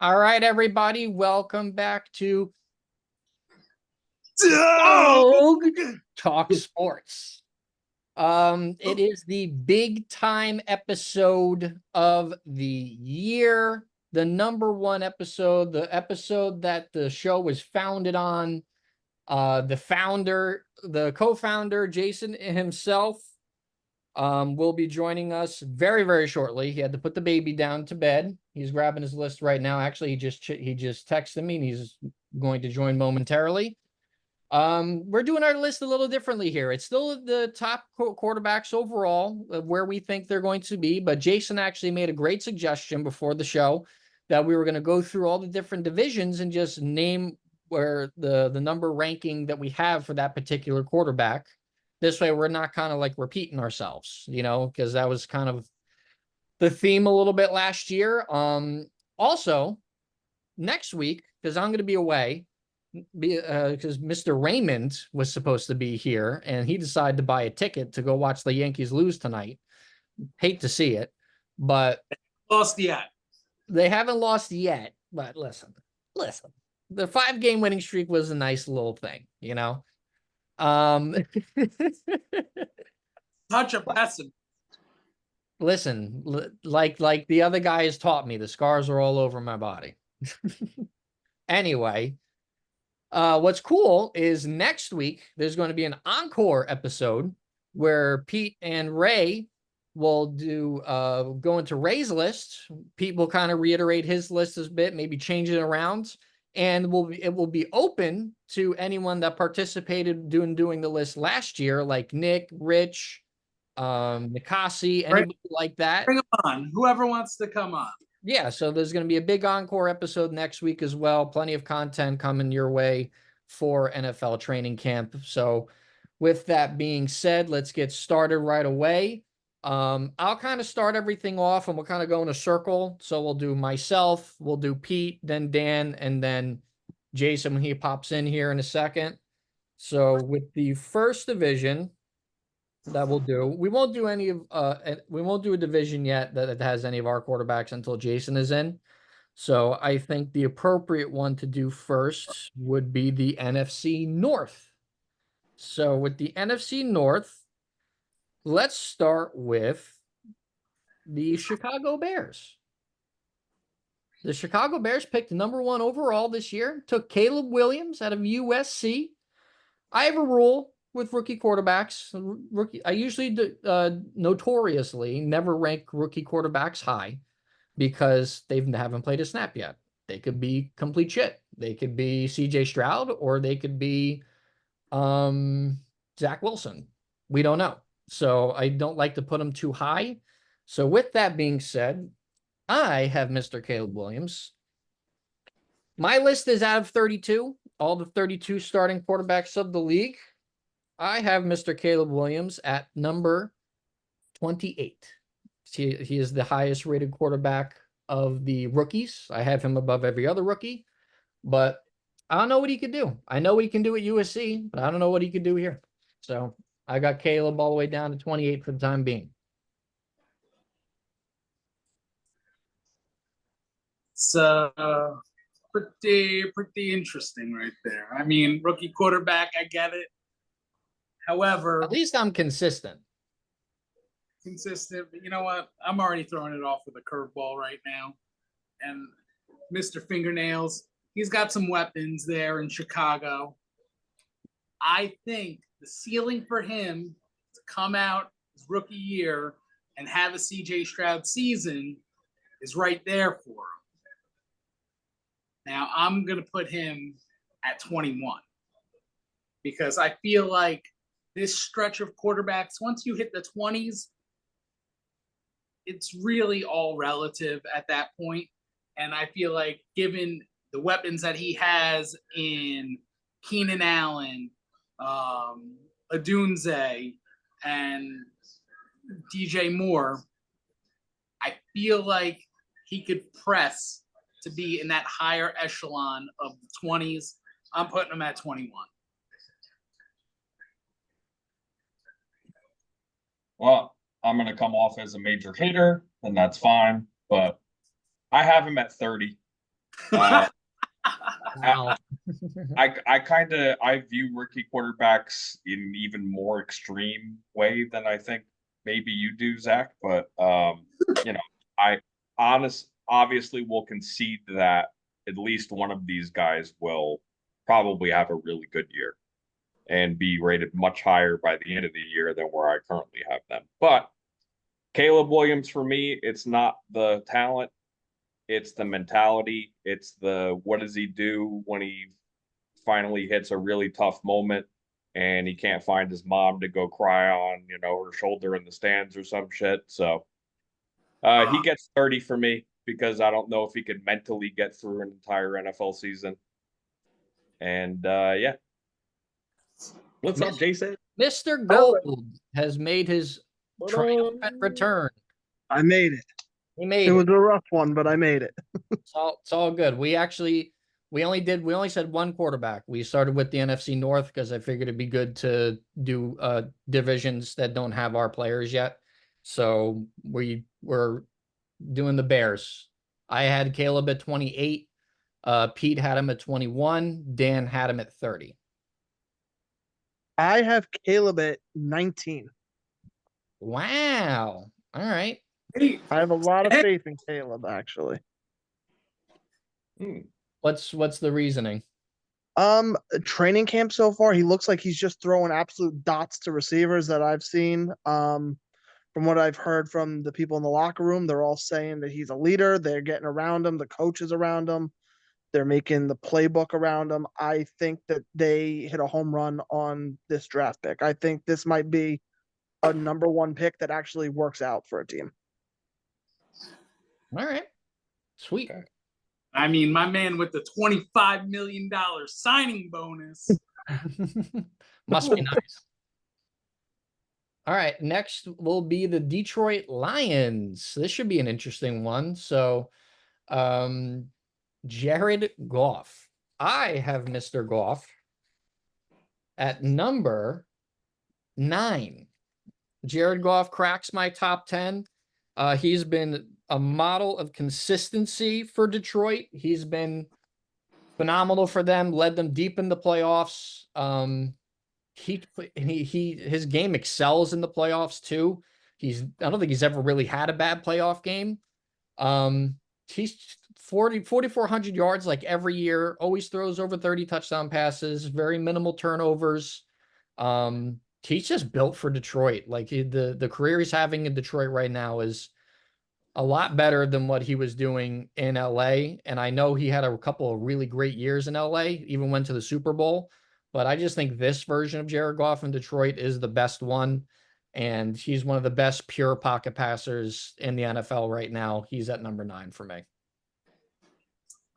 All right, everybody, welcome back to Oh! Dog Talk Sports. It is the big time episode of the year, the number one episode, the episode that the show was founded on. The co-founder, Jason himself, will be joining us very, very shortly. He had to put the baby down to bed. He's grabbing his list right now. Actually, he just texted me and he's going to join momentarily. We're doing our list a little differently here. It's still the top quarterbacks overall of where we think they're going to be, but Jason actually made a great suggestion before the show that we were going to go through all the different divisions and just name where the number ranking that we have for that particular quarterback. This way, we're not kind of like repeating ourselves, because that was kind of the theme a little bit last year. Also, next week, because I'm going to be away, because Mr. Raymond was supposed to be here and he decided to buy a ticket to go watch the Yankees lose tonight. Hate to see it, but Lost yet. they haven't lost yet. But listen, the 5-game winning streak was a nice little thing. Um, Touch of pessimist. listen, like the other guy has taught me, the scars are all over my body. Anyway, what's cool is next week there's going to be an encore episode where Pete and Ray will go into Ray's list. Pete will kind of reiterate his list a bit, maybe change it around, and it will be open to anyone that participated doing the list last year, like Nick, Rich, Nikasi, anybody like that. Bring them on. Whoever wants to come on. Yeah, so there's going to be a big encore episode next week as well. Plenty of content coming your way for NFL training camp. So with that being said, let's get started right away. I'll kind of start everything off and we'll kind of go in a circle. So we'll do myself, we'll do Pete, then Dan, and then Jason when he pops in here in a second. So with the first division that we'll do, we won't do a division yet that has any of our quarterbacks until Jason is in. So I think the appropriate one to do first would be the NFC North. So with the NFC North, let's start with the Chicago Bears. The Chicago Bears picked number one overall this year, took Caleb Williams out of USC. I have a rule with rookie quarterbacks. I usually notoriously never rank rookie quarterbacks high because they haven't played a snap yet. They could be complete shit. They could be CJ Stroud or they could be Zach Wilson. We don't know. So I don't like to put them too high. So with that being said, I have Mr. Caleb Williams. My list is out of 32, all the 32 starting quarterbacks of the league. I have Mr. Caleb Williams at number 28. He is the highest rated quarterback of the rookies. I have him above every other rookie, but I don't know what he could do. I know what he can do at USC, but I don't know what he could do here. So I got Caleb all the way down to 28 for the time being. It's pretty interesting right there. I mean, rookie quarterback, I get it. However, At least I'm consistent. But you know what? I'm already throwing it off with a curveball right now. And Mr. Fingernails, he's got some weapons there in Chicago. I think the ceiling for him to come out his rookie year and have a CJ Stroud season is right there for him. Now, I'm going to put him at 21 because I feel like this stretch of quarterbacks, once you hit the 20s, it's really all relative at that point. And I feel like given the weapons that he has in Keenan Allen, Adunze, and DJ Moore, I feel like he could press to be in that higher echelon of the 20s. I'm putting him at 21. Well, I'm going to come off as a major hater, and that's fine. But I have him at 30. Uh, Wow. I view rookie quarterbacks in an even more extreme way than I think maybe you do, Zach. But you know, I obviously will concede that at least one of these guys will probably have a really good year and be rated much higher by the end of the year than where I currently have them. But Caleb Williams for me, it's not the talent, it's the mentality, it's the what does he do when he finally hits a really tough moment and he can't find his mom to go cry on, her shoulder in the stands or some shit. So he gets 30 for me because I don't know if he could mentally get through an entire NFL season. And yeah. What's up, Jason? Mr. Gold has made his triumphant return. I made it. He made It was it. a rough one, but I made it. It's all good. We only said one quarterback. We started with the NFC North because I figured it'd be good to do divisions that don't have our players yet. So we were doing the Bears. I had Caleb at 28. Pete had him at 21. Dan had him at 30. I have Caleb at 19. Wow. All right. I have a lot of faith in Caleb, actually. What's the reasoning? Training camp so far, he looks like he's just throwing absolute dots to receivers that I've seen. From what I've heard from the people in the locker room, they're all saying that he's a leader. They're getting around him, the coaches around him. They're making the playbook around him. I think that they hit a home run on this draft pick. I think this might be a number one pick that actually works out for a team. All right. Sweet. Okay. I mean, my man with the $25 million signing bonus. Must be nice. All right. Next will be the Detroit Lions. This should be an interesting one. So, Jared Goff. I have Mr. Goff at number 9. Jared Goff cracks my top 10. He's been a model of consistency for Detroit. He's been phenomenal for them, led them deep in the playoffs. His game excels in the playoffs too. I don't think he's ever really had a bad playoff game. He's 4,400 yards like every year, always throws over 30 touchdown passes, very minimal turnovers. He's just built for Detroit. Like the career he's having in Detroit right now is a lot better than what he was doing in LA. And I know he had a couple of really great years in LA, even went to the Super Bowl. But I just think this version of Jared Goff in Detroit is the best one. And he's one of the best pure pocket passers in the NFL right now. He's at number 9 for me.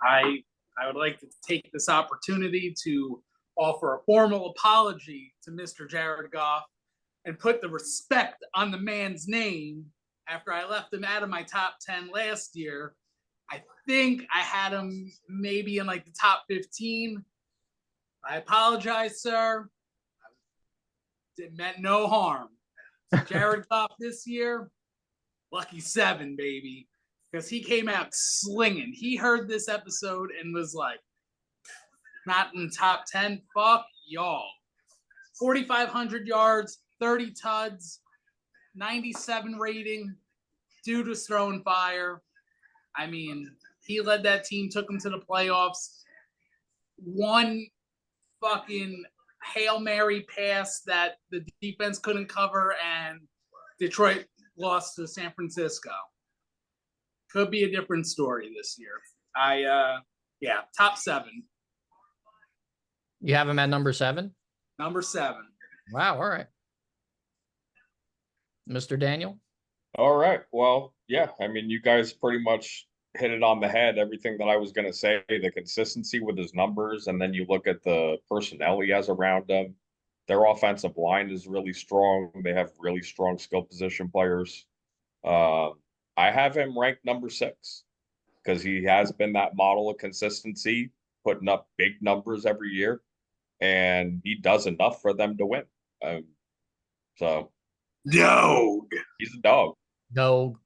I would like to take this opportunity to offer a formal apology to Mr. Jared Goff and put the respect on the man's name after I left him out of my top 10 last year. I think I had him maybe in like the top 15. I apologize, sir. It meant no harm. Jared Goff this year, lucky 7, baby. Because he came out slinging. He heard this episode and was like, not in the top 10, fuck y'all. 4,500 yards, 30 tuds, 97 rating. Dude was throwing fire. I mean, he led that team, took them to the playoffs. One fucking Hail Mary pass that the defense couldn't cover, and Detroit lost to San Francisco. Could be a different story this year. Top 7. You have him at number 7? Number 7. Wow. All right. Mr. Daniel? All right. Well, yeah. I mean, you guys pretty much hit it on the head. Everything that I was going to say, the consistency with his numbers, and then you look at the personnel he has around him. Their offensive line is really strong. They have really strong skill position players. I have him ranked number 6 because he has been that model of consistency, putting up big numbers every year, and he does enough for them to win. So, Dog. he's a dog. No.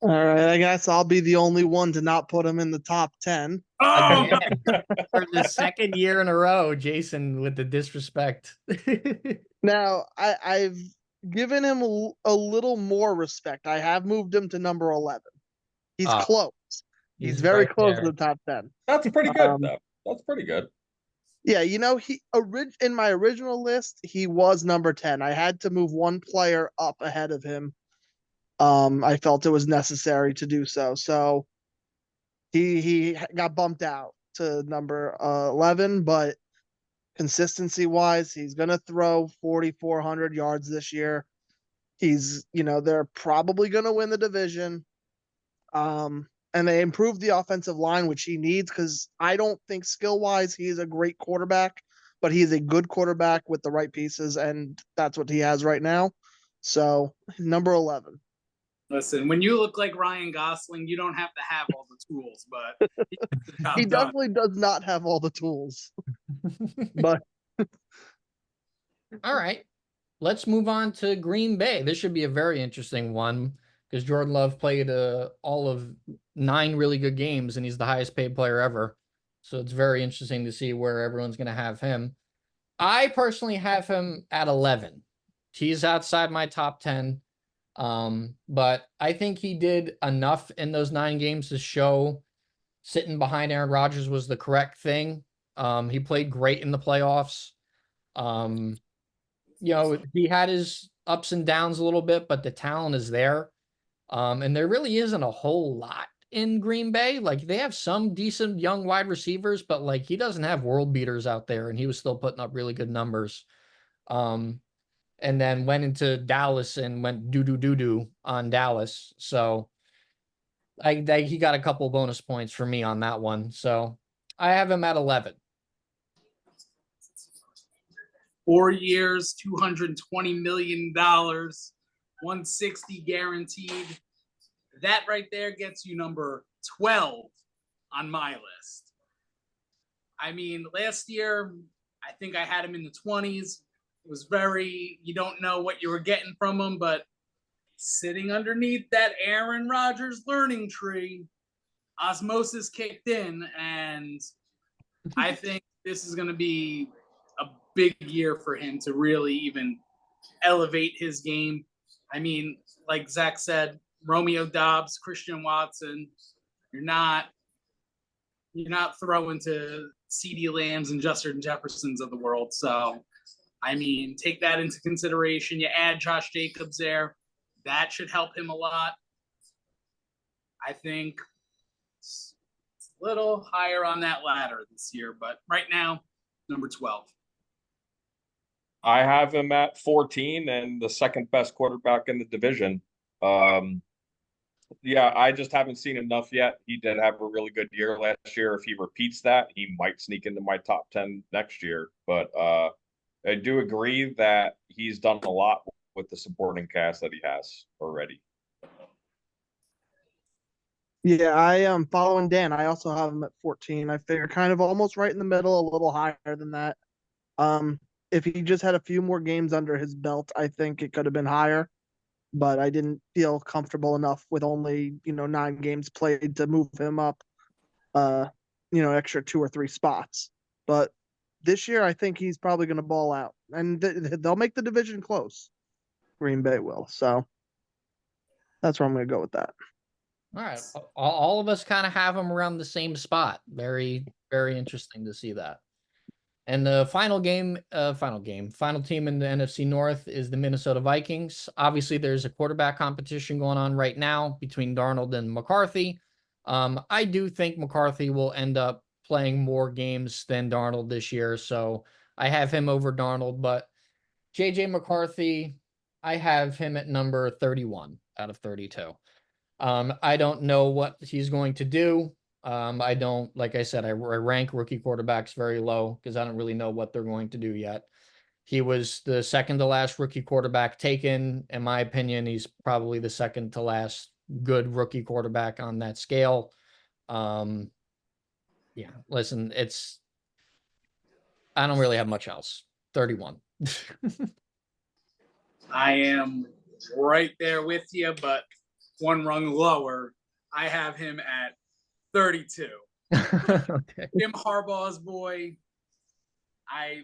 All right, I guess I'll be the only one to not put him in the top 10. Oh, Again, for the second year in a row, Jason with the disrespect. Now, I've given him a little more respect. I have moved him to number 11. He's Oh, close. He's he's very right close to there. the top 10. That's pretty good, Um, though. That's pretty good. yeah, in my original list, he was number 10. I had to move one player up ahead of him. I felt it was necessary to do so. So he got bumped out to number 11, but consistency wise, he's going to throw 4,400 yards this year. They're probably going to win the division. And they improved the offensive line, which he needs, because I don't think skill wise he's a great quarterback, but he's a good quarterback with the right pieces, and that's what he has right now. So number 11. listen, when you look like Ryan Gosling, you don't have to have all the tools, but He done. definitely does not have all the tools, but All right. Let's move on to Green Bay. This should be a very interesting one because Jordan Love played all of 9 really good games and he's the highest paid player ever. So it's very interesting to see where everyone's going to have him. I personally have him at 11. He's outside my top 10. But I think he did enough in those 9 games to show sitting behind Aaron Rodgers was the correct thing. He played great in the playoffs. He had his ups and downs a little bit, but the talent is there. And there really isn't a whole lot in Green Bay. Like they have some decent young wide receivers, but like he doesn't have world beaters out there, and he was still putting up really good numbers. And then went into Dallas and went doo on Dallas. So he got a couple bonus points for me on that one. So I have him at 11. 4 years, $220 million, 160 guaranteed. That right there gets you number 12 on my list. I mean, last year, I think I had him in the 20s. It was you don't know what you were getting from him, but sitting underneath that Aaron Rodgers learning tree, osmosis kicked in, and I think this is going to be a big year for him to really even elevate his game. I mean, like Zach said, Romeo Doubs, Christian Watson, you're not throwing to CeeDee Lambs and Justin Jeffersons of the world. So, I mean, take that into consideration. You add Josh Jacobs there. That should help him a lot. I think it's a little higher on that ladder this year, but right now, number 12. I have him at 14 and the second best quarterback in the division. Yeah, I just haven't seen enough yet. He did have a really good year last year. If he repeats that, he might sneak into my top 10 next year. But I do agree that he's done a lot with the supporting cast that he has already. yeah, I am following Dan. I also have him at 14. I figure kind of almost right in the middle, a little higher than that. If he just had a few more games under his belt, I think it could have been higher. But I didn't feel comfortable enough with only 9 games played to move him up extra 2 or 3 spots. But this year I think he's probably going to ball out, and they'll make the division close. Green Bay will. So that's where I'm going to go with that. All right. All of us kind of have them around the same spot. Very, very interesting to see that. And the final team in the NFC North is the Minnesota Vikings. Obviously, there's a quarterback competition going on right now between Darnold and McCarthy. I do think McCarthy will end up playing more games than Darnold this year, so I have him over Darnold. But JJ McCarthy, I have him at number 31 out of 32. I don't know what he's going to do. I don't, like I said, I rank rookie quarterbacks very low because I don't really know what they're going to do yet. He was the second to last rookie quarterback taken. In my opinion, he's probably the second to last good rookie quarterback on that scale. Yeah, listen, I don't really have much else. 31. I am right there with you, but one rung lower. I have him at 32. Okay. Jim Harbaugh's boy,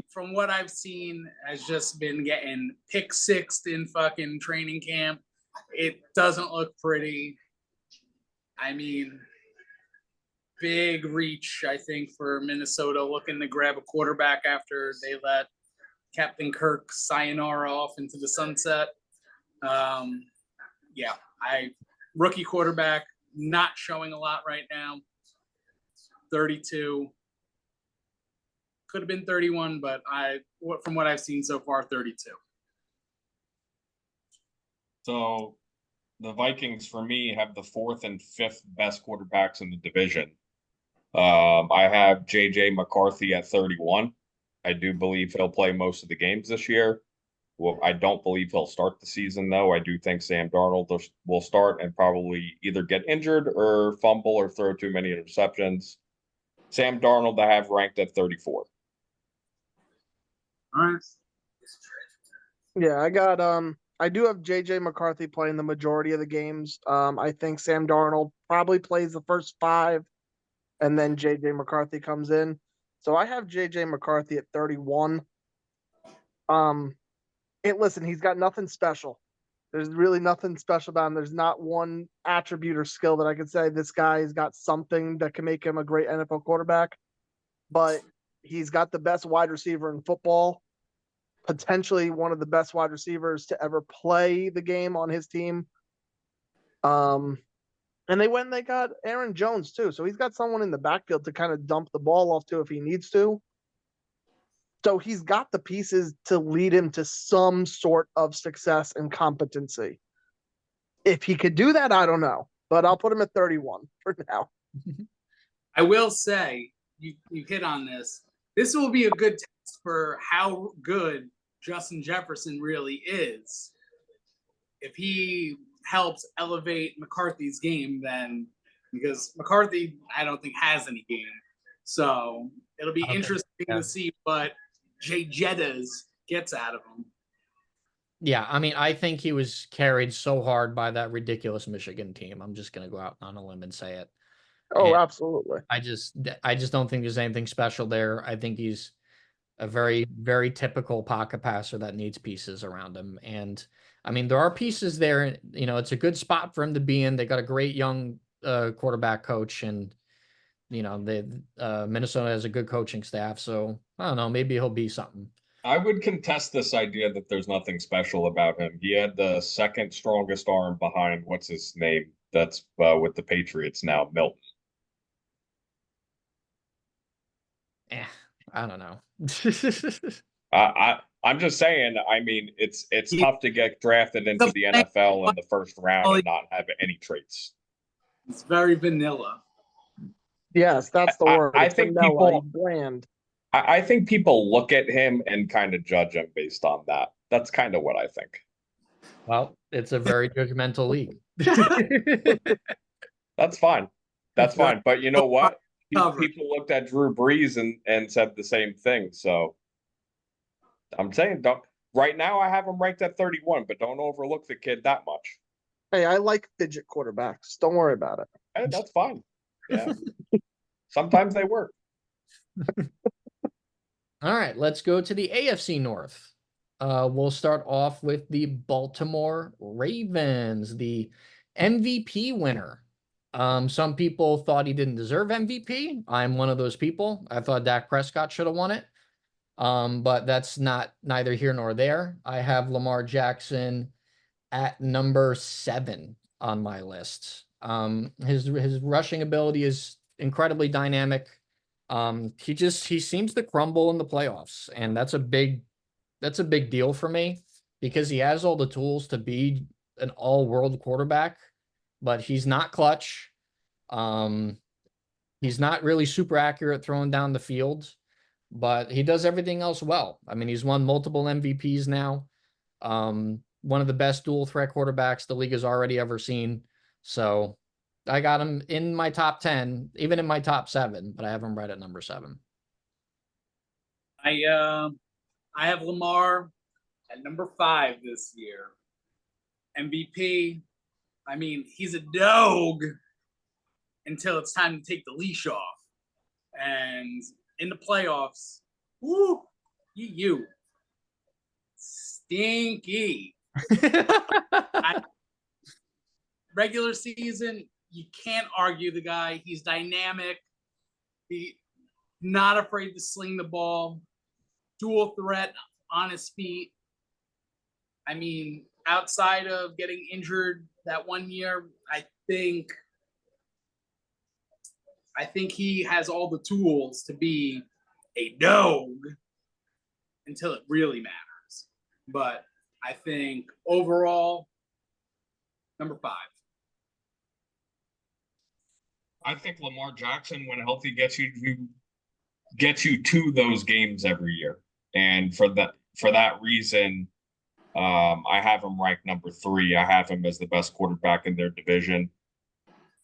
from what I've seen, has just been getting pick sixth in fucking training camp. It doesn't look pretty. I mean, big reach, I think, for Minnesota looking to grab a quarterback after they let Captain Kirk sayonara off into the sunset. Rookie quarterback, not showing a lot right now. 32. Could have been 31, but from what I've seen so far, 32. So the Vikings, for me, have the fourth and fifth best quarterbacks in the division. I have J.J. McCarthy at 31. I do believe he'll play most of the games this year. Well, I don't believe he'll start the season, though. I do think Sam Darnold will start and probably either get injured or fumble or throw too many interceptions. Sam Darnold, I have ranked at 34. All right. Yeah, I do have JJ McCarthy playing the majority of the games. I think Sam Darnold probably plays the first 5 and then JJ McCarthy comes in. So I have JJ McCarthy at 31. Listen, he's got nothing special. There's really nothing special about him. There's not one attribute or skill that I could say this guy's got something that can make him a great NFL quarterback. But he's got the best wide receiver in football, potentially one of the best wide receivers to ever play the game on his team. And they got Aaron Jones too. So he's got someone in the backfield to kind of dump the ball off to if he needs to. So he's got the pieces to lead him to some sort of success and competency. If he could do that, I don't know. But I'll put him at 31 for now. I will say, you hit on this. This will be a good test for how good Justin Jefferson really is. If he helps elevate McCarthy's game, then because McCarthy, I don't think has any game. So it'll be interesting to see what Jay Jettas gets out of him. Yeah, I mean, I think he was carried so hard by that ridiculous Michigan team. I'm just going to go out on a limb and say it. Oh, And absolutely. I just don't think there's anything special there. I think he's a very, very typical pocket passer that needs pieces around him. And I mean, there are pieces there. You know, it's a good spot for him to be in. They got a great young quarterback coach, and you know, Minnesota has a good coaching staff. So I don't know, maybe he'll be something. I would contest this idea that there's nothing special about him. He had the second strongest arm behind what's his name that's with the Patriots now, Milton. I don't know. I'm just saying. I mean, it's tough to get drafted into the NFL in the first round and not have any traits. It's very vanilla. Yes, that's the word. I think vanilla, people bland. I think people look at him and kind of judge him based on that. That's kind of what I think. Well, it's a very judgmental league. That's fine. That's fine. But you know what? People looked at Drew Brees and said the same thing. So I'm saying, don't. Right now, I have him ranked at 31, but don't overlook the kid that much. Hey, I like fidget quarterbacks. Don't worry about it. Hey, that's fine. Yeah. Sometimes they work. All right, let's go to the AFC North. We'll start off with the Baltimore Ravens, the MVP winner. Some people thought he didn't deserve MVP. I'm one of those people. I thought Dak Prescott should have won it. But that's neither here nor there. I have Lamar Jackson at number 7 on my list. His rushing ability is incredibly dynamic. He seems to crumble in the playoffs, and that's a big deal for me because he has all the tools to be an all-world quarterback, but he's not clutch. He's not really super accurate throwing down the field, but he does everything else well. I mean, he's won multiple MVPs now. One of the best dual threat quarterbacks the league has already ever seen. So I got him in my top 10, even in my top 7, but I have him right at number 7. I have Lamar at number 5 this year. MVP, I mean, he's a dog until it's time to take the leash off. And in the playoffs, woo, you stinky. Regular season, you can't argue the guy. He's dynamic. He not afraid to sling the ball. Dual threat on his feet. I mean, outside of getting injured that one year, I think he has all the tools to be a dog until it really matters. But I think overall, number 5. I think Lamar Jackson, when healthy, gets you to those games every year, and for that reason, I have him ranked number 3. I have him as the best quarterback in their division.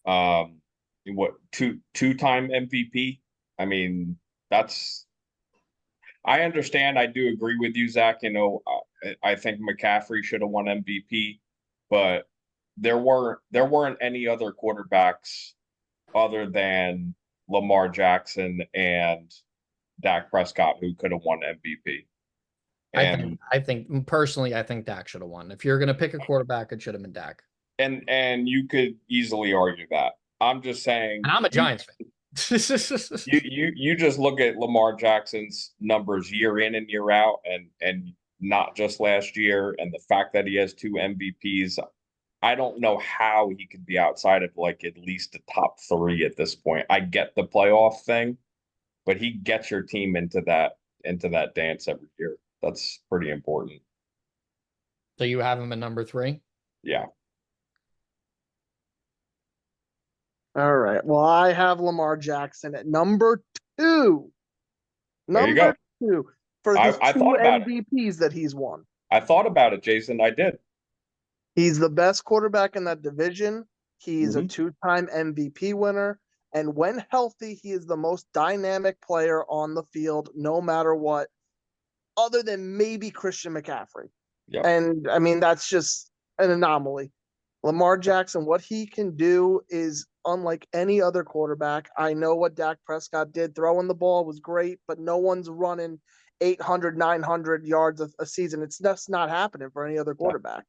What two-time MVP? I mean, I understand. I do agree with you, Zach. You know, I think McCaffrey should have won MVP, but there weren't any other quarterbacks other than Lamar Jackson and Dak Prescott who could have won MVP. And I think personally, I think Dak should have won. If you're going to pick a quarterback, it should have been Dak. and you could easily argue that. I'm just saying, And I'm a Giants fan. You just look at Lamar Jackson's numbers year in and year out, and not just last year, and the fact that he has 2 MVPs. I don't know how he could be outside of like at least the top 3 at this point. I get the playoff thing, but he gets your team into that dance every year. That's pretty important. So you have him at number 3? Yeah. All right. Well, I have Lamar Jackson at number 2. There you go. Number 2 for his I 2 thought about MVPs that he's won. I thought about it, Jason. I did. He's the best quarterback in that division. He's a Mhm. 2-time MVP winner. And when healthy, he is the most dynamic player on the field, no matter what, other than maybe Christian McCaffrey. Yep. And I mean, that's just an anomaly. Lamar Jackson, what he can do is unlike any other quarterback. I know what Dak Prescott did. Throwing the ball was great, but no one's running 800, 900 yards a season. It's just not happening for any other quarterback.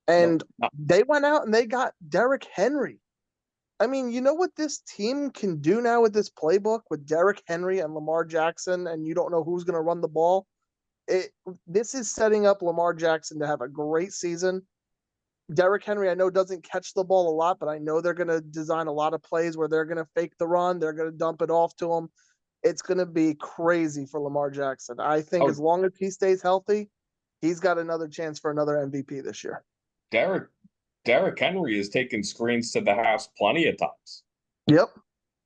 And they went out and they got Derrick Henry. I mean, you know what this team can do now with this playbook with Derrick Henry and Lamar Jackson, and you don't know who's going to run the ball? This is setting up Lamar Jackson to have a great season. Derrick Henry, I know, doesn't catch the ball a lot, but I know they're going to design a lot of plays where they're going to fake the run. They're going to dump it off to him. It's going to be crazy for Lamar Jackson. I think as long as he stays healthy, he's got another chance for another MVP this year. Derrick Henry has taken screens to the house plenty of times. Yep.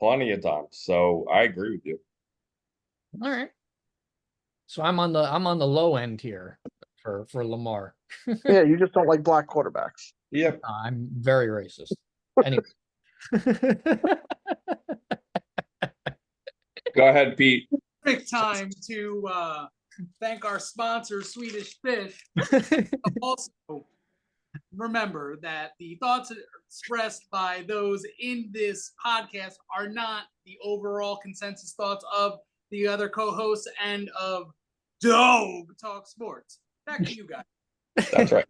Plenty of times. So I agree with you. All right. So I'm on the low end here for Lamar. Yeah, you just don't like black quarterbacks. Yep. I'm very racist. Anyway. Go ahead, Pete. Perfect time to thank our sponsor, Swedish Fish. Also, remember that the thoughts expressed by those in this podcast are not the overall consensus thoughts of the other co-hosts and of Dog Talk Sports. Back to you guys. That's right.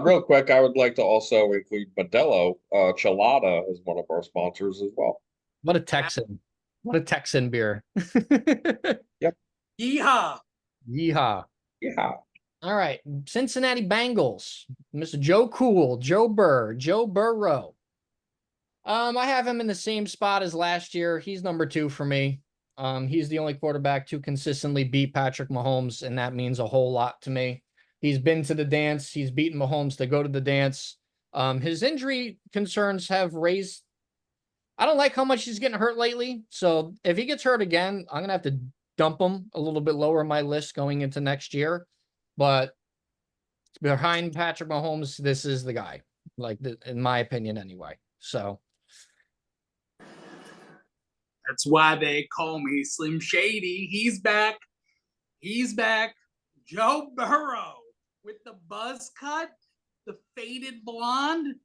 Real quick, I would like to also include Modelo. Chelada is one of our sponsors as well. What a Texan. What a Texan beer. Yep. Yeehaw. Yeehaw. Yeah. All right. Cincinnati Bengals. Mr. Joe Cool, Joe Burrow. I have him in the same spot as last year. He's number 2 for me. He's the only quarterback to consistently beat Patrick Mahomes, and that means a whole lot to me. He's been to the dance. He's beaten Mahomes to go to the dance. His injury concerns have raised. I don't like how much he's getting hurt lately. So if he gets hurt again, I'm going to have to dump him a little bit lower in my list going into next year. But behind Patrick Mahomes, this is the guy, in my opinion anyway. So that's why they call me Slim Shady. He's back. Joe Burrow with the buzz cut, the faded blonde.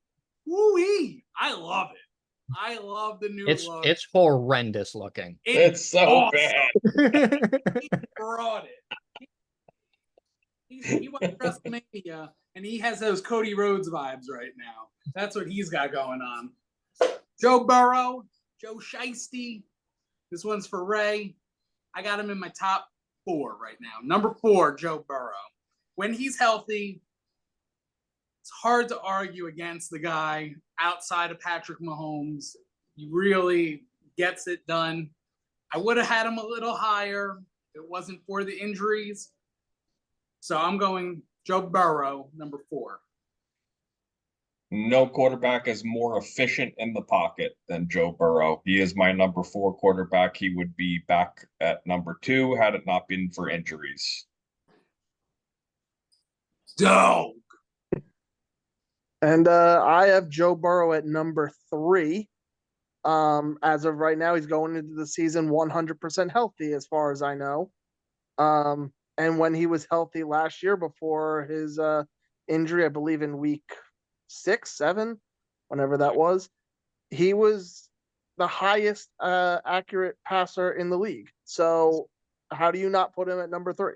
Woo-wee! I love it. I love the new look. It's horrendous looking. It's so awesome. bad. He brought it. He went to WrestleMania, and he has those Cody Rhodes vibes right now. That's what he's got going on. Joe Burrow, Joe Shiesty. This one's for Ray. I got him in my top 4 right now. Number 4, Joe Burrow. When he's healthy, it's hard to argue against the guy outside of Patrick Mahomes. He really gets it done. I would have had him a little higher if it wasn't for the injuries. So I'm going Joe Burrow, number 4. No quarterback is more efficient in the pocket than Joe Burrow. He is my number 4 quarterback. He would be back at number 2 had it not been for injuries. Dope. And I have Joe Burrow at number 3. As of right now, he's going into the season 100% healthy, as far as I know. And when he was healthy last year before his injury, I believe in week 6, 7, whenever that was, he was the highest accurate passer in the league. So how do you not put him at number 3?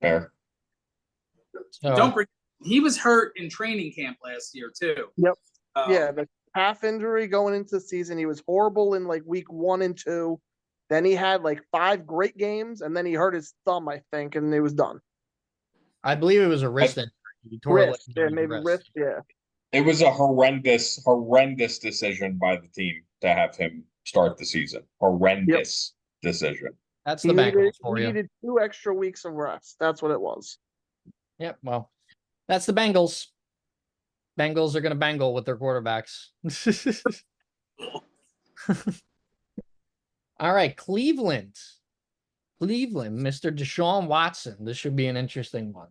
Fair. So, Don't forget, he was hurt in training camp last year, too. Yep. Yeah, the calf injury going into the season, he was horrible in like week 1 and 2. Then he had like 5 great games, and then he hurt his thumb, I think, and it was done. I believe it was a wrist injury. He tore Wrist, it yeah, like maybe wrist, yeah. It was a horrendous decision by the team to have him start the season. Horrendous decision. That's the Bengals for he you. needed 2 extra weeks of rest. That's what it was. Yep. Well, that's the Bengals. Bengals are going to bangle with their quarterbacks. All right, Cleveland, Mr. Deshaun Watson. This should be an interesting one.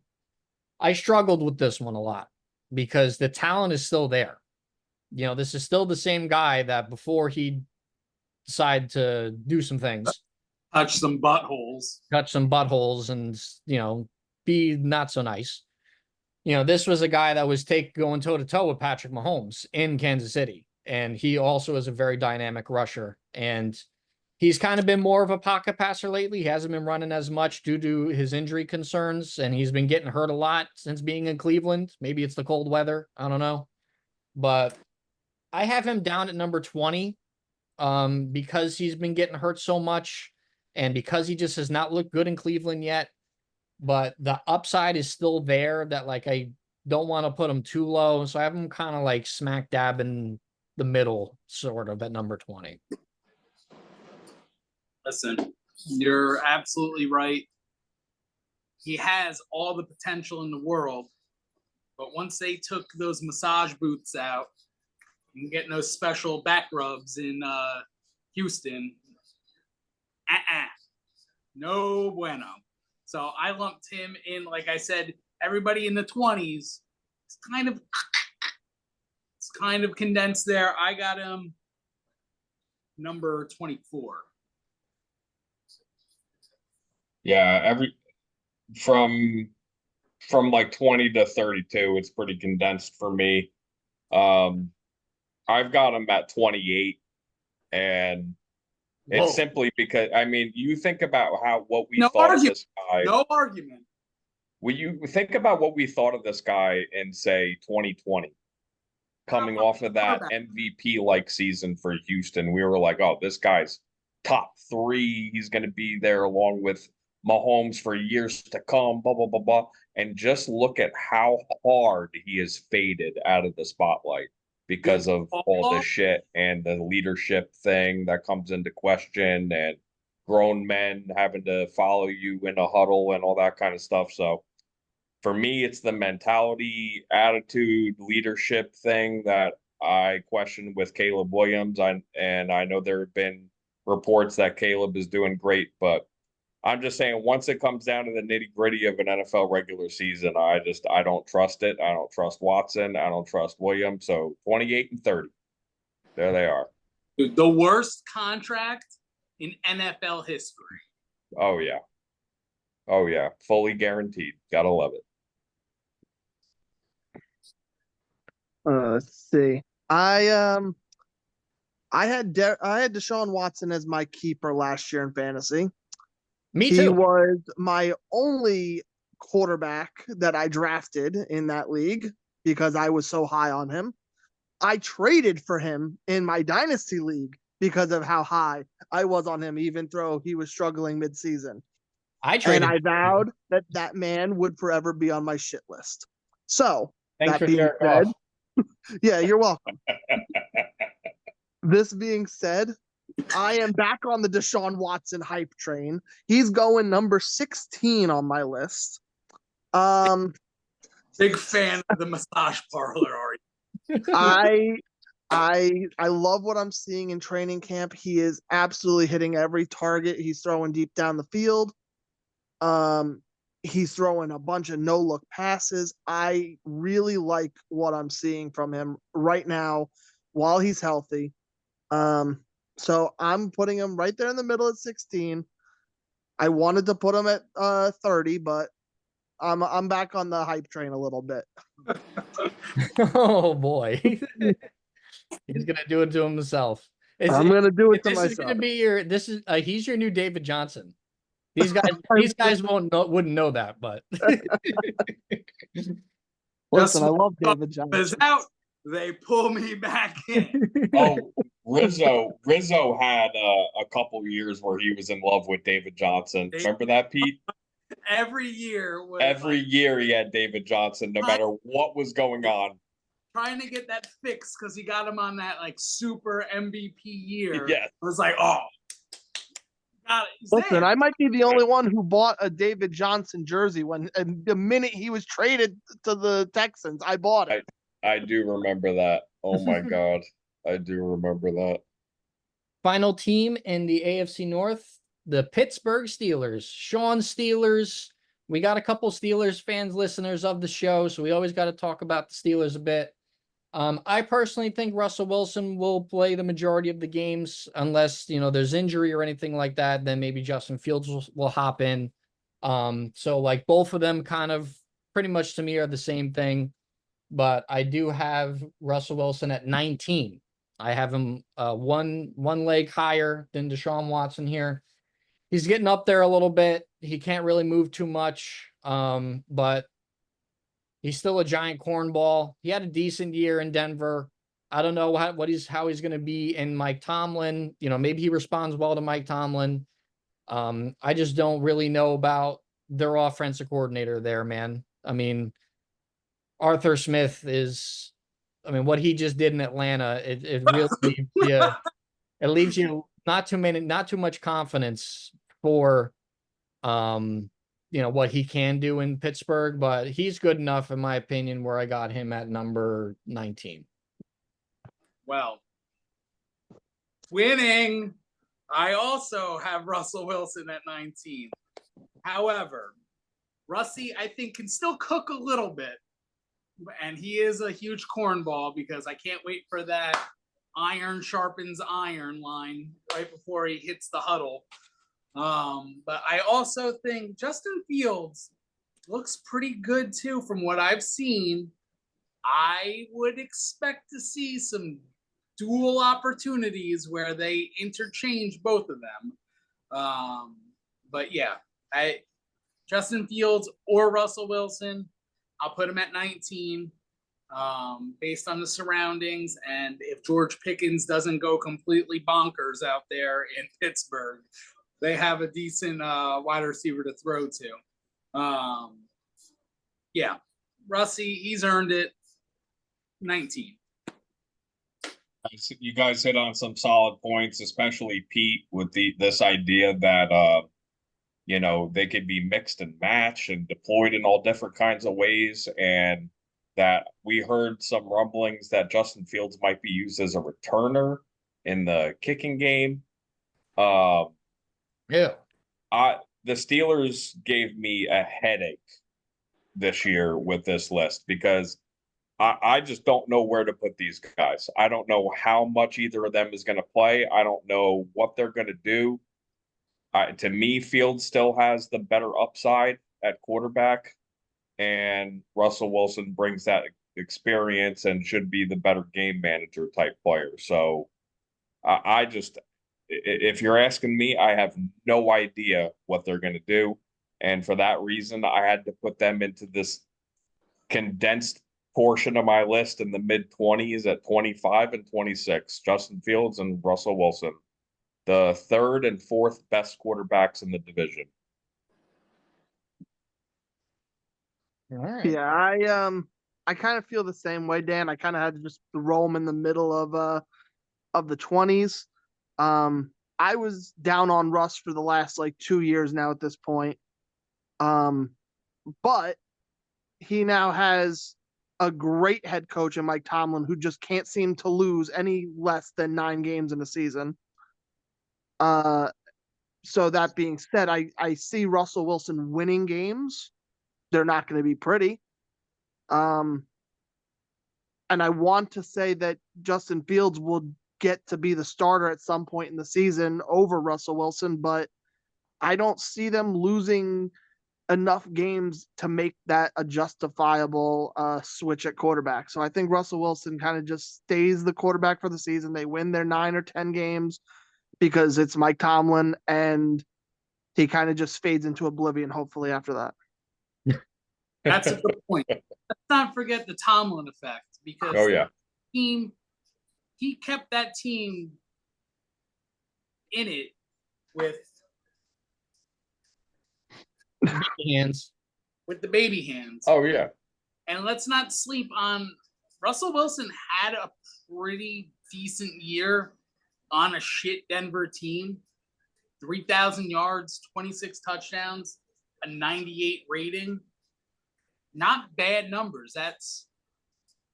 I struggled with this one a lot because the talent is still there. You know, this is still the same guy that before he decided to do some things, Touch some buttholes. and, you know, be not so nice. You know, this was a guy that was going toe to toe with Patrick Mahomes in Kansas City. And he also is a very dynamic rusher. And he's kind of been more of a pocket passer lately. He hasn't been running as much due to his injury concerns. And he's been getting hurt a lot since being in Cleveland. Maybe it's the cold weather. I don't know. But I have him down at number 20 because he's been getting hurt so much. And because he just has not looked good in Cleveland yet. But the upside is still there that, like, I don't want to put him too low. So I have him kind of like smack dab in the middle, sort of at number 20. Listen, you're absolutely right. He has all the potential in the world. But once they took those massage booths out and getting those special back rubs in Houston, no bueno. So I lumped him in, like I said, everybody in the 20s. It's kind of condensed there. I got him number 24. Yeah, from like 20 to 32, it's pretty condensed for me. I've got him at 28, and it's simply because, I mean, you think about what we thought of this guy. No argument. Will you think about what we thought of this guy in, say, 2020, coming off of that MVP-like season for Houston? We were like, oh, this guy's top 3. He's going to be there along with Mahomes for years to come, blah, blah, blah, blah. And just look at how hard he has faded out of the spotlight because of all this shit and the leadership thing that comes into question and grown men having to follow you in a huddle and all that kind of stuff. So for me, it's the mentality, attitude, leadership thing that I question with Caleb Williams. And I know there have been reports that Caleb is doing great, but I'm just saying, once it comes down to the nitty gritty of an NFL regular season, I don't trust it. I don't trust Watson. I don't trust Williams. So 28 and 30. There they are. The worst contract in NFL history. Oh, yeah. Oh, yeah. Fully guaranteed. Gotta love it. Let's see. I had Deshaun Watson as my keeper last year in fantasy. Me He too. was my only quarterback that I drafted in that league because I was so high on him. I traded for him in my dynasty league because of how high I was on him, even though he was struggling midseason. I And traded. I vowed that that man would forever be on my shit list. So, Thanks that for being Jared said, Goff. yeah, you're welcome. This being said, I am back on the Deshaun Watson hype train. He's going number 16 on my list. Um, Big fan of the massage parlor, are you? I I love what I'm seeing in training camp. He is absolutely hitting every target he's throwing deep down the field. Um, he's throwing a bunch of no look passes. I really like what I'm seeing from him right now while he's healthy. So I'm putting him right there in the middle at 16. I wanted to put him at 30, but I'm back on the hype train a little bit. Oh boy. He's gonna do it to himself. I'm gonna do it to This is gonna myself. be your he's your new David Johnson. These guys wouldn't know that, but Listen, Just I love when David I was Johnson. out, they pull me back in. Oh, Rizzo had a couple years where he was in love with David Johnson. Remember that, Pete? Every year was Every like year he had David Johnson, no matter what was going on. trying to get that fix because he got him on that like super MVP year. Yes. It was like, oh, got it. He's Listen, there. I might be the only one who bought a David Johnson jersey when the minute he was traded to the Texans, I bought it. I do remember that. Oh my God. I do remember that. final team in the AFC North, the Pittsburgh Steelers. Sean Steelers. We got a couple Steelers fans, listeners of the show, so we always got to talk about the Steelers a bit. I personally think Russell Wilson will play the majority of the games unless, there's injury or anything like that. Then maybe Justin Fields will hop in. So like both of them kind of pretty much to me are the same thing. But I do have Russell Wilson at 19. I have him one leg higher than Deshaun Watson here. He's getting up there a little bit. He can't really move too much, but he's still a giant cornball. He had a decent year in Denver. I don't know how he's going to be in Mike Tomlin. Maybe he responds well to Mike Tomlin. I just don't really know about their offensive coordinator there, man. I mean, Arthur Smith is, what he just did in Atlanta, it really leaves you not too much confidence for what he can do in Pittsburgh, but he's good enough in my opinion where I got him at number 19. Well, winning. I also have Russell Wilson at 19. However, Russie, I think, can still cook a little bit. And he is a huge cornball because I can't wait for that iron sharpens iron line right before he hits the huddle. But I also think Justin Fields looks pretty good too from what I've seen. I would expect to see some dual opportunities where they interchange both of them. But yeah, Justin Fields or Russell Wilson, I'll put him at 19 based on the surroundings. And if George Pickens doesn't go completely bonkers out there in Pittsburgh, they have a decent wide receiver to throw to. Yeah, Russie, he's earned it. 19. You guys hit on some solid points, especially Pete with this idea that they could be mixed and matched and deployed in all different kinds of ways, and that we heard some rumblings that Justin Fields might be used as a returner in the kicking game. Yeah. The Steelers gave me a headache this year with this list because I just don't know where to put these guys. I don't know how much either of them is going to play. I don't know what they're going to do. To me, Fields still has the better upside at quarterback, and Russell Wilson brings that experience and should be the better game manager type player. So I just, if you're asking me, I have no idea what they're going to do. And for that reason, I had to put them into this condensed portion of my list in the mid 20s at 25 and 26. Justin Fields and Russell Wilson, the third and fourth best quarterbacks in the division. All right. Yeah, I kind of feel the same way, Dan. I kind of had to just throw them in the middle of the 20s. I was down on Russ for the last like 2 years now at this point. But he now has a great head coach in Mike Tomlin who just can't seem to lose any less than 9 games in a season. So that being said, I see Russell Wilson winning games. They're not going to be pretty. And I want to say that Justin Fields will get to be the starter at some point in the season over Russell Wilson, but I don't see them losing enough games to make that a justifiable switch at quarterback. So I think Russell Wilson kind of just stays the quarterback for the season. They win their 9 or 10 games because it's Mike Tomlin, and he kind of just fades into oblivion, hopefully, after that. That's a good point. Let's not forget the Tomlin effect, because Oh yeah. he kept that team in it with Hands. the baby hands. Oh yeah. And let's not sleep on Russell Wilson. Had a pretty decent year on a shit Denver team. 3,000 yards, 26 touchdowns, a 98 rating. Not bad numbers. That's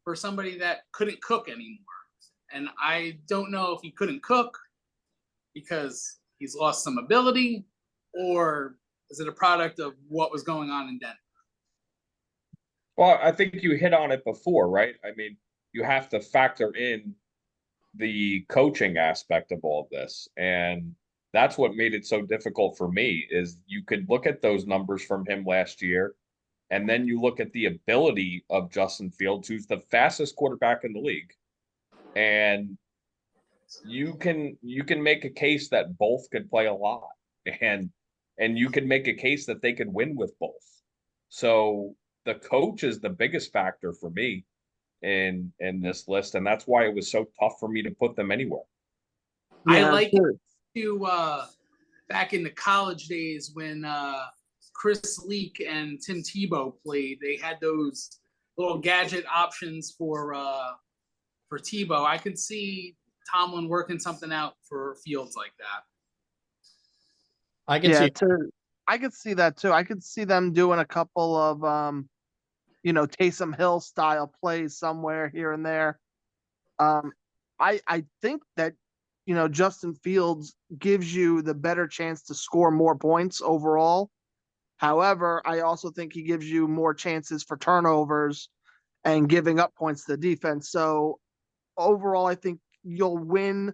for somebody that couldn't cook anymore. And I don't know if he couldn't cook because he's lost some ability, or is it a product of what was going on in Denver? Well, I think you hit on it before, right? I mean, you have to factor in the coaching aspect of all of this. And that's what made it so difficult for me is you could look at those numbers from him last year, and then you look at the ability of Justin Fields, who's the fastest quarterback in the league. And you can make a case that both could play a lot. And you can make a case that they could win with both. So the coach is the biggest factor for me in this list, and that's why it was so tough for me to put them anywhere. I like it to back in the college days when Chris Leak and Tim Tebow played. They had those little gadget options for Tebow. I could see Tomlin working something out for Fields like that. I can see. I could see that too. I could see them doing a couple of Taysom Hill style plays somewhere here and there. I think that Justin Fields gives you the better chance to score more points overall. However, I also think he gives you more chances for turnovers and giving up points to the defense. So overall, I think you'll win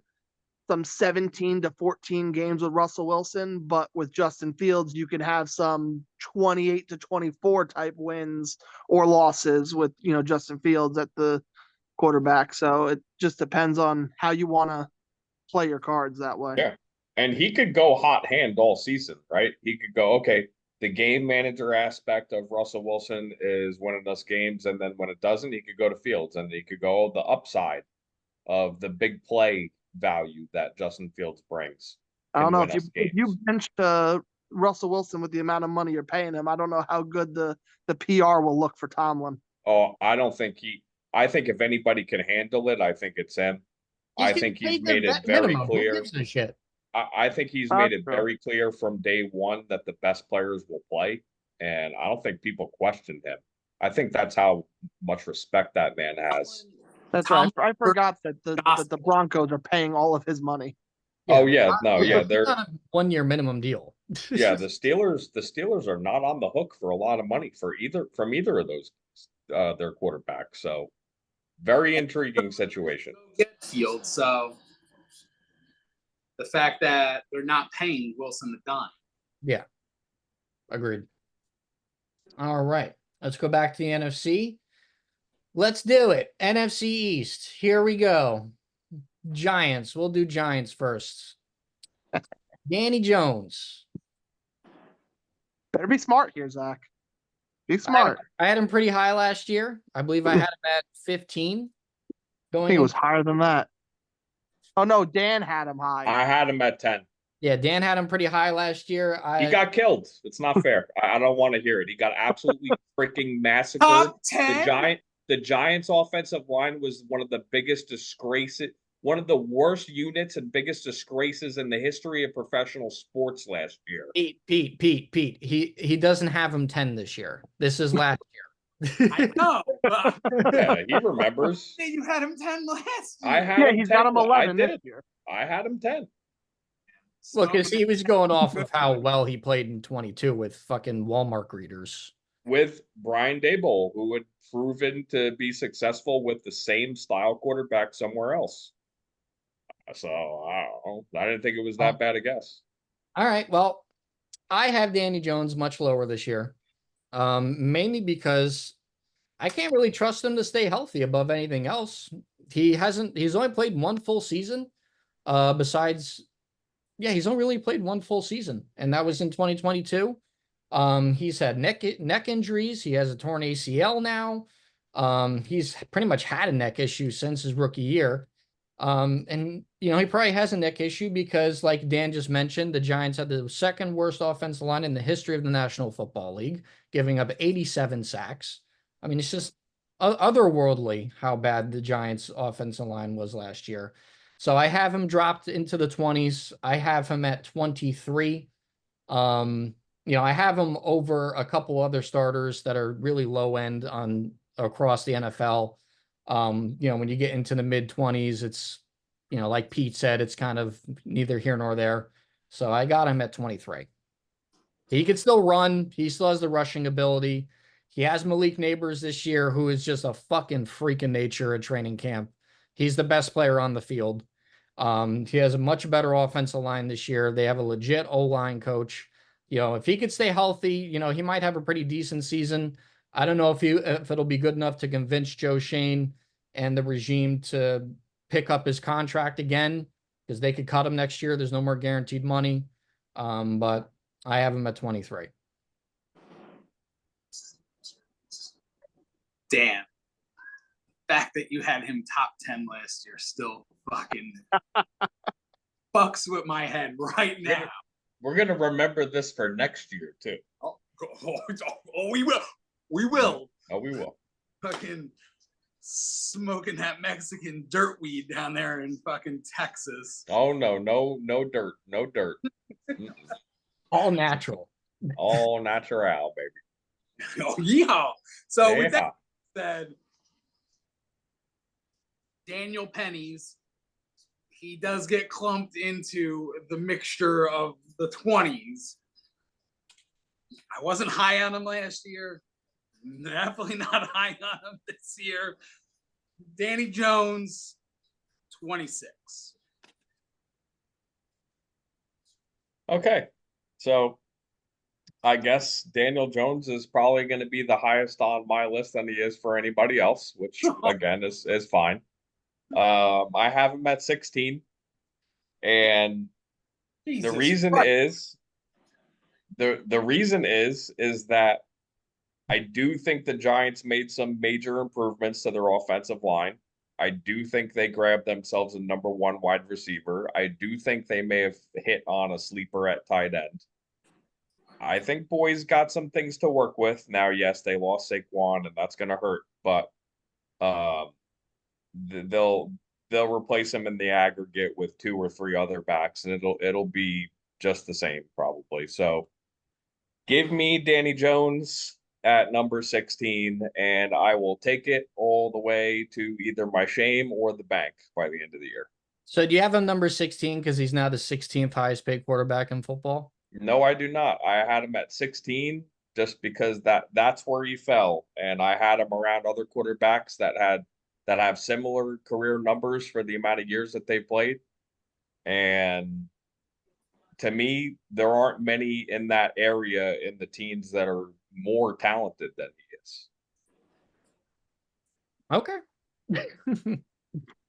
some 17 to 14 games with Russell Wilson, but with Justin Fields, you can have some 28 to 24 type wins or losses with, Justin Fields at the quarterback. So it just depends on how you want to play your cards that way. Yeah. And he could go hot hand all season, right? He could go, okay, the game manager aspect of Russell Wilson is winning us games. And then when it doesn't, he could go to Fields, and he could go the upside of the big play value that Justin Fields brings. I don't know if you bench Russell Wilson with the amount of money you're paying him. I don't know how good the PR will look for Tomlin. Oh, I don't think I think if anybody can handle it, I think it's him. I think he's made it very clear. I think he's made it very clear from day one that the best players will play, and I don't think people question him. I think that's how much respect that man has. That's right. I forgot that the Broncos are paying all of his money. Yeah. Oh yeah, no, yeah, they're on a 1-year minimum deal. Yeah, the Steelers are not on the hook for a lot of money from either of those their quarterbacks. So very intriguing situation. Get Fields, so the fact that they're not paying Wilson a dime. Yeah, agreed. All right, let's go back to the NFC. Let's do it. NFC East. Here we go. Giants. We'll do Giants first. Danny Jones. Better be smart here, Zach. Be I had, smart. I had him pretty high last year. I believe I had him at 15 I going think it in. was higher than that. Oh no, Dan had him high. I had him at 10. Yeah, Dan had him pretty high last year. He got killed. It's not fair. I don't want to hear it. He got absolutely freaking massacred. Top 10? The Giants' offensive line was one of the biggest disgraces, one of the worst units and biggest disgraces in the history of professional sports last year. Pete. He doesn't have him 10 this year. This is last year. I know. Yeah, he remembers. You had him 10 last year. I had him he's 10. got him 11 I this did. year. I had him 10. Look, he was going off of how well he played in 22 with fucking Walmart greeters. With Brian Daboll, who had proven to be successful with the same style quarterback somewhere else. So I don't know. I didn't think it was that bad a guess. All right. Well, I have Danny Jones much lower this year. Mainly because I can't really trust him to stay healthy above anything else. He's only played one full season. He's only really played one full season, and that was in 2022. He's had neck injuries. He has a torn ACL now. He's pretty much had a neck issue since his rookie year. And he probably has a neck issue because, like Dan just mentioned, the Giants had the second worst offensive line in the history of the National Football League, giving up 87 sacks. I mean, it's just otherworldly how bad the Giants' offensive line was last year. So I have him dropped into the 20s. I have him at 23. I have him over a couple other starters that are really low end across the NFL. When you get into the mid 20s, it's, like Pete said, it's kind of neither here nor there. So I got him at 23. He can still run. He still has the rushing ability. He has Malik Neighbors this year, who is just a fucking freak in nature at training camp. He's the best player on the field. He has a much better offensive line this year. They have a legit O-line coach. If he could stay healthy, he might have a pretty decent season. I don't know if it'll be good enough to convince Joe Shane and the regime to pick up his contract again, because they could cut him next year. There's no more guaranteed money. But I have him at 23. Dan, the fact that you had him top 10 last year still fucking fucks with my head right now. We're gonna remember this for next year too. Oh, we will. We will. Oh, we will. Fucking smoking that Mexican dirt weed down there in fucking Texas. Oh no dirt, no dirt. All natural. All natural, baby. Oh yeah. So Yeah. with that said, Daniel Pennies, he does get clumped into the mixture of the 20s. I wasn't high on him last year. Definitely not high on him this year. Danny Jones, 26. Okay. So I guess Daniel Jones is probably going to be the highest on my list than he is for anybody else, which again is fine. I have him at 16. And Jesus the reason Christ. is the reason is that I do think the Giants made some major improvements to their offensive line. I do think they grabbed themselves a number one wide receiver. I do think they may have hit on a sleeper at tight end. I think Boyd's got some things to work with. Now, yes, they lost Saquon, and that's going to hurt, but they'll replace him in the aggregate with 2 or 3 other backs, and it'll be just the same probably. So give me Danny Jones at number 16, and I will take it all the way to either my shame or the bank by the end of the year. So do you have him number 16 because he's now the 16th highest paid quarterback in football? No, I do not. I had him at 16 just because that's where he fell, and I had him around other quarterbacks that have similar career numbers for the amount of years that they played. And to me, there aren't many in that area in the teens that are more talented than he is. Okay.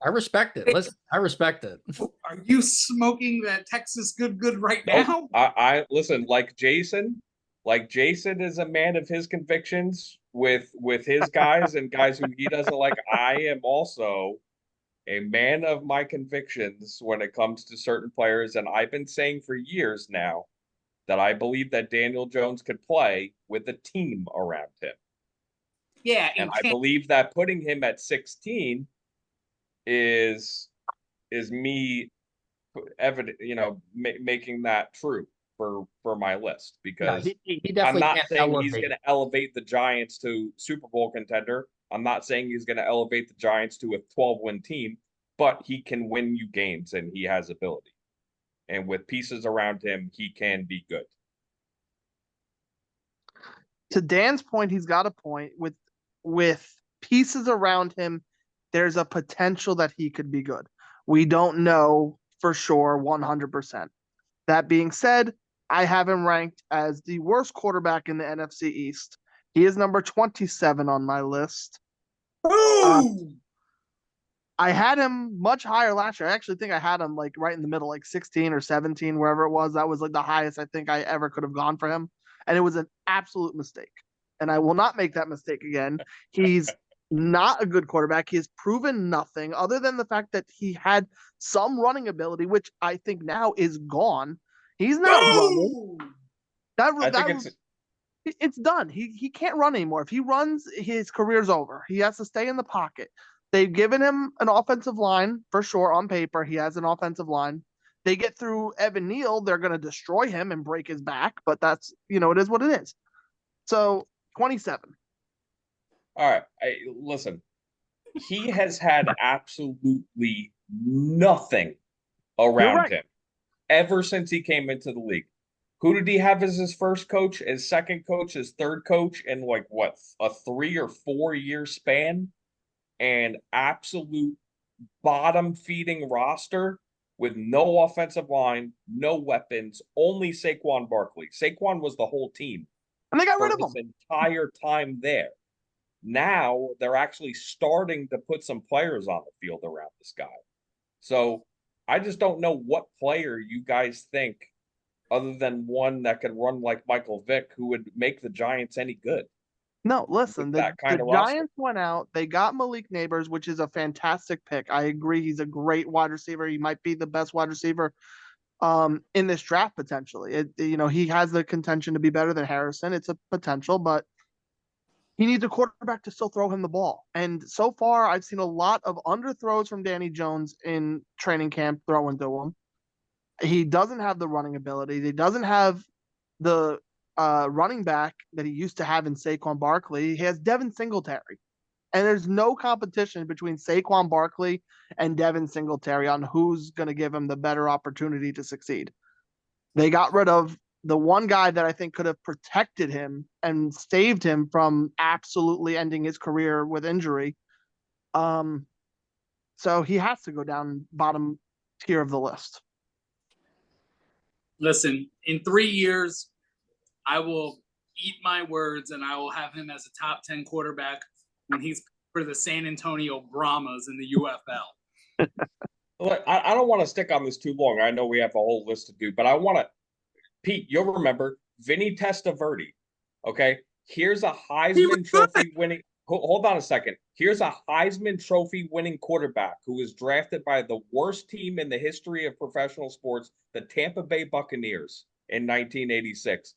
I respect it. Listen, I respect it. Are you smoking that Texas good right Nope. now? I listen, like Jason is a man of his convictions with his guys and guys who he doesn't like. I am also a man of my convictions when it comes to certain players, and I've been saying for years now that I believe that Daniel Jones could play with a team around him. Yeah, And I believe that putting him at 16 is me evident, making that true for my list, Yeah, because he I'm definitely not can't saying he's going elevate. to elevate the Giants to Super Bowl contender. I'm not saying he's going to elevate the Giants to a 12-win team, but he can win you games and he has ability. And with pieces around him, he can be good. To Dan's point, he's got a point. With pieces around him, there's a potential that he could be good. We don't know for sure 100%. That being said, I have him ranked as the worst quarterback in the NFC East. He is number 27 on my list. Boom! I had him much higher last year. I actually think I had him like right in the middle, like 16 or 17, wherever it was. That was like the highest I think I ever could have gone for him. And it was an absolute mistake. And I will not make that mistake again. He's not a good quarterback. He has proven nothing other than the fact that he had some running ability, which I think now is gone. He's not running. Boom! I think It's done. He can't run anymore. If he runs, his career's over. He has to stay in the pocket. They've given him an offensive line for sure. On paper, he has an offensive line. They get through Evan Neal, they're going to destroy him and break his back. But that's it is what it is. So 27. all right. Listen, he has had absolutely nothing You're around right. him ever since he came into the league. Who did he have as his first coach, his second coach, his third coach in like what, a 3 or 4 year span? And absolute bottom feeding roster with no offensive line, no weapons, only Saquon Barkley. Saquon was the whole team And they got for rid of his him. entire time there. Now they're actually starting to put some players on the field around this guy. So I just don't know what player you guys think, other than one that could run like Michael Vick, who would make the Giants any good No, with listen, that the kind of roster. Giants went out. They got Malik Neighbors, which is a fantastic pick. I agree. He's a great wide receiver. He might be the best wide receiver in this draft potentially. He has the contention to be better than Harrison. It's a potential, but he needs a quarterback to still throw him the ball. And so far, I've seen a lot of underthrows from Danny Jones in training camp throwing to him. He doesn't have the running ability. He doesn't have the running back that he used to have in Saquon Barkley. He has Devin Singletary. And there's no competition between Saquon Barkley and Devin Singletary on who's going to give him the better opportunity to succeed. They got rid of the one guy that I think could have protected him and saved him from absolutely ending his career with injury. So he has to go down bottom tier of the list. Listen, in 3 years, I will eat my words and I will have him as a top 10 quarterback when he's for the San Antonio Brahmas in the UFL. Look, I don't want to stick on this too long. I know we have a whole list to do, but I want to, Pete, you'll remember Vinny Testaverde. Okay. Here's a Heisman Trophy winning. Hold on a second. Here's a Heisman Trophy winning quarterback who was drafted by the worst team in the history of professional sports, the Tampa Bay Buccaneers, in 1986.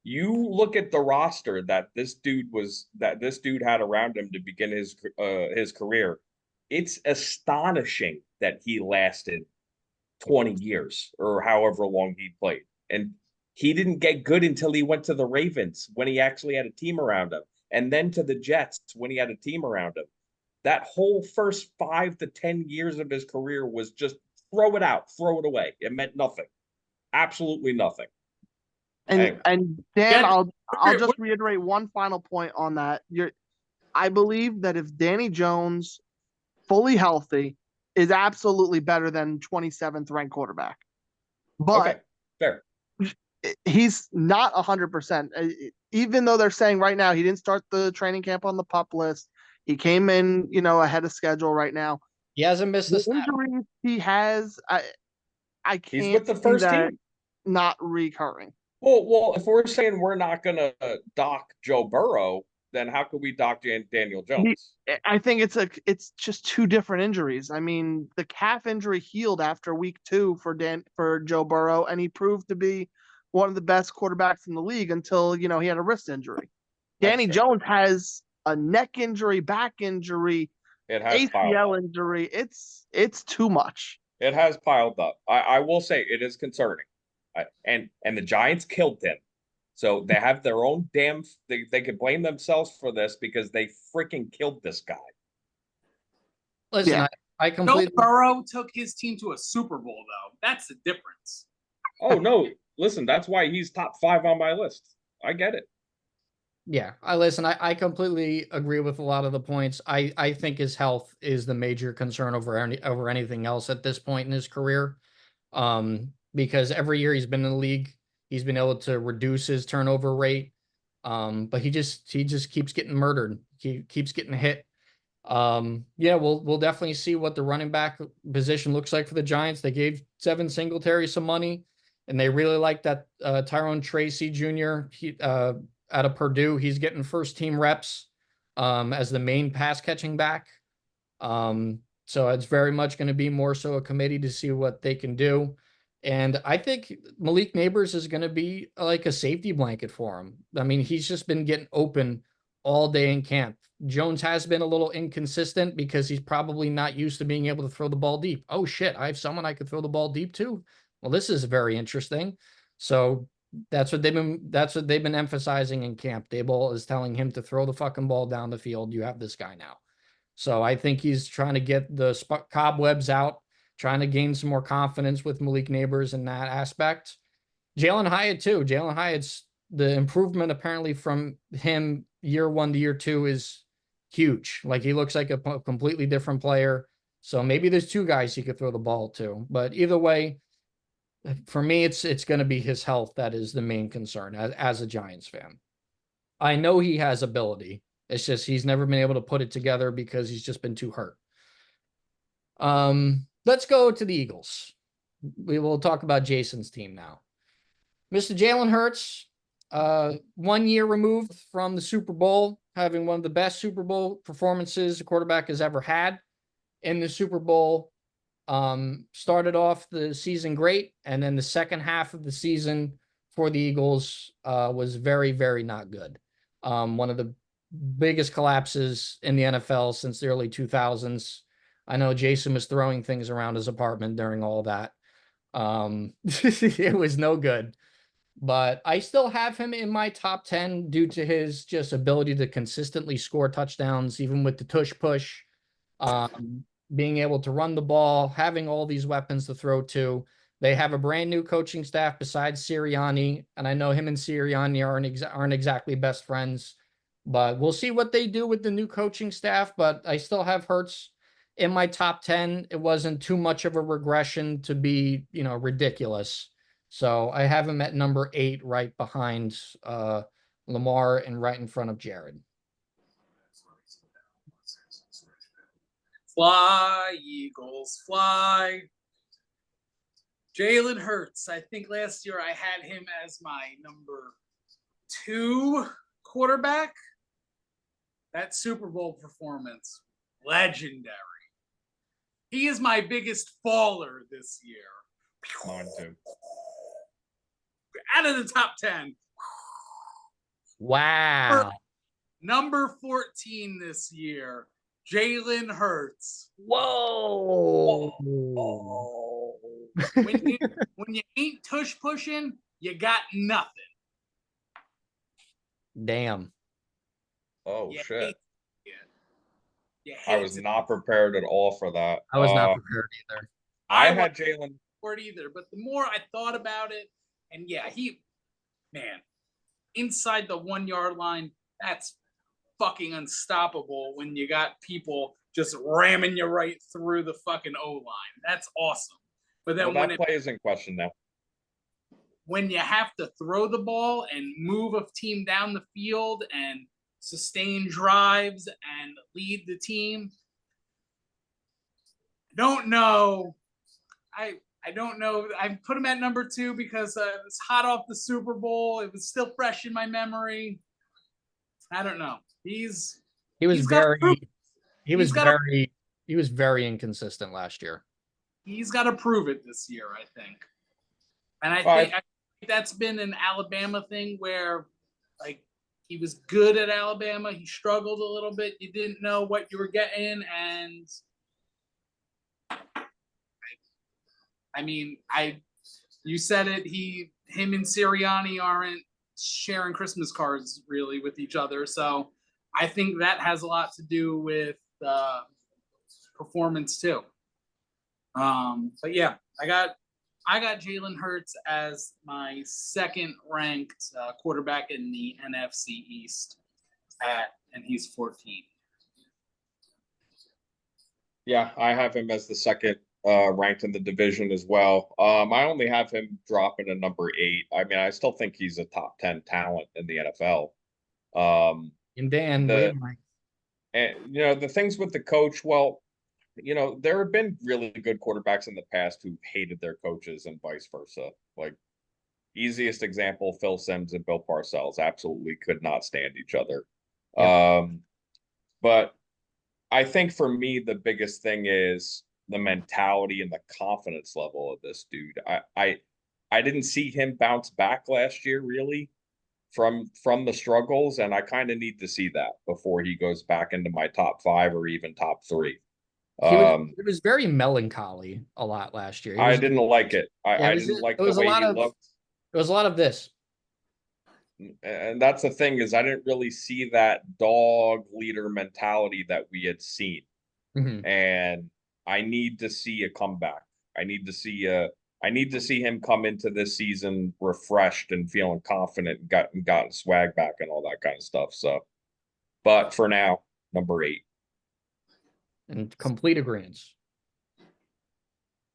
You look at the roster that this dude had around him to begin his career. It's astonishing that he lasted 20 years or however long he played. And he didn't get good until he went to the Ravens when he actually had a team around him, and then to the Jets when he had a team around him. That whole first 5 to 10 years of his career was just throw it out, throw it away. It meant nothing. Absolutely nothing. And Dan, Yeah, I'll just reiterate one final point on that. I believe that if Danny Jones, fully healthy, is absolutely better than 27th ranked quarterback. But okay, fair. He's not 100%. Even though they're saying right now he didn't start the training camp on the PUP list, He came in, ahead of schedule right now. He hasn't missed a The snap. injuries he has, I He's can't with the see first that team. not recurring. Well, if we're saying we're not gonna dock Joe Burrow, then how could we dock Daniel He, Jones? I think it's just two different injuries. I mean, the calf injury healed after week 2 for Joe Burrow, and he proved to be one of the best quarterbacks in the league until he had a wrist injury. That's Danny fair. Jones has a neck injury, back injury, It has piled ACL up. injury. It's too much. It has piled up. I will say it is concerning. And the Giants killed him. So they have their own damn they could blame themselves for this because they freaking killed this guy. Listen, Yeah. I Joe completely Burrow took his team to a Super Bowl, though. That's the difference. Oh no, listen, that's why he's top 5 on my list. I get it. Yeah, I completely agree with a lot of the points. I think his health is the major concern over anything else at this point in his career. Because every year he's been in the league, he's been able to reduce his turnover rate. But he just keeps getting murdered. He keeps getting hit. Yeah, we'll definitely see what the running back position looks like for the Giants. They gave Devin Singletary some money, and they really like that Tyrone Tracy Jr. Out of Purdue. He's getting first team reps as the main pass catching back. So it's very much going to be more so a committee to see what they can do. And I think Malik Neighbors is going to be like a safety blanket for him. I mean, he's just been getting open all day in camp. Jones has been a little inconsistent because he's probably not used to being able to throw the ball deep. Oh shit, I have someone I could throw the ball deep to. Well, this is very interesting. So that's what they've been emphasizing in camp. Daboll is telling him to throw the fucking ball down the field. You have this guy now. So I think he's trying to get the cobwebs out, trying to gain some more confidence with Malik Neighbors in that aspect. Jalen Hyatt too. Jalen Hyatt's the improvement apparently from him year 1 to year 2 is huge. Like he looks like a completely different player. So maybe there's 2 guys he could throw the ball to. But either way, for me, it's going to be his health that is the main concern as a Giants fan. I know he has ability. It's just he's never been able to put it together because he's just been too hurt. Let's go to the Eagles. We will talk about Jason's team now. Mr. Jalen Hurts, 1 year removed from the Super Bowl, having one of the best Super Bowl performances a quarterback has ever had in the Super Bowl. Started off the season great, and then the second half of the season for the Eagles was very, very not good. One of the biggest collapses in the NFL since the early 2000s. I know Jason was throwing things around his apartment during all that. It was no good. But I still have him in my top 10 due to his just ability to consistently score touchdowns, even with the tush push, being able to run the ball, having all these weapons to throw to. They have a brand new coaching staff besides Sirianni, and I know him and Sirianni aren't exactly best friends, but we'll see what they do with the new coaching staff. But I still have Hurts in my top 10. It wasn't too much of a regression to be, ridiculous. So I have him at number 8, right behind Lamar and right in front of Jared. Fly, Eagles, fly. Jalen Hurts. I think last year I had him as my number 2 quarterback. That Super Bowl performance, legendary. He is my biggest faller this year. Mine too. Out of the top 10. Wow. Number 14 this year, Jalen Hurts. Whoa. When you ain't tush pushing, you got nothing. Damn. Oh You shit. I was not prepared at all for that. I was not prepared either. I had Jalen either, but the more I thought about it, and inside the 1 yard line, that's fucking unstoppable when you got people just ramming you right through the fucking O line. That's awesome. But then that play is in question now. When you have to throw the ball and move a team down the field and sustain drives and lead the team. I don't know. I don't know. I put him at number 2 because it was hot off the Super Bowl. It was still fresh in my memory. I don't know. He was very inconsistent last year. He's got to prove it this year, I think. And I think that's been an Alabama thing where, like, he was good at Alabama. He struggled a little bit. You didn't know what you were getting, and you said it. Him and Sirianni aren't sharing Christmas cards really with each other. So I think that has a lot to do with performance too. But yeah, I got Jalen Hurts as my second ranked quarterback in the NFC East and he's 14. Yeah, I have him as the second ranked in the division as well. I only have him dropping to number 8. I mean, I still think he's a top 10 talent in the NFL. And Dan, the things with the coach, well, there have been really good quarterbacks in the past who hated their coaches and vice versa. Like, easiest example, Phil Simms and Bill Parcells absolutely could not stand each other. Yep. But I think for me, the biggest thing is the mentality and the confidence level of this dude. I didn't see him bounce back last year really from the struggles, and I kind of need to see that before he goes back into my top 5 or even top 3. It was very melancholy a lot last year. I didn't like it. I didn't like the way he looked. It was a lot of this. And that's the thing, is I didn't really see that dog leader mentality that we had seen. Mm-hmm. And I need to see a comeback. I need to see him come into this season refreshed and feeling confident and gotten swag back and all that kind of stuff. So, but for now, number 8. And complete agreement.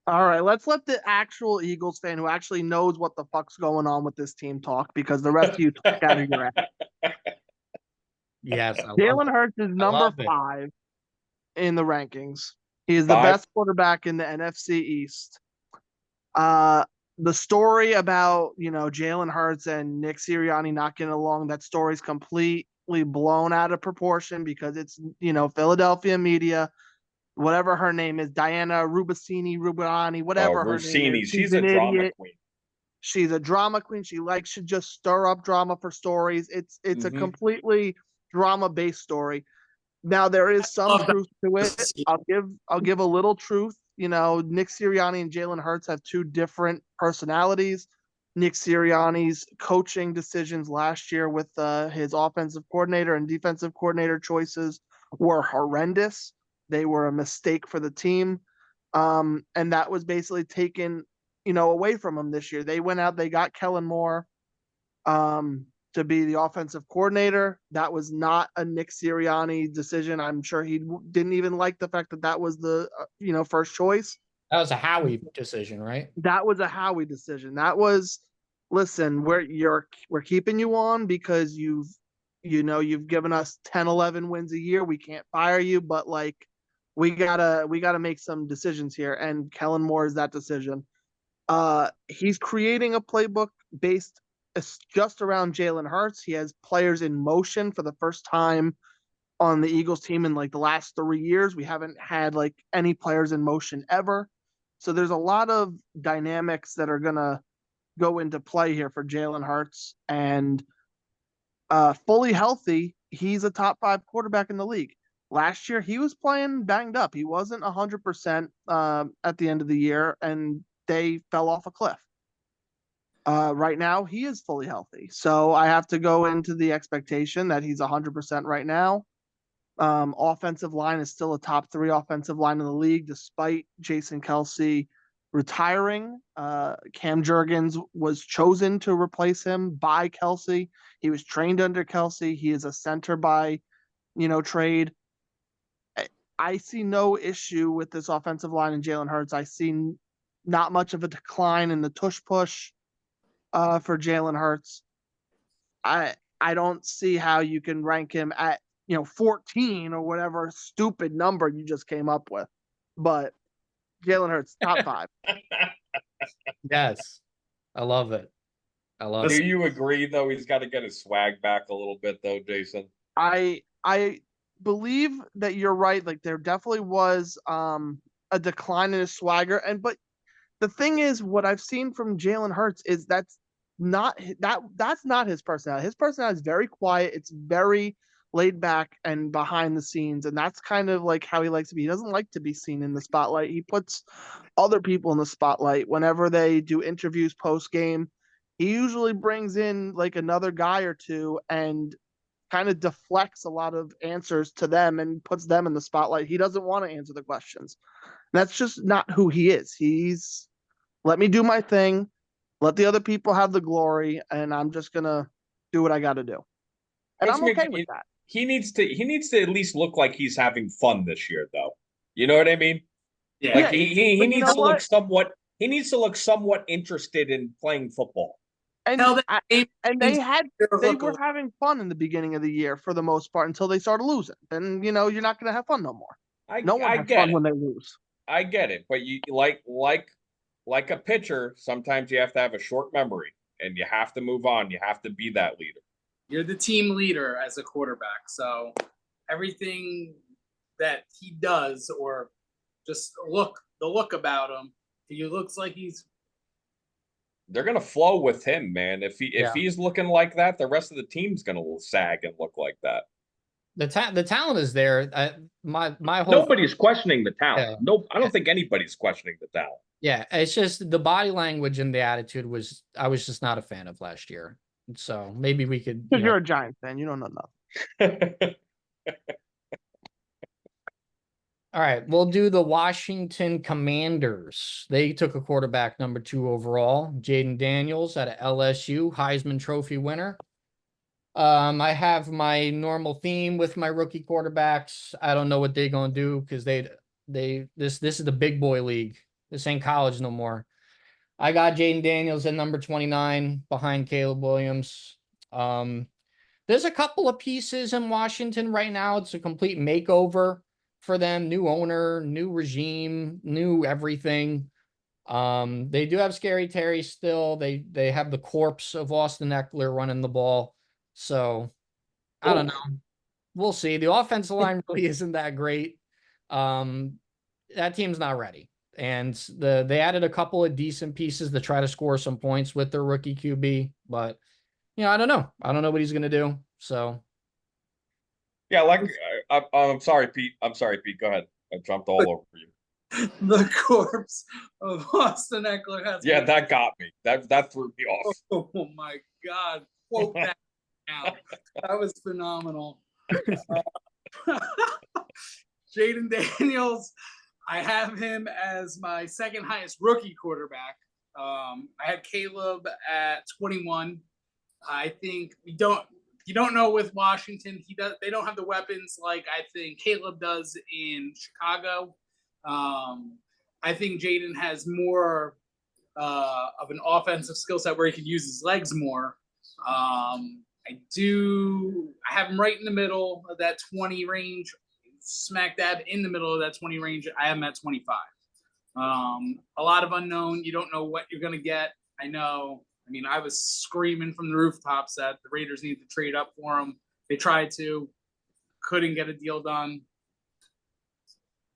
All right, let's let the actual Eagles fan who actually knows what the fuck's going on with this team talk, because the rest of you talk out of your ass. Yes, Jalen Hurts is number 5 in the rankings. He is the best quarterback in the NFC East. The story about, Jalen Hurts and Nick Sirianni not getting along, that story's completely blown out of proportion because it's, Philadelphia media, whatever her name is, Diana Rubani, whatever her name is. She's a drama queen. She's a drama queen. She likes to just stir up drama for stories. It's a completely drama-based story. Now there is some truth to it. I'll give a little truth. Nick Sirianni and Jalen Hurts have 2 different personalities. Nick Sirianni's coaching decisions last year with his offensive coordinator and defensive coordinator choices were horrendous. They were a mistake for the team. And that was basically taken, away from him this year. They went out, they got Kellen Moore to be the offensive coordinator. That was not a Nick Sirianni decision. I'm sure he didn't even like the fact that was the, first choice. That was a Howie decision, right? That was a Howie decision. That was, listen, we're keeping you on because you've given us 10, 11 wins a year. We can't fire you, but we gotta make some decisions here. And Kellen Moore is that decision. He's creating a playbook based just around Jalen Hurts. He has players in motion for the first time on the Eagles team in the last 3 years. We haven't had any players in motion ever. So there's a lot of dynamics that are gonna go into play here for Jalen Hurts, and fully healthy, he's a top 5 quarterback in the league. Last year, he was playing banged up. He wasn't 100% at the end of the year, and they fell off a cliff. Right now, he is fully healthy. So I have to go into the expectation that he's 100% right now. Offensive line is still a top 3 offensive line in the league, despite Jason Kelce retiring. Cam Jurgens was chosen to replace him by Kelce. He was trained under Kelce. He is a center by, trade. I see no issue with this offensive line and Jalen Hurts. I see not much of a decline in the tush push for Jalen Hurts. I don't see how you can rank him at 14 or whatever stupid number you just came up with. But Jalen Hurts top 5. Yes. I love it. I love Do it. you agree though? He's got to get his swag back a little bit though, Jason. I believe that you're right. Like there definitely was a decline in his swagger, but the thing is, what I've seen from Jalen Hurts is that's not his personality. His personality is very quiet. It's very laid back and behind the scenes, and that's kind of like how he likes to be. He doesn't like to be seen in the spotlight. He puts other people in the spotlight whenever they do interviews post game. He usually brings in like another guy or two and kind of deflects a lot of answers to them and puts them in the spotlight. He doesn't want to answer the questions. That's just not who he is. He's let me do my thing, let the other people have the glory, and I'm just gonna do what I got to do. And I'm okay with that. He needs to at least look like he's having fun this year, though. You know what I mean? Yeah. Like he but needs to look somewhat interested in playing football. And Tell that they were having fun in the beginning of the year for the most part until they started losing. And you're not going to have fun no more. No one has fun when they lose. I get it, but you like a pitcher, sometimes you have to have a short memory and you have to move on. You have to be that leader. You're the team leader as a quarterback, so everything that he does, or just the look about him, he looks like they're gonna flow with him, man. If he's looking like that, the rest of the team's gonna sag and look like that. The talent is there. My whole Nobody's questioning the talent. Yeah. No, I don't think anybody's questioning the talent. Yeah, it's just the body language and the attitude I was just not a fan of last year. So maybe we could. Because you're a Giants fan, you don't know nothing. All right, we'll do the Washington Commanders. They took a quarterback number 2 overall, Jaden Daniels out of LSU, Heisman Trophy winner. I have my normal theme with my rookie quarterbacks. I don't know what they're gonna do because this is the big boy league. This ain't college no more. I got Jaden Daniels at number 29 behind Caleb Williams. There's a couple of pieces in Washington right now. It's a complete makeover for them. New owner, new regime, new everything. They do have Scary Terry still. They have the corpse of Austin Eckler running the ball. So I don't know. We'll see. The offensive line really isn't that great. That team's not ready. And they added a couple of decent pieces to try to score some points with their rookie QB, but I don't know. I don't know what he's gonna do. So yeah, I'm sorry, Pete. I'm sorry, Pete. Go ahead. I jumped all over you. the corpse of Austin Eckler has. Yeah, that got me. That threw me off. Oh my God! Quote that now. That was phenomenal. Jaden Daniels, I have him as my second highest rookie quarterback. I had Caleb at 21. I think you don't know with Washington. They don't have the weapons like I think Caleb does in Chicago. I think Jaden has more of an offensive skill set where he can use his legs more. I have him right in the middle of that 20 range, smack dab in the middle of that 20 range. I have him at 25. A lot of unknown. You don't know what you're going to get. I mean, I was screaming from the rooftops that the Raiders need to trade up for him. They tried to, couldn't get a deal done.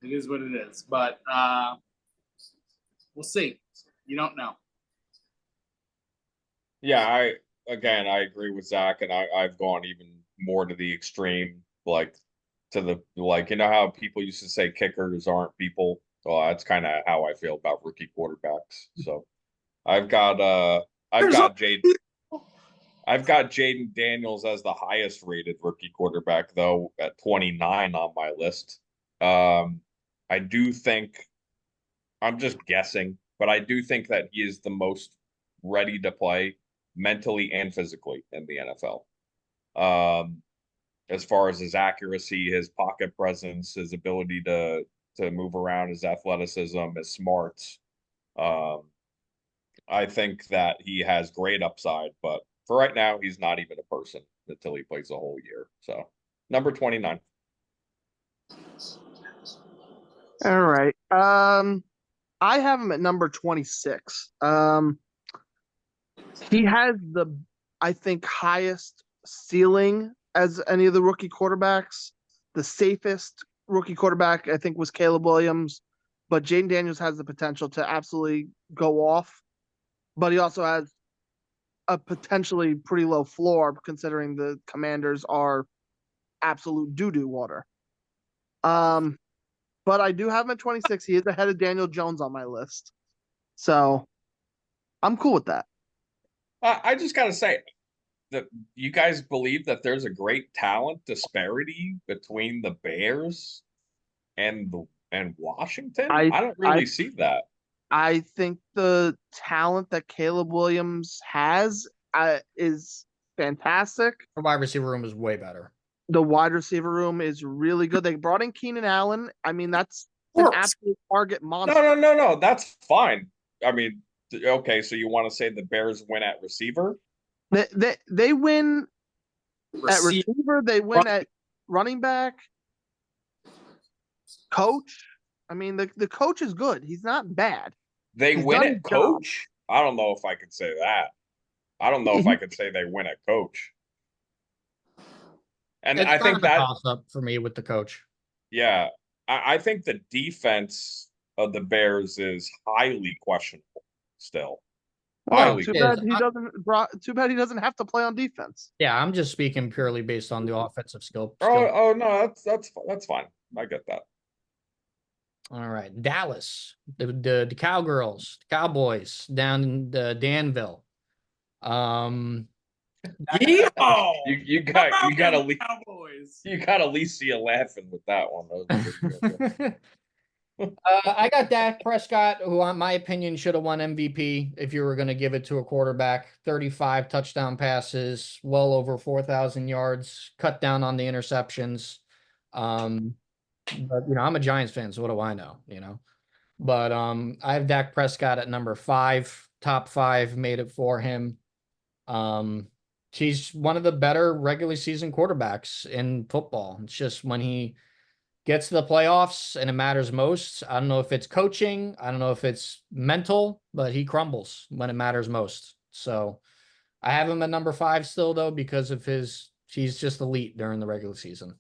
It is what it is. But we'll see. You don't know. Yeah, I agree with Zach, and I've gone even more to the extreme, like how people used to say kickers aren't people. Well, that's kind of how I feel about rookie quarterbacks. So I've got Jaden Daniels as the highest rated rookie quarterback, though, at 29 on my list. I do think, I'm just guessing, but I do think that he is the most ready to play mentally and physically in the NFL. As far as his accuracy, his pocket presence, his ability to move around, his athleticism, his smarts. I think that he has great upside, but for right now, he's not even a person. until he plays the whole year. So number 29. All right. I have him at number 26. He has the, I think, highest ceiling as any of the rookie quarterbacks. The safest rookie quarterback, I think, was Caleb Williams, but Jaden Daniels has the potential to absolutely go off. But he also has a potentially pretty low floor, considering the Commanders are absolute doo-doo water. But I do have him at 26. He is ahead of Daniel Jones on my list. So I'm cool with that. I just gotta say that you guys believe that there's a great talent disparity between the Bears and Washington. I I don't really see that. I think the talent that Caleb Williams has is fantastic. The wide receiver room is way better. The wide receiver room is really good. They brought in Keenan Allen. I mean, that's an absolute target monster. No. That's fine. I mean, okay, so you want to say the Bears win at receiver? They win at Receiver. receiver. They win at running back. Coach. I mean, the coach is good. He's not bad. They He's win done at his job. coach? I don't know if I could say that. I don't know if I could say they win at coach. And It's I kind think of a that, toss-up for me with the coach. yeah, I think the defense of the Bears is highly questionable still. Well, Highly too Yeah, bad he doesn't. Too bad he doesn't have to play on defense. Yeah, I'm just speaking purely based on the offensive skill. Oh no, that's fine. I get that. All right, Dallas, the Cowgirls, Cowboys down in Danville. Yeehaw! You got at least Cowboys. you got at least see you laughing with that one. I got Dak Prescott, who, in my opinion, should have won MVP if you were going to give it to a quarterback. 35 touchdown passes, well over 4,000 yards, cut down on the interceptions. But I'm a Giants fan, so what do I know? But I have Dak Prescott at number 5, top 5, made it for him. He's one of the better regular season quarterbacks in football. It's just when he gets to the playoffs and it matters most. I don't know if it's coaching, I don't know if it's mental, but he crumbles when it matters most. So I have him at number 5 still, though, because of he's just elite during the regular season.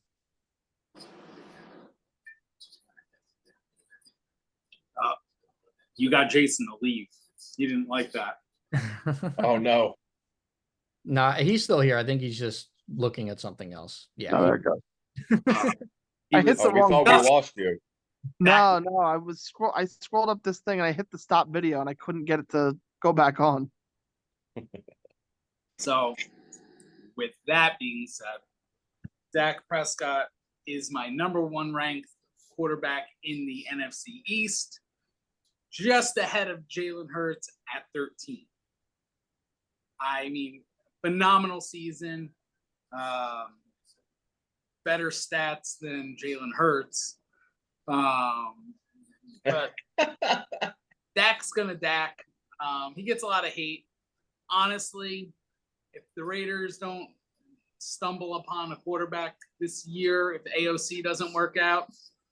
You got Jason to leave. You didn't like that. Oh no. Nah, he's still here. I think he's just looking at something else. Yeah. Oh, there it goes. He I hit was- the Oh, we wrong thought button. we lost you. No, I scrolled up this thing and I hit the stop video and I couldn't get it to go back on. So, with that being said, Dak Prescott is my number 1 ranked quarterback in the NFC East, just ahead of Jalen Hurts at 13. I mean, phenomenal season. Better stats than Jalen Hurts. But Dak's gonna Dak. He gets a lot of hate. Honestly, if the Raiders don't stumble upon a quarterback this year, if the AOC doesn't work out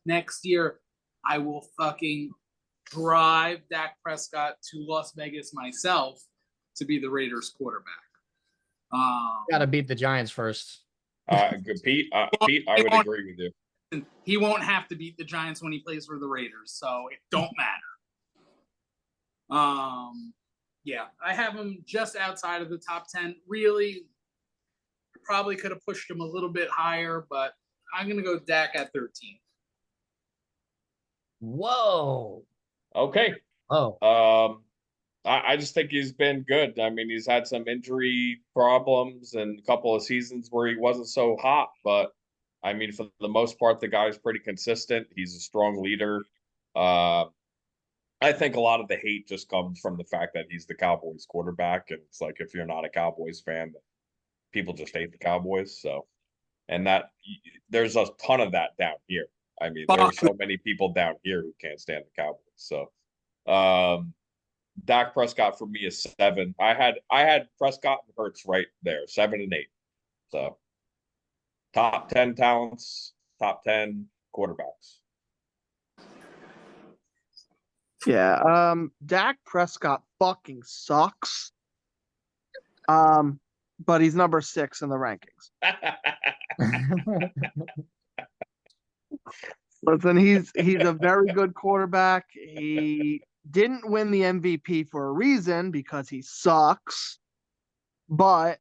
next year, I will fucking drive Dak Prescott to Las Vegas myself to be the Raiders quarterback. Got to beat the Giants first. Pete, I would agree with you. He won't have to beat the Giants when he plays for the Raiders, so it don't matter. Yeah, I have him just outside of the top 10. Really, probably could have pushed him a little bit higher, but I'm gonna go Dak at 13. Whoa. Okay. Oh. I just think he's been good. I mean, he's had some injury problems and a couple of seasons where he wasn't so hot, but I mean, for the most part, the guy's pretty consistent. He's a strong leader. I think a lot of the hate just comes from the fact that he's the Cowboys quarterback, and it's like if you're not a Cowboys fan, people just hate the Cowboys. So, and that there's a ton of that down here. I mean, there's so many people down here who can't stand the Cowboys. So, Dak Prescott for me is 7. I had Prescott and Hurts right there, 7 and 8. So top 10 talents, top 10 quarterbacks. Yeah. Dak Prescott fucking sucks. But he's number 6 in the rankings. Listen, he's a very good quarterback. He didn't win the MVP for a reason because he sucks, but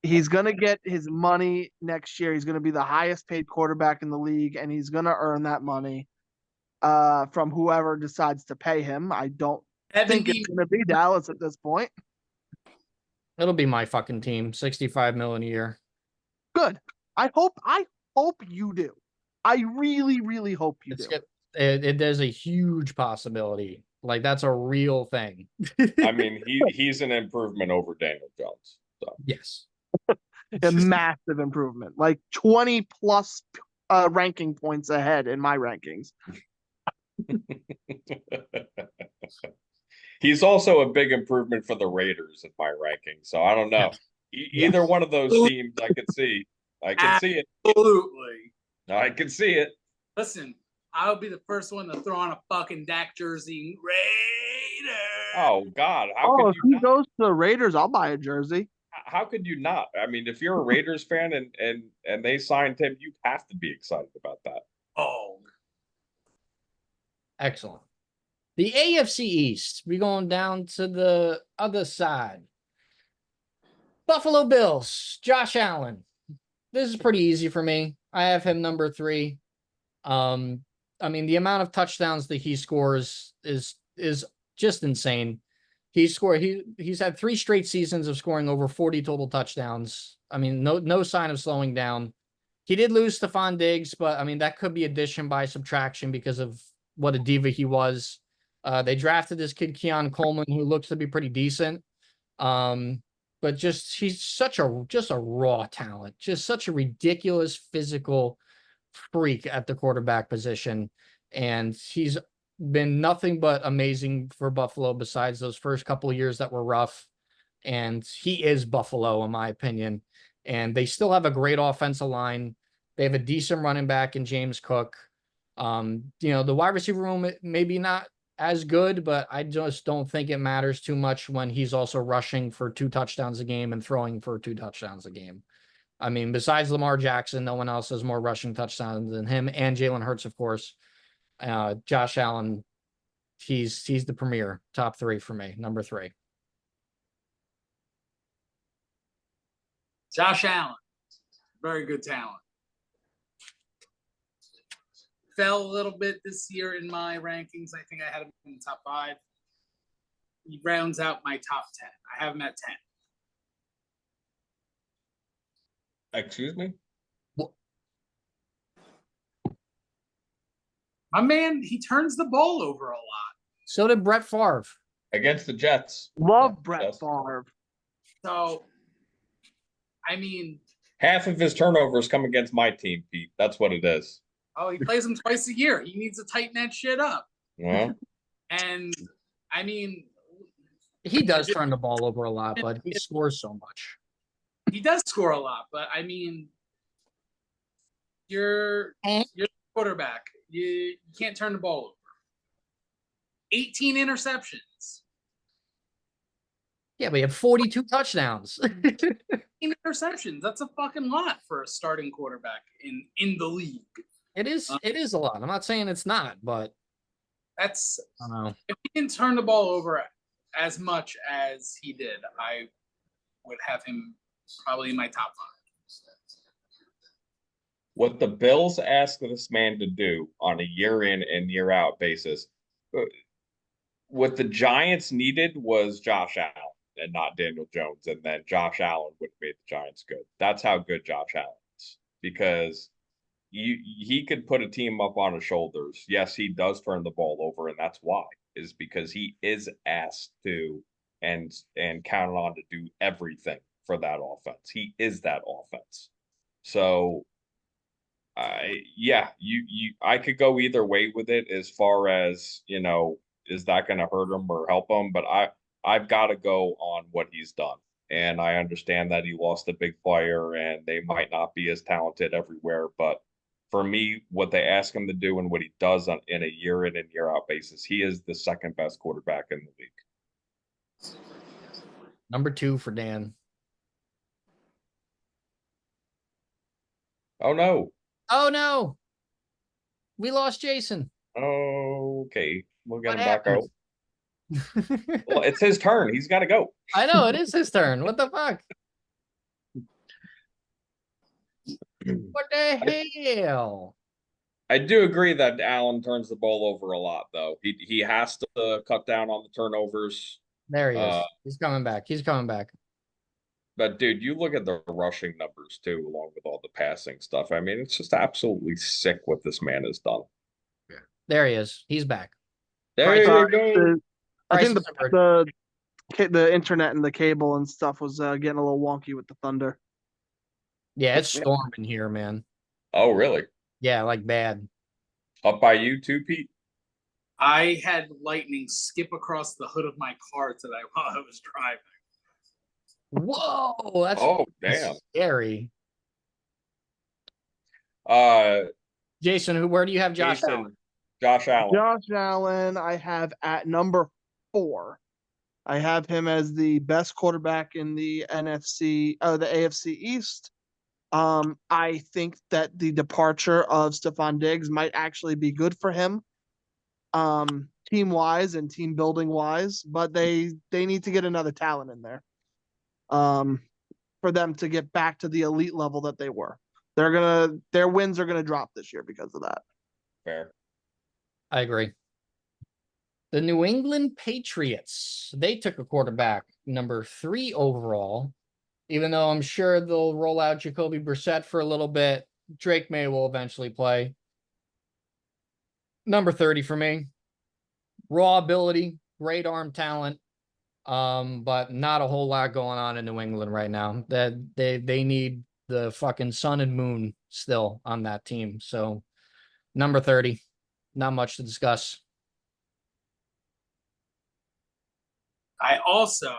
he's gonna get his money next year. He's gonna be the highest paid quarterback in the league, and he's gonna earn that money from whoever decides to pay him. I don't think it's gonna be Dallas at this point. It'll be my fucking team. 65 million a year. Good. I hope you do. I really, really hope you do. There's a huge possibility. Like, that's a real thing. I mean, he's an improvement over Daniel Jones. So Yes. A massive improvement. Like 20 plus ranking points ahead in my rankings. He's also a big improvement for the Raiders in my ranking. So I don't know. Either one of those teams, I can see. I can see it. Absolutely. I can see it. Listen, I'll be the first one to throw on a fucking Dak jersey. Raiders. Oh God! If he goes to the Raiders, I'll buy a jersey. How could you not? I mean, if you're a Raiders fan and they signed him, you have to be excited about that. Oh, excellent. The AFC East. We going down to the other side. Buffalo Bills. Josh Allen. This is pretty easy for me. I have him number 3. I mean, the amount of touchdowns that he scores is just insane. He's had 3 straight seasons of scoring over 40 total touchdowns. I mean, no sign of slowing down. He did lose Stephon Diggs, but I mean, that could be addition by subtraction because of what a diva he was. They drafted this kid, Keon Coleman, who looks to be pretty decent. But he's such a raw talent, just such a ridiculous physical freak at the quarterback position. And he's been nothing but amazing for Buffalo besides those first couple of years that were rough. And he is Buffalo, in my opinion. And they still have a great offensive line. They have a decent running back in James Cook. The wide receiver room, maybe not as good, but I just don't think it matters too much when he's also rushing for 2 touchdowns a game and throwing for 2 touchdowns a game. I mean, besides Lamar Jackson, no one else has more rushing touchdowns than him, and Jalen Hurts, of course. Josh Allen, he's the premier. Top 3 for me, number 3. Josh Allen, very good talent. Fell a little bit this year in my rankings. I think I had him in the top 5. He rounds out my top 10. I have him at 10. Excuse me? My man, he turns the ball over a lot. So did Brett Favre. Against the Jets. Love Brett Favre. So, I mean, half of his turnovers come against my team, Pete. That's what it is. Oh, he plays them twice a year. He needs to tighten that shit up. Yeah. And I mean, he does turn the ball over a lot, but he scores so much. He does score a lot, but I mean, you're the quarterback. You can't turn the ball over. 18 interceptions. Yeah, but he had 42 touchdowns. 18 interceptions. That's a fucking lot for a starting quarterback in the league. It is a lot. I'm not saying it's not, but that's I don't know. If he didn't turn the ball over as much as he did, I would have him probably in my top 5. What the Bills asked this man to do on a year in and year out basis, what the Giants needed was Josh Allen and not Daniel Jones. And then Josh Allen would have made the Giants good. That's how good Josh Allen is, because he could put a team up on his shoulders. Yes, he does turn the ball over, and that's why, is because he is asked to and counted on to do everything for that offense. He is that offense. So I could go either way with it as far as, is that going to hurt him or help him? But I've got to go on what he's done. And I understand that he lost a big player and they might not be as talented everywhere. But for me, what they ask him to do and what he does in a year in and year out basis, he is the second best quarterback in the league. Number 2 for Dan. Oh, no. Oh, no. We lost Jason. Okay. We'll get What him back out. happened? Well, it's his turn. He's got to go. I know, it is his turn. What the fuck? What the hell? I do agree that Allen turns the ball over a lot, though. He has to cut down on the turnovers. There he is. He's coming back. He's coming back. But dude, you look at the rushing numbers too, along with all the passing stuff. I mean, it's just absolutely sick what this man has done. There he is. He's back. There you go. I think Price is covered. the internet and the cable and stuff was getting a little wonky with the thunder. Yeah, it's storming here, man. Oh, really? Yeah, like bad. Up by you too, Pete? I had lightning skip across the hood of my car today while I was driving. Whoa, that's Oh, damn. scary. Jason, where do you have Josh Allen? Josh Allen. Josh Allen, I have at number 4. I have him as the best quarterback in the the AFC East. I think that the departure of Stephon Diggs might actually be good for him, team wise and team building wise. But they need to get another talent in there, for them to get back to the elite level that they were. Their wins are gonna drop this year because of that. Fair. I agree. The New England Patriots, they took a quarterback, number 3 overall. Even though I'm sure they'll roll out Jacoby Brissett for a little bit, Drake May will eventually play. Number 30 for me. Raw ability, great arm talent, but not a whole lot going on in New England right now. That they need the fucking sun and moon still on that team. So number 30, not much to discuss. I also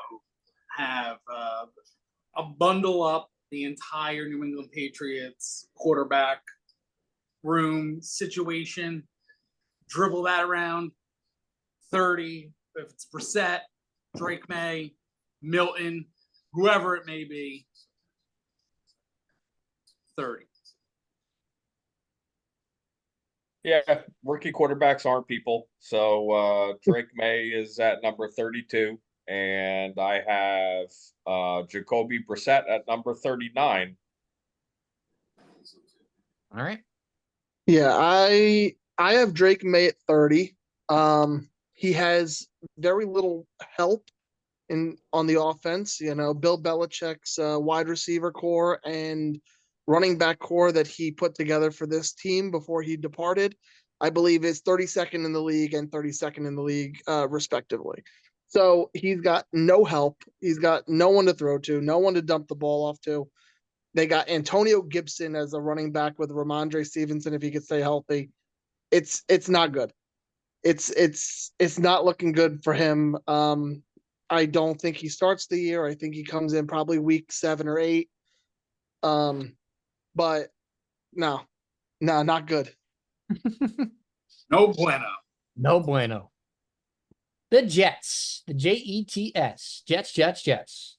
have a bundle up the entire New England Patriots quarterback room situation, dribble that around 30. If it's Brissett, Drake May, Milton, whoever it may be, 30. Yeah, rookie quarterbacks aren't people. So Drake May is at number 32. And I have Jacoby Brissett at number 39. All right. Yeah, I have Drake May at 30. He has very little help on the offense. You know, Bill Belichick's wide receiver core and running back core that he put together for this team before he departed, I believe is 32nd in the league and 32nd in the league, respectively. So he's got no help. He's got no one to throw to, no one to dump the ball off to. They got Antonio Gibson as a running back with Ramondre Stevenson if he could stay healthy. It's not good. It's not looking good for him. I don't think he starts the year. I think he comes in probably week 7 or 8. But no, not good. No bueno. No bueno. The Jets, the Jets, Jets.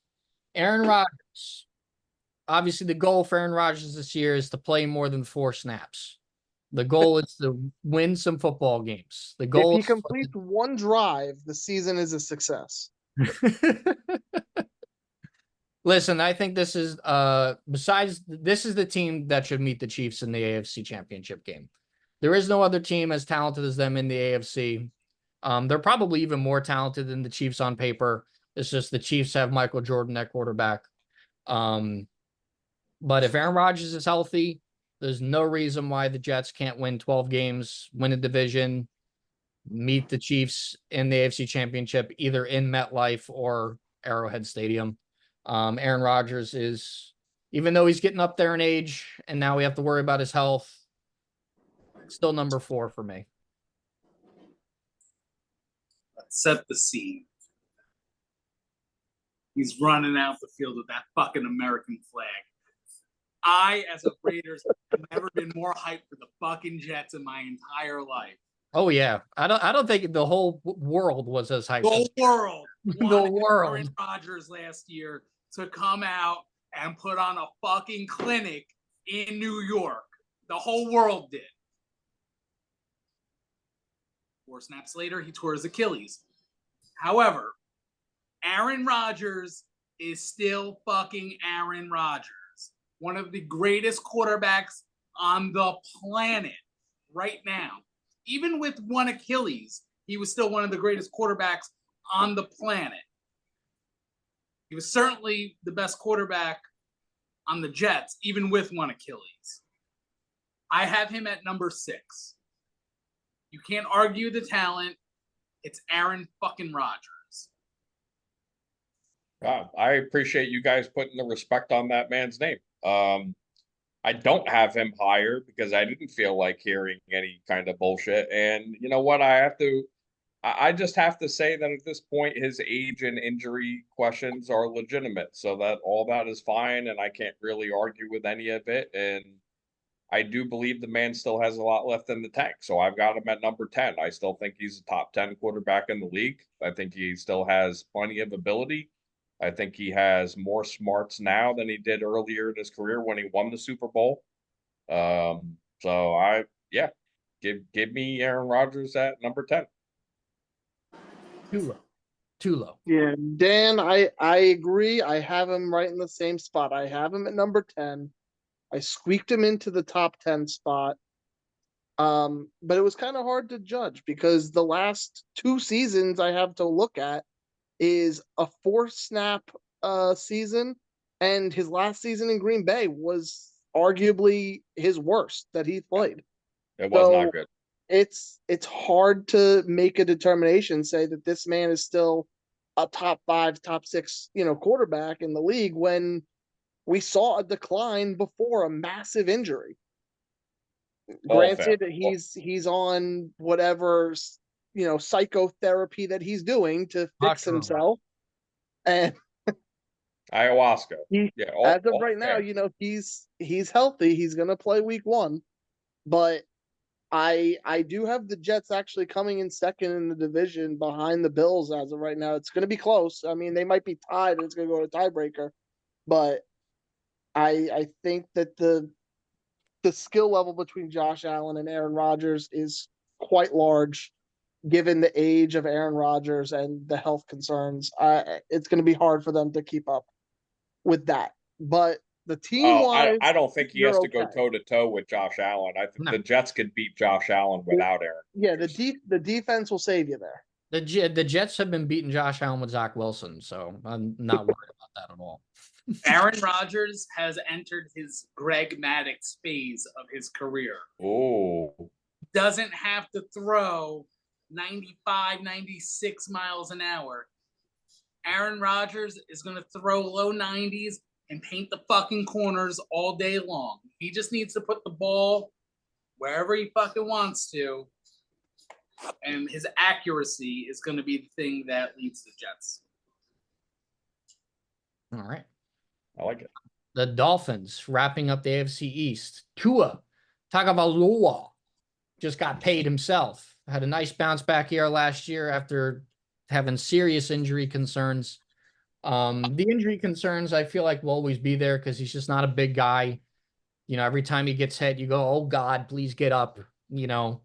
Aaron Rodgers. Obviously, the goal for Aaron Rodgers this year is to play more than 4 snaps. The goal is to win some football games. The goal if he completes one drive, the season is a success. Listen, I think this is this is the team that should meet the Chiefs in the AFC Championship game. There is no other team as talented as them in the AFC. They're probably even more talented than the Chiefs on paper. It's just the Chiefs have Michael Jordan at quarterback. But if Aaron Rodgers is healthy, there's no reason why the Jets can't win 12 games, win a division, meet the Chiefs in the AFC Championship, either in MetLife or Arrowhead Stadium. Aaron Rodgers is, even though he's getting up there in age and now we have to worry about his health, still number 4 for me. Let's set the scene. He's running out the field with that fucking American flag. I, as a Raiders, have never been more hyped for the fucking Jets in my entire life. Oh yeah, I don't think the whole world was as hyped. The world, the world. Aaron Rodgers last year to come out and put on a fucking clinic in New York. The whole world did. 4 snaps later, he tore his Achilles. However, Aaron Rodgers is still fucking Aaron Rodgers. One of the greatest quarterbacks on the planet right now. Even with one Achilles, he was still one of the greatest quarterbacks on the planet. He was certainly the best quarterback on the Jets, even with one Achilles. I have him at number 6. You can't argue the talent. It's Aaron fucking Rodgers. Wow, I appreciate you guys putting the respect on that man's name. I don't have him higher because I didn't feel like hearing any kind of bullshit. And you know what? I just have to say that at this point, his age and injury questions are legitimate. So that all that is fine. And I can't really argue with any of it. And I do believe the man still has a lot left in the tank. So I've got him at number 10. I still think he's a top 10 quarterback in the league. I think he still has plenty of ability. I think he has more smarts now than he did earlier in his career when he won the Super Bowl. So yeah, give me Aaron Rodgers at number 10. Too low. Yeah, Dan, I agree. I have him right in the same spot. I have him at number 10. I squeaked him into the top 10 spot. But it was kind of hard to judge because the last 2 seasons I have to look at is a 4-snap season, and his last season in Green Bay was arguably his worst that he played. It was not good. It's hard to make a determination, say that this man is still a top 5, top 6, quarterback in the league when we saw a decline before a massive injury. Granted, he's on whatever psychotherapy that he's doing to fix himself, and ayahuasca. As of right now, he's healthy. He's gonna play week 1, but I do have the Jets actually coming in second in the division behind the Bills as of right now. It's gonna be close. I mean, they might be tied, and it's gonna go to tiebreaker, but I think that the skill level between Josh Allen and Aaron Rodgers is quite large, given the age of Aaron Rodgers and the health concerns. It's going to be hard for them to keep up with that. But the team-wise, I don't think he has to go toe-to-toe with Josh Allen. I think the Jets could beat Josh Allen without Aaron. Yeah, the defense will save you there. The Jets have been beating Josh Allen with Zack Wilson, so I'm not worried about that at all. Aaron Rodgers has entered his Greg Maddux phase of his career. Oh. Doesn't have to throw 95, 96 miles an hour. Aaron Rodgers is going to throw low 90s and paint the fucking corners all day long. He just needs to put the ball wherever he fucking wants to. And his accuracy is going to be the thing that leads the Jets. All right. I like it. The Dolphins wrapping up the AFC East. Tua Tagovailoa just got paid himself. Had a nice bounce back year last year after having serious injury concerns. The injury concerns I feel like will always be there because he's just not a big guy. Every time he gets hit, you go, "Oh God, please get up."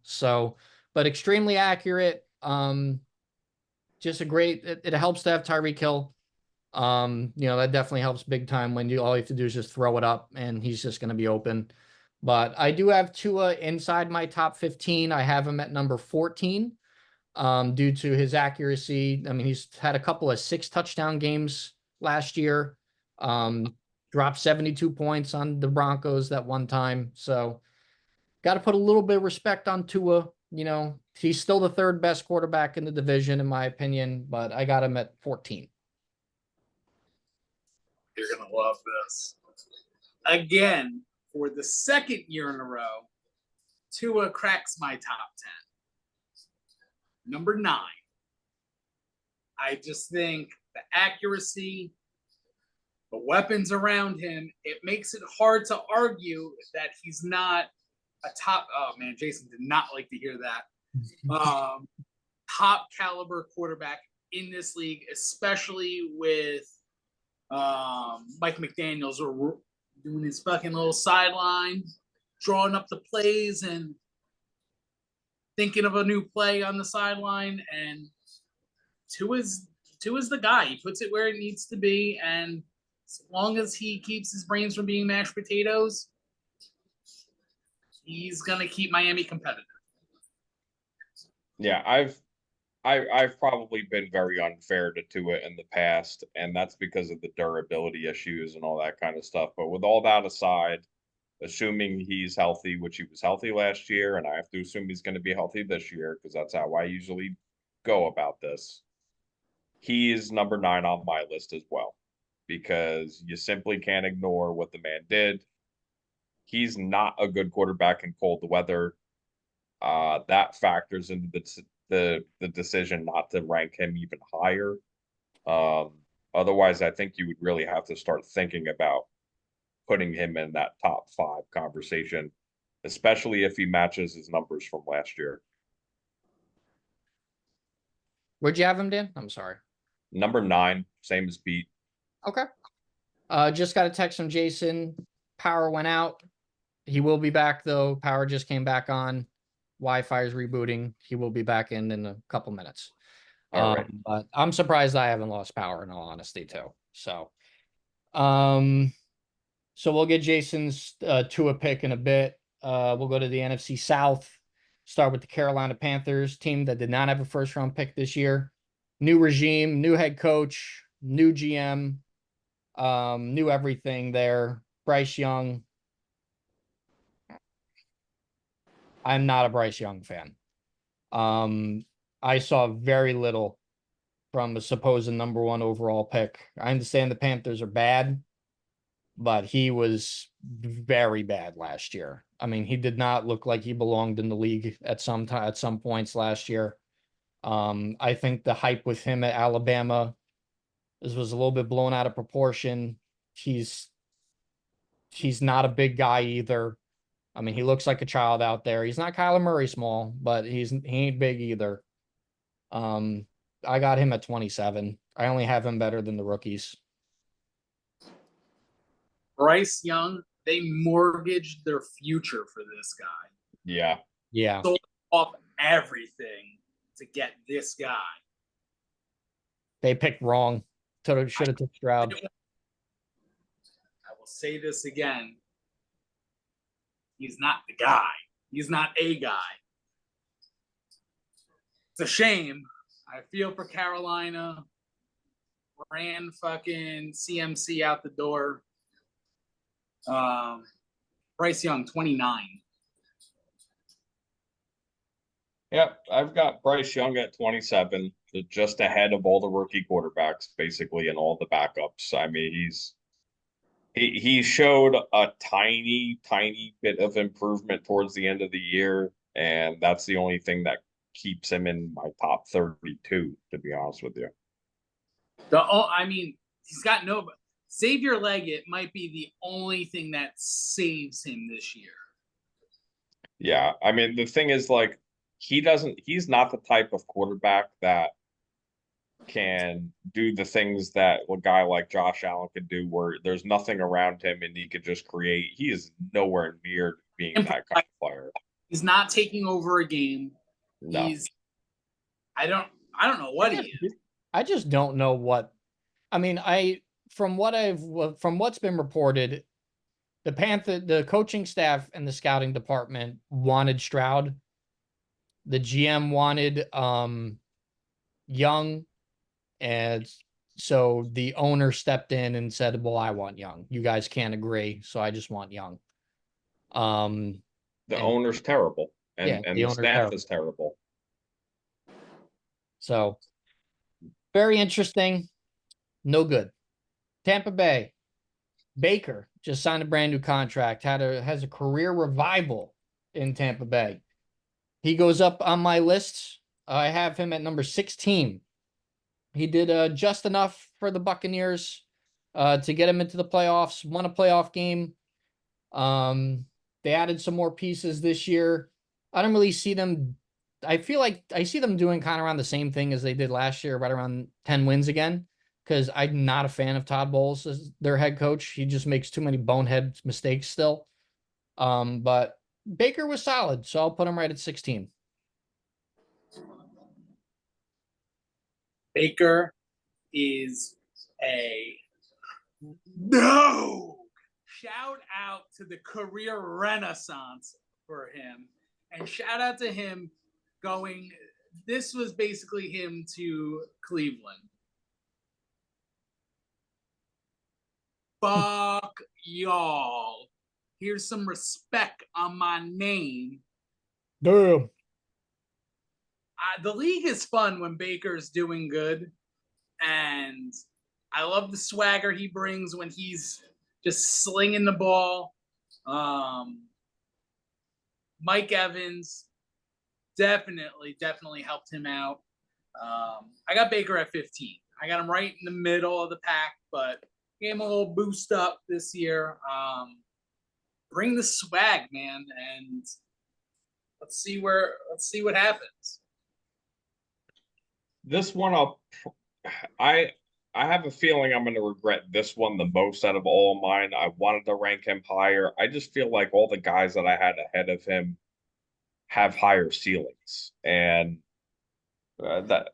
So, but extremely accurate. Just a great. It helps to have Tyreek Hill. That definitely helps big time when all you have to do is just throw it up and he's just going to be open. But I do have Tua inside my top 15. I have him at number 14 due to his accuracy. I mean, he's had a couple of 6-touchdown games last year, dropped 72 points on the Broncos that one time. So got to put a little bit of respect on Tua. He's still the 3rd best quarterback in the division, in my opinion, but I got him at 14. You're going to love this. Again, for the 2nd year in a row, Tua cracks my top 10. Number 9. I just think the accuracy, the weapons around him, it makes it hard to argue that he's not a top. Oh man, Jason did not like to hear that. Top caliber quarterback in this league, especially with Mike McDaniels doing his fucking little sideline, drawing up the plays and thinking of a new play on the sideline. And Tua is the guy. He puts it where it needs to be, and as long as he keeps his brains from being mashed potatoes, he's gonna keep Miami competitive. Yeah, I've probably been very unfair to Tua in the past, and that's because of the durability issues and all that kind of stuff. But with all that aside, assuming he's healthy, which he was healthy last year, and I have to assume he's going to be healthy this year because that's how I usually go about this. He is number 9 on my list as well because you simply can't ignore what the man did. He's not a good quarterback in cold weather. That factors into the decision not to rank him even higher. Otherwise, I think you would really have to start thinking about putting him in that top 5 conversation, especially if he matches his numbers from last year. Where'd you have him, Dan? I'm sorry. Number 9, same as Pete. Okay. Just got a text from Jason. Power went out. He will be back though. Power just came back on. Wi-Fi is rebooting. He will be back in a couple minutes. All right. But I'm surprised I haven't lost power in all honesty too. So we'll get Jason's Tua pick in a bit. We'll go to the NFC South. Start with the Carolina Panthers, team that did not have a first round pick this year. New regime, new head coach, new GM, new everything there. Bryce Young. I'm not a Bryce Young fan. I saw very little from a supposed number 1 overall pick. I understand the Panthers are bad, but he was very bad last year. I mean, he did not look like he belonged in the league at some points last year. I think the hype with him at Alabama was a little bit blown out of proportion. He's not a big guy either. I mean, he looks like a child out there. He's not Kyler Murray small, but he ain't big either. I got him at 27. I only have him better than the rookies. Bryce Young, they mortgaged their future for this guy. Yeah. Yeah. Sold off everything to get this guy. They picked wrong. Should have took Stroud. I will say this again. He's not the guy. He's not a guy. It's a shame. I feel for Carolina. Ran fucking CMC out the door. Bryce Young, 29. Yep, I've got Bryce Young at 27, just ahead of all the rookie quarterbacks, basically, and all the backups. I mean, he showed a tiny bit of improvement towards the end of the year, and that's the only thing that keeps him in my top 32, to be honest with you. I mean, he's got no Xavier Leggett might be the only thing that saves him this year. Yeah, I mean, the thing is, like, he's not the type of quarterback that can do the things that a guy like Josh Allen could do, where there's nothing around him and he could just create. He is nowhere near being that kind of player. He's not taking over a game. No. I don't know what he is. I just don't know what. I mean, from what's been reported, the coaching staff and the scouting department wanted Stroud. The GM wanted Young, and so the owner stepped in and said, "Well, I want Young. You guys can't agree, so I just want Young." The owner's terrible, and the staff is terrible. So very interesting. No good. Tampa Bay. Baker just signed a brand new contract. Has a career revival in Tampa Bay. He goes up on my list. I have him at number 16. He did just enough for the Buccaneers. to get him into the playoffs, won a playoff game. They added some more pieces this year. I don't really see them. I feel like I see them doing kind of around the same thing as they did last year, right around 10 wins again. Because I'm not a fan of Todd Bowles as their head coach. He just makes too many bonehead mistakes still. But Baker was solid, so I'll put him right at 16. Baker is a no. Shout out to the career renaissance for him. And shout out to him going, this was basically him to Cleveland. Fuck y'all. Here's some respect on my name. Damn. The league is fun when Baker's doing good. And I love the swagger he brings when he's just slinging the ball. Mike Evans definitely helped him out. I got Baker at 15. I got him right in the middle of the pack, but gave him a little boost up this year. Bring the swag, man, and let's see what happens. This one, I have a feeling I'm going to regret this one the most out of all of mine. I wanted to rank him higher. I just feel like all the guys that I had ahead of him have higher ceilings, and that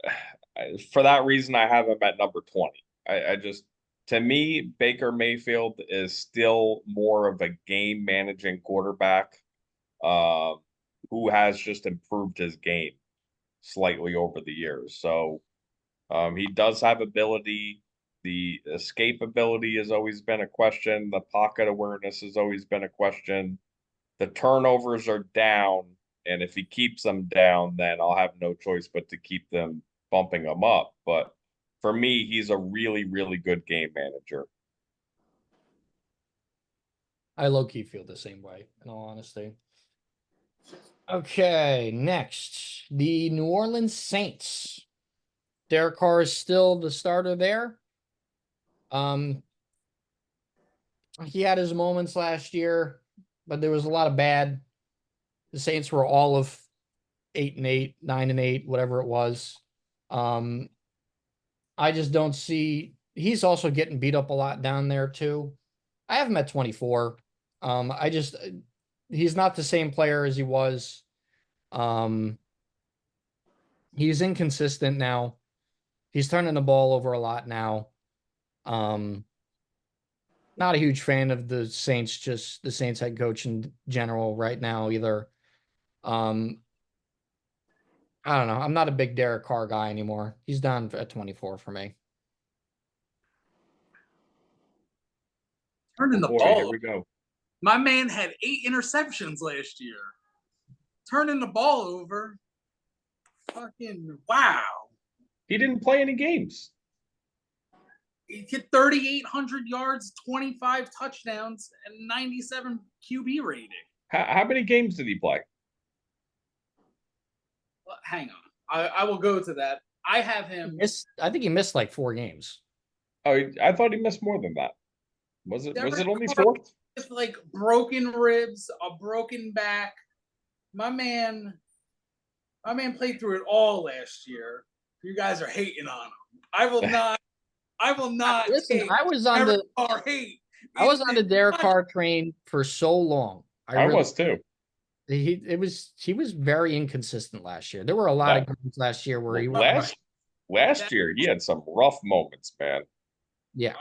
for that reason, I have him at number 20. I just, to me, Baker Mayfield is still more of a game managing quarterback, who has just improved his game slightly over the years. So he does have ability. The escapability has always been a question. The pocket awareness has always been a question. The turnovers are down, and if he keeps them down, then I'll have no choice but to keep them bumping them up. But for me, he's a really, really good game manager. I low-key feel the same way, in all honesty. Okay, next, the New Orleans Saints. Derek Carr is still the starter there. He had his moments last year, but there was a lot of bad. The Saints were all of 8-8, 9-8, whatever it was. I just don't see. He's also getting beat up a lot down there too. I have him at 24. He's not the same player as he was. He's inconsistent now. He's turning the ball over a lot now. Not a huge fan of the Saints, just the Saints head coach in general right now either. I don't know. I'm not a big Derek Carr guy anymore. He's down at 24 for me. Turning the Boy, ball. here we go. My man had 8 interceptions last year. Turning the ball over. Fucking wow. He didn't play any games. He hit 3,800 yards, 25 touchdowns, and 97 QB rating. How many games did he play? Well, hang on. I will go to that. I have him. I think he missed like 4 games. Oh, I thought he missed more than that. Was it only 4? With like broken ribs, a broken back. My man played through it all last year. You guys are hating on him. I will not. Listen, I was on the Derek Carr train for so long. I was too. He was very inconsistent last year. There were a lot of games last year where he was last year he had some rough moments, man. Yeah.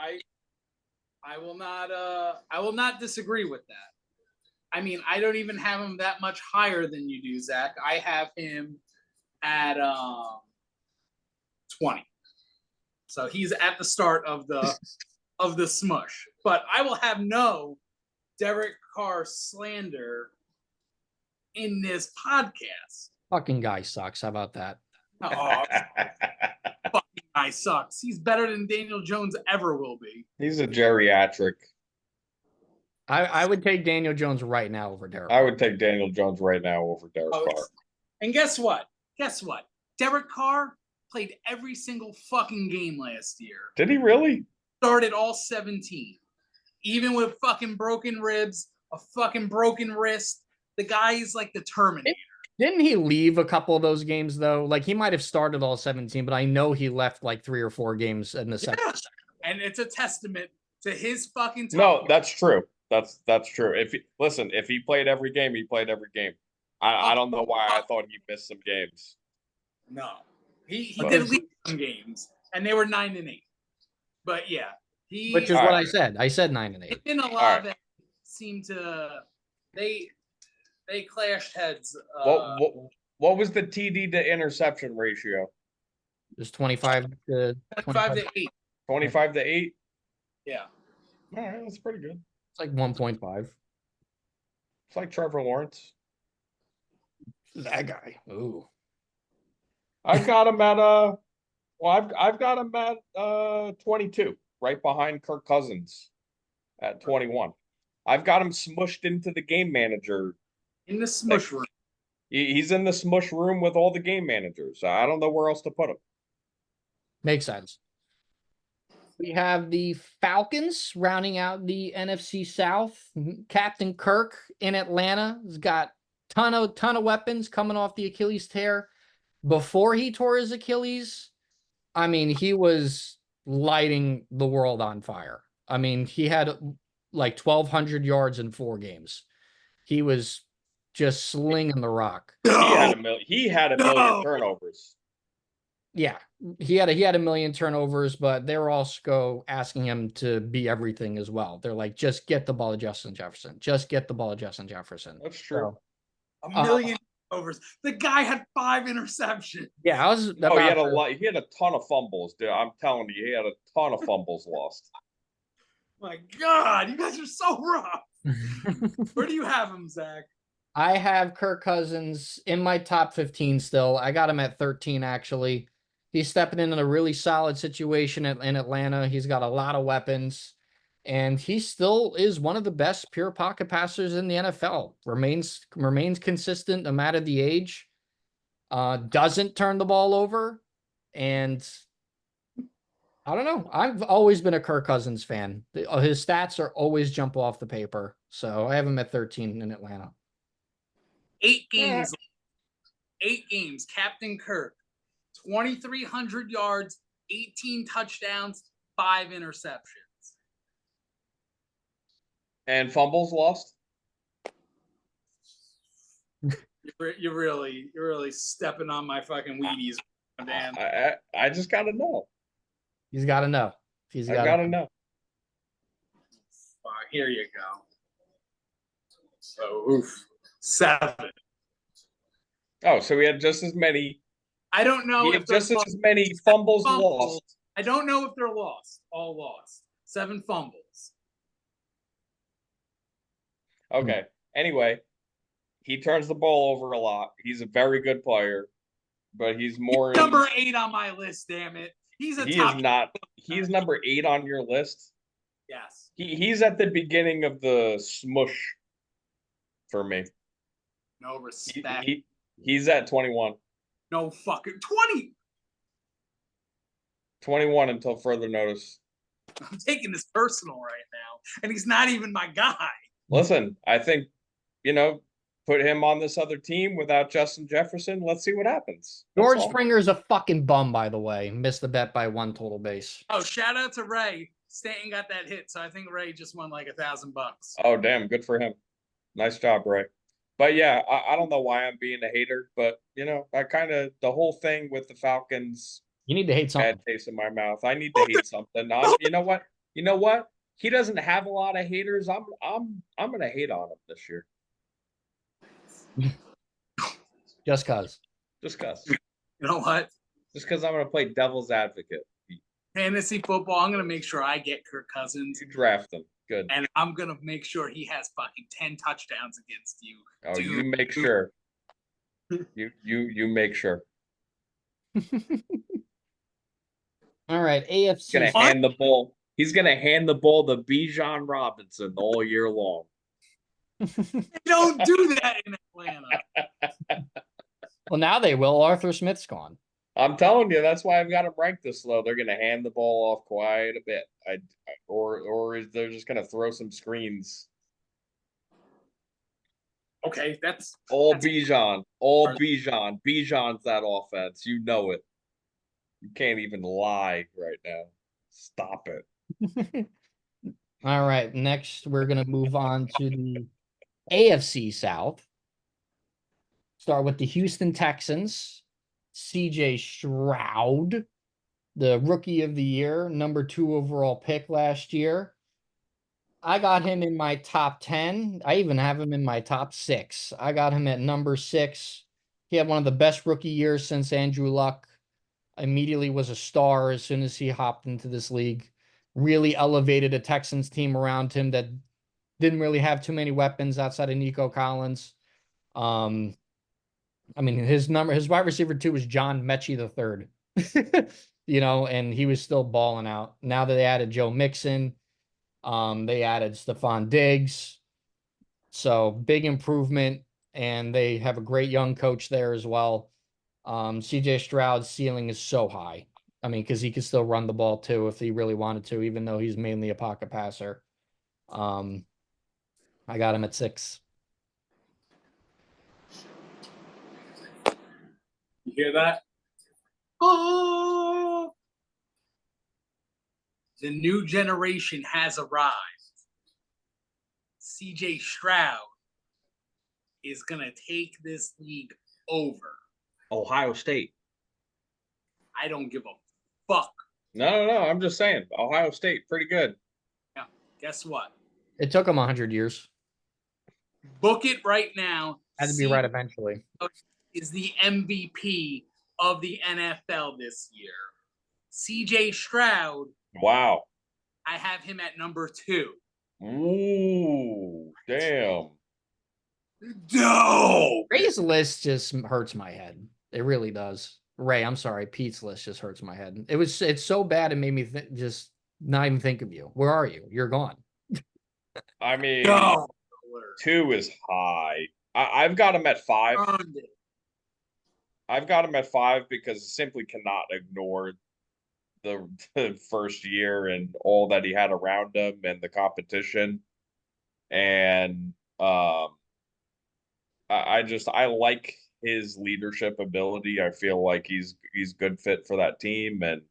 I will not disagree with that. I mean, I don't even have him that much higher than you do, Zach. I have him at 20. So he's at the start of the smush. But I will have no Derek Carr slander in this podcast. Fucking guy sucks. How about that? Oh, fucking guy sucks. He's better than Daniel Jones ever will be. He's a geriatric. I would take Daniel Jones right now over Derek Carr. I would take Daniel Jones right now over Derek Carr. And guess what? Derek Carr played every single fucking game last year. Did he really? started all 17, even with fucking broken ribs, a fucking broken wrist. The guy is like the Terminator. Didn't he leave a couple of those games though? Like he might have started all 17, but I know he left like 3 or 4 games in the second. Yeah. And it's a testament to his fucking time. No, that's true. That's true. If he played every game, he played every game. I don't know why I thought he missed some games. No, he did leave some games, and they were 9-8. But yeah, which is what I said. I said 9-8. It's been a lot that seemed to they clashed heads. What was the TD to interception ratio? It's 25 to 8. 25 to 8? Yeah. All right, that's pretty good. It's like 1.5. It's like Trevor Lawrence. That guy. Ooh. I've got him at I've got him at 22, right behind Kirk Cousins at 21. I've got him smushed into the game manager. In the smush room. He's in the smush room with all the game managers. I don't know where else to put him. Makes sense. We have the Falcons rounding out the NFC South. Captain Kirk in Atlanta has got ton of weapons coming off the Achilles tear. Before he tore his Achilles, I mean, he was lighting the world on fire. I mean, he had like 1,200 yards in 4 games. He was just slinging the rock. He had a million turnovers. Yeah, he had a million turnovers, but they were also asking him to be everything as well. They're like, just get the ball to Justin Jefferson. Just get the ball to Justin Jefferson. That's true. So, a million turnovers. The guy had 5 interceptions. Yeah, I was. He had a lot. He had a ton of fumbles, dude. I'm telling you, he had a ton of fumbles lost. My God, you guys are so rough. Where do you have him, Zach? I have Kirk Cousins in my top 15 still. I got him at 13, actually. He's stepping in a really solid situation in Atlanta. He's got a lot of weapons, and he still is one of the best pure pocket passers in the NFL. Remains consistent no matter the age. Doesn't turn the ball over, and I don't know. I've always been a Kirk Cousins fan. His stats are always jump off the paper, so I have him at 13 in Atlanta. 8 games. 8 games. Captain Kirk. 2,300 yards, 18 touchdowns, 5 interceptions. And fumbles lost? You're really stepping on my fucking Wheaties, man. I just gotta know. He's got to know. I gotta know. Here you go. So, 7. Oh, so we had just as many. I don't know if just as many fumbles lost. I don't know if they're lost. All lost. 7 fumbles. Okay. Anyway, he turns the ball over a lot. He's a very good player, but he's more number 8 on my list. Damn it, he's He's number 8 on your list. Yes. He's at the beginning of the smush for me. No respect. He's at 21. No fucking 20. 21 until further notice. I'm taking this personal right now, and he's not even my guy. Listen, I think, put him on this other team without Justin Jefferson. Let's see what happens. George Springer's a fucking bum, by the way. Missed the bet by 1 total base. Oh, shout out to Ray. Stanton got that hit, so I think Ray just won like $1,000. Oh, damn. Good for him. Nice job, Ray. But yeah, I don't know why I'm being a hater, but the whole thing with the Falcons. You need to hate something. Bad taste in my mouth. I need to hate something. You know what? He doesn't have a lot of haters. I'm gonna hate on him this year. Just cause. Just cause. You know what? Just because I'm gonna play devil's advocate. Fantasy football. I'm gonna make sure I get Kirk Cousins. You draft him. Good. And I'm gonna make sure he has fucking 10 touchdowns against you. Oh, dude. You make sure. you make sure. All right, AFC. He's gonna hand the ball to Bijan Robinson all year long. Don't do that in Atlanta. Well, now they will. Arthur Smith's gone. I'm telling you, that's why I've got them ranked this low. They're going to hand the ball off quite a bit. They're just going to throw some screens. Okay, that's All Bijan, all Bijan. Bijan's that offense. You know it. You can't even lie right now. Stop it. All right, next we're gonna move on to the AFC South. Start with the Houston Texans. CJ Stroud, the rookie of the year, number 2 overall pick last year. I got him in my top 10. I even have him in my top 6. I got him at number 6. He had one of the best rookie years since Andrew Luck. Immediately was a star as soon as he hopped into this league. Really elevated a Texans team around him that didn't really have too many weapons outside of Nico Collins. I mean, his wide receiver 2 was John Mechie III. And he was still balling out. Now that they added Joe Mixon, they added Stephon Diggs. So big improvement, and they have a great young coach there as well. CJ Stroud's ceiling is so high. I mean, because he could still run the ball too if he really wanted to, even though he's mainly a pocket passer. I got him at 6. You hear that? Oh, the new generation has arrived. CJ Stroud is gonna take this league over. Ohio State. I don't give a fuck. No. I'm just saying. Ohio State, pretty good. Now, guess what? It took him 100 years. Book it right now. Had to be right eventually. Is the MVP of the NFL this year. CJ Stroud. Wow. I have him at number 2. Ooh, damn. No. Ray's list just hurts my head. It really does. Ray, I'm sorry. Pete's list just hurts my head. It's so bad it made me just not even think of you. Where are you? You're gone. I mean, No. 2 is high. I've got him at 5. I've got him at 5 because I simply cannot ignore the first year and all that he had around him and the competition. And I like his leadership ability. I feel like he's good fit for that team, and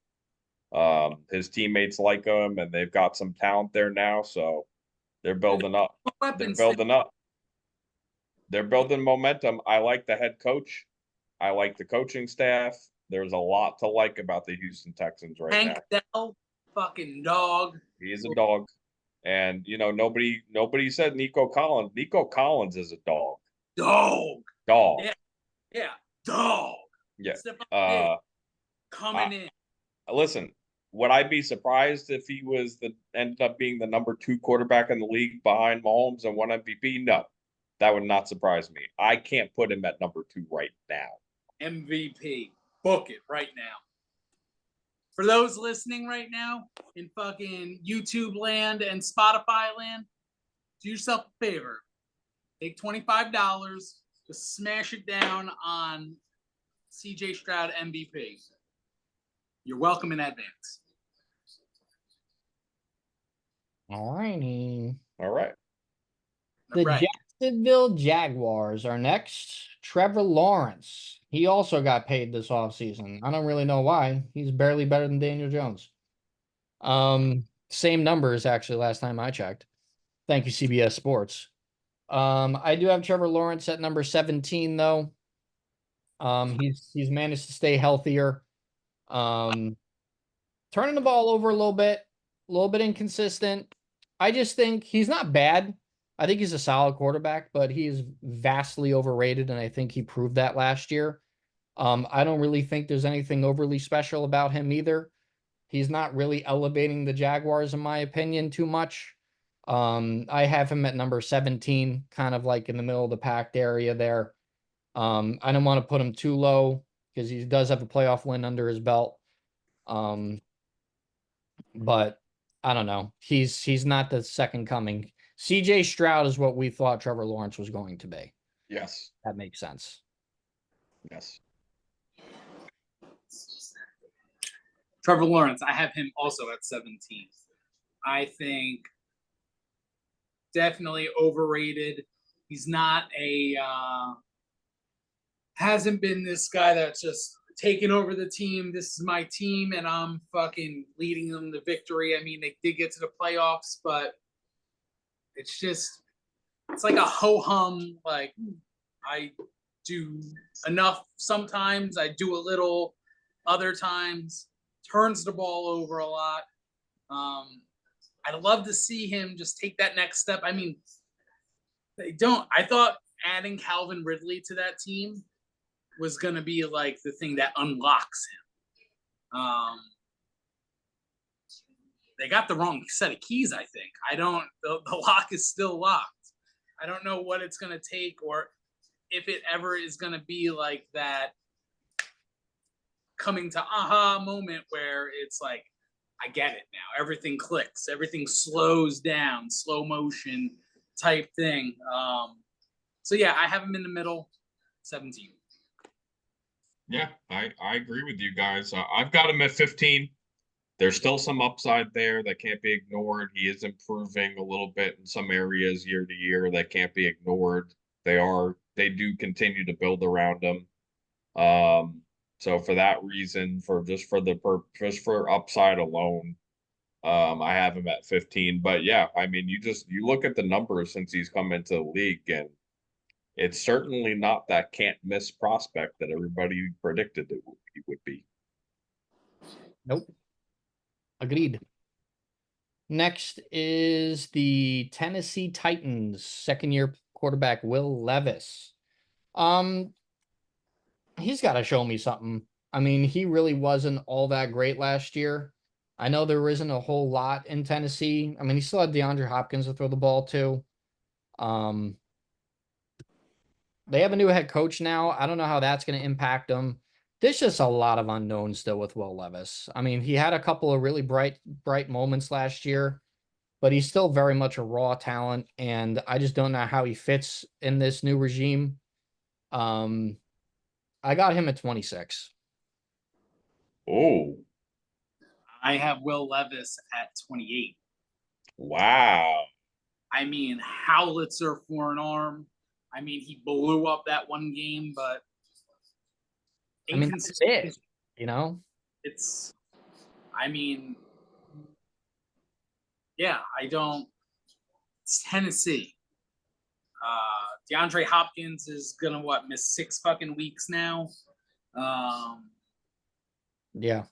his teammates like him, and they've got some talent there now, so they're building up. They're building up. They're building momentum. I like the head coach. I like the coaching staff. There's a lot to like about the Houston Texans right Hank now. Dell, fucking dog. He is a dog. And nobody said Nico Collins. Nico Collins is a dog. Dog. Dog. Yeah. Dog. Yeah. Coming in. Listen, would I be surprised if he ended up being the number 2 quarterback in the league behind Mahomes and 1 MVP? No. That would not surprise me. I can't put him at number 2 right now. MVP. Book it right now. For those listening right now in fucking YouTube land and Spotify land, do yourself a favor. Take $25, just smash it down on CJ Stroud MVP. You're welcome in advance. All righty. All right. The Jacksonville Jaguars are next. Trevor Lawrence. He also got paid this offseason. I don't really know why. He's barely better than Daniel Jones. Same numbers, actually, last time I checked. Thank you, CBS Sports. I do have Trevor Lawrence at number 17, though. He's managed to stay healthier. Turning the ball over a little bit inconsistent. I just think he's not bad. I think he's a solid quarterback, but he is vastly overrated, and I think he proved that last year. I don't really think there's anything overly special about him either. He's not really elevating the Jaguars, in my opinion, too much. I have him at number 17, kind of like in the middle of the packed area there. I don't want to put him too low because he does have a playoff win under his belt. But I don't know. He's not the second coming. CJ Stroud is what we thought Trevor Lawrence was going to be. Yes. That makes sense. Yes. Trevor Lawrence, I have him also at 17. I think definitely overrated. He's not hasn't been this guy that's just taken over the team. This is my team, and I'm fucking leading them to victory. I mean, they did get to the playoffs, but it's like a ho hum. Like, I do enough sometimes, I do a little other times, turns the ball over a lot. I'd love to see him just take that next step. I mean, they don't. I thought adding Calvin Ridley to that team was going to be like the thing that unlocks him. They got the wrong set of keys, I think. The lock is still locked. I don't know what it's going to take or if it ever is going to be like that coming to aha moment where it's like, I get it now. Everything clicks. Everything slows down, slow motion type thing. So yeah, I have him in the middle, 17. Yeah, I agree with you guys. I've got him at 15. There's still some upside there that can't be ignored. He is improving a little bit in some areas year to year that can't be ignored. They do continue to build around him. So for that reason, just for upside alone, I have him at 15. But yeah, I mean, you look at the numbers since he's come into the league, and it's certainly not that can't miss prospect that everybody predicted he would be. Nope. Agreed. Next is the Tennessee Titans second-year quarterback Will Levis. He's got to show me something. I mean, he really wasn't all that great last year. I know there isn't a whole lot in Tennessee. I mean, he still had DeAndre Hopkins to throw the ball to. They have a new head coach now. I don't know how that's going to impact them. There's just a lot of unknowns still with Will Levis. I mean, he had a couple of really bright moments last year, but he's still very much a raw talent, and I just don't know how he fits in this new regime. I got him at 26. Oh, I have Will Levis at 28. wow. I mean, Howitzer for an arm. I mean, he blew up that one game, but I mean, that's it, you know? It's, I mean, yeah, it's Tennessee. DeAndre Hopkins is gonna miss 6 fucking weeks now. Yeah.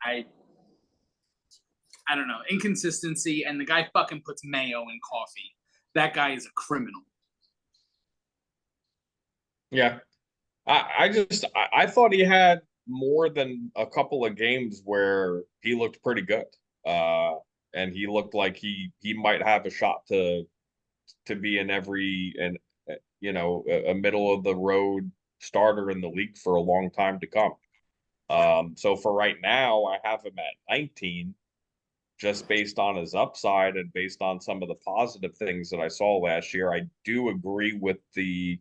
I don't know, inconsistency, and the guy fucking puts mayo in coffee. That guy is a criminal. Yeah. I thought he had more than a couple of games where he looked pretty good. And he looked like he might have a shot to be in a middle of the road starter in the league for a long time to come. So for right now, I have him at 19, just based on his upside and based on some of the positive things that I saw last year. I do agree with the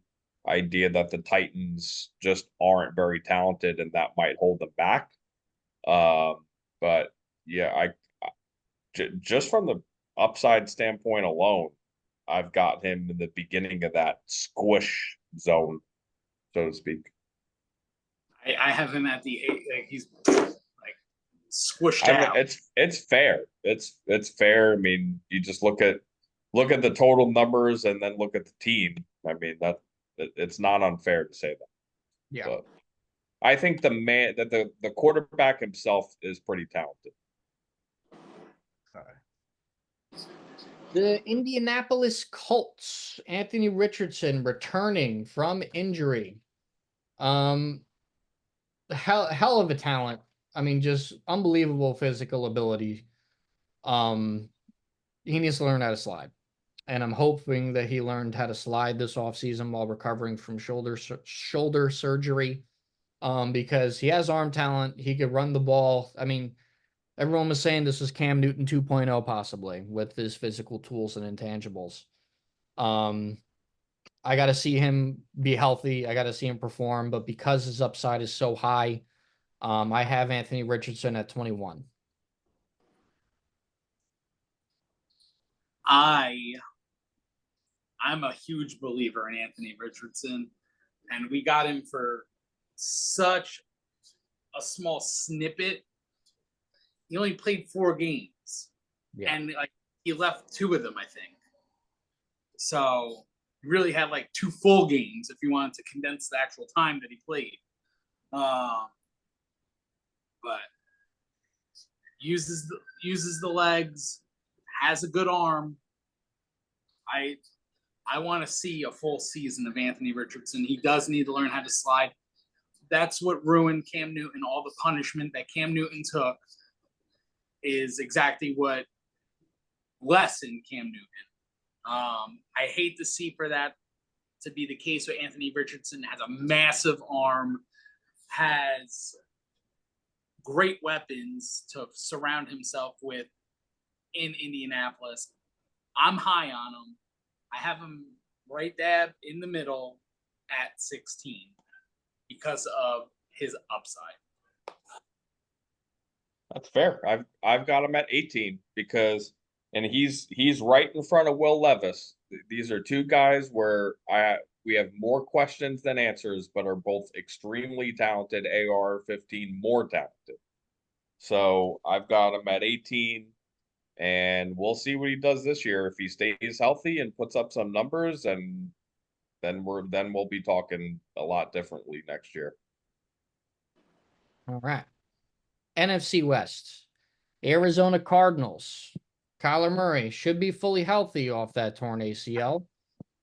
idea that the Titans just aren't very talented and that might hold them back. But yeah, just from the upside standpoint alone, I've got him in the beginning of that squish zone, so to speak. I have him at the 8. Like, he's like squished I mean, out. it's fair. It's fair. I mean, you just look at the total numbers and then look at the team. I mean, it's not unfair to say that. Yeah. But I think the quarterback himself is pretty talented. The Indianapolis Colts, Anthony Richardson returning from injury. Hell of a talent. I mean, just unbelievable physical ability. He needs to learn how to slide. And I'm hoping that he learned how to slide this offseason while recovering from shoulder surgery. Because he has arm talent. He could run the ball. I mean, everyone was saying this is Cam Newton 2.0 possibly with his physical tools and intangibles. I got to see him be healthy. I got to see him perform. But because his upside is so high, I have Anthony Richardson at 21. I'm a huge believer in Anthony Richardson, and we got him for such a small snippet. He only played 4 games, and like he left 2 of them, I think. So he really had like 2 full games if you wanted to condense the actual time that he played. But uses the legs, has a good arm. I want to see a full season of Anthony Richardson. He does need to learn how to slide. That's what ruined Cam Newton. All the punishment that Cam Newton took is exactly what lessened Cam Newton. I hate to see for that to be the case with Anthony Richardson. Has a massive arm, has great weapons to surround himself with in Indianapolis. I'm high on him. I have him right dab in the middle at 16 because of his upside. That's fair. I've got him at 18 because, and he's right in front of Will Levis. These are 2 guys where we have more questions than answers, but are both extremely talented. AR-15 more talented. So I've got him at 18. And we'll see what he does this year. If he stays healthy and puts up some numbers, and then we'll be talking a lot differently next year. All right. NFC West. Arizona Cardinals. Kyler Murray should be fully healthy off that torn ACL.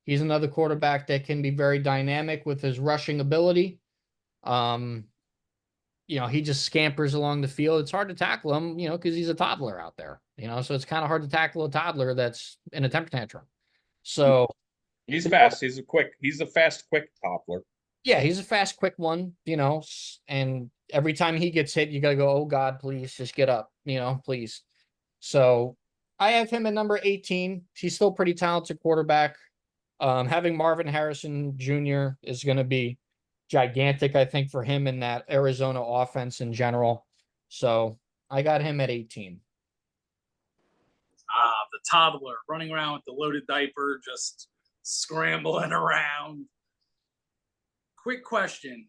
He's another quarterback that can be very dynamic with his rushing ability. He just scampers along the field. It's hard to tackle him, because he's a toddler out there, so it's kind of hard to tackle a toddler that's in a temper tantrum. So he's fast. He's a fast, quick toddler. Yeah, he's a fast, quick one, and every time he gets hit, you got to go, oh God, please just get up, please. So I have him at number 18. He's still pretty talented quarterback. Having Marvin Harrison Jr. is going to be gigantic, I think, for him in that Arizona offense in general. So I got him at 18. The toddler running around with the loaded diaper, just scrambling around. Quick question.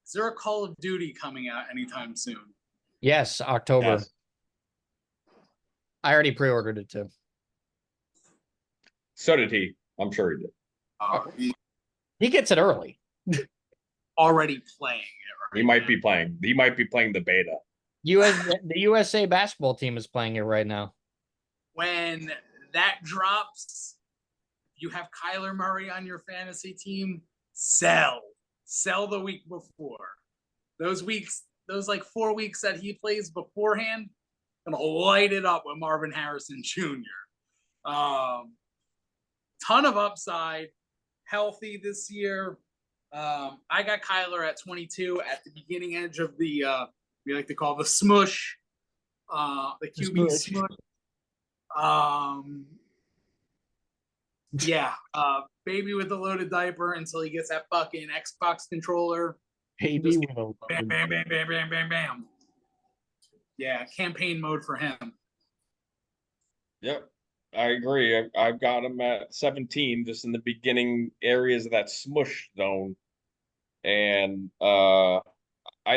Is there a Call of Duty coming out anytime soon? Yes, October. Yes. I already pre-ordered it too. So did he. I'm sure he did. He gets it early. Already playing it. Right he might be playing. He might be playing the beta. The USA basketball team is playing it right now. When that drops, you have Kyler Murray on your fantasy team. Sell the week before. Those like 4 weeks that he plays beforehand, gonna light it up with Marvin Harrison Jr. Ton of upside, healthy this year. I got Kyler at 22 at the beginning edge of the we like to call the smush, the QB smush. Baby with a loaded diaper until he gets that fucking Xbox controller. Baby with a bam, bam, bam, bam, bam, bam, bam. Yeah, campaign mode for him. Yep, I agree. I've got him at 17, just in the beginning areas of that smush zone. And I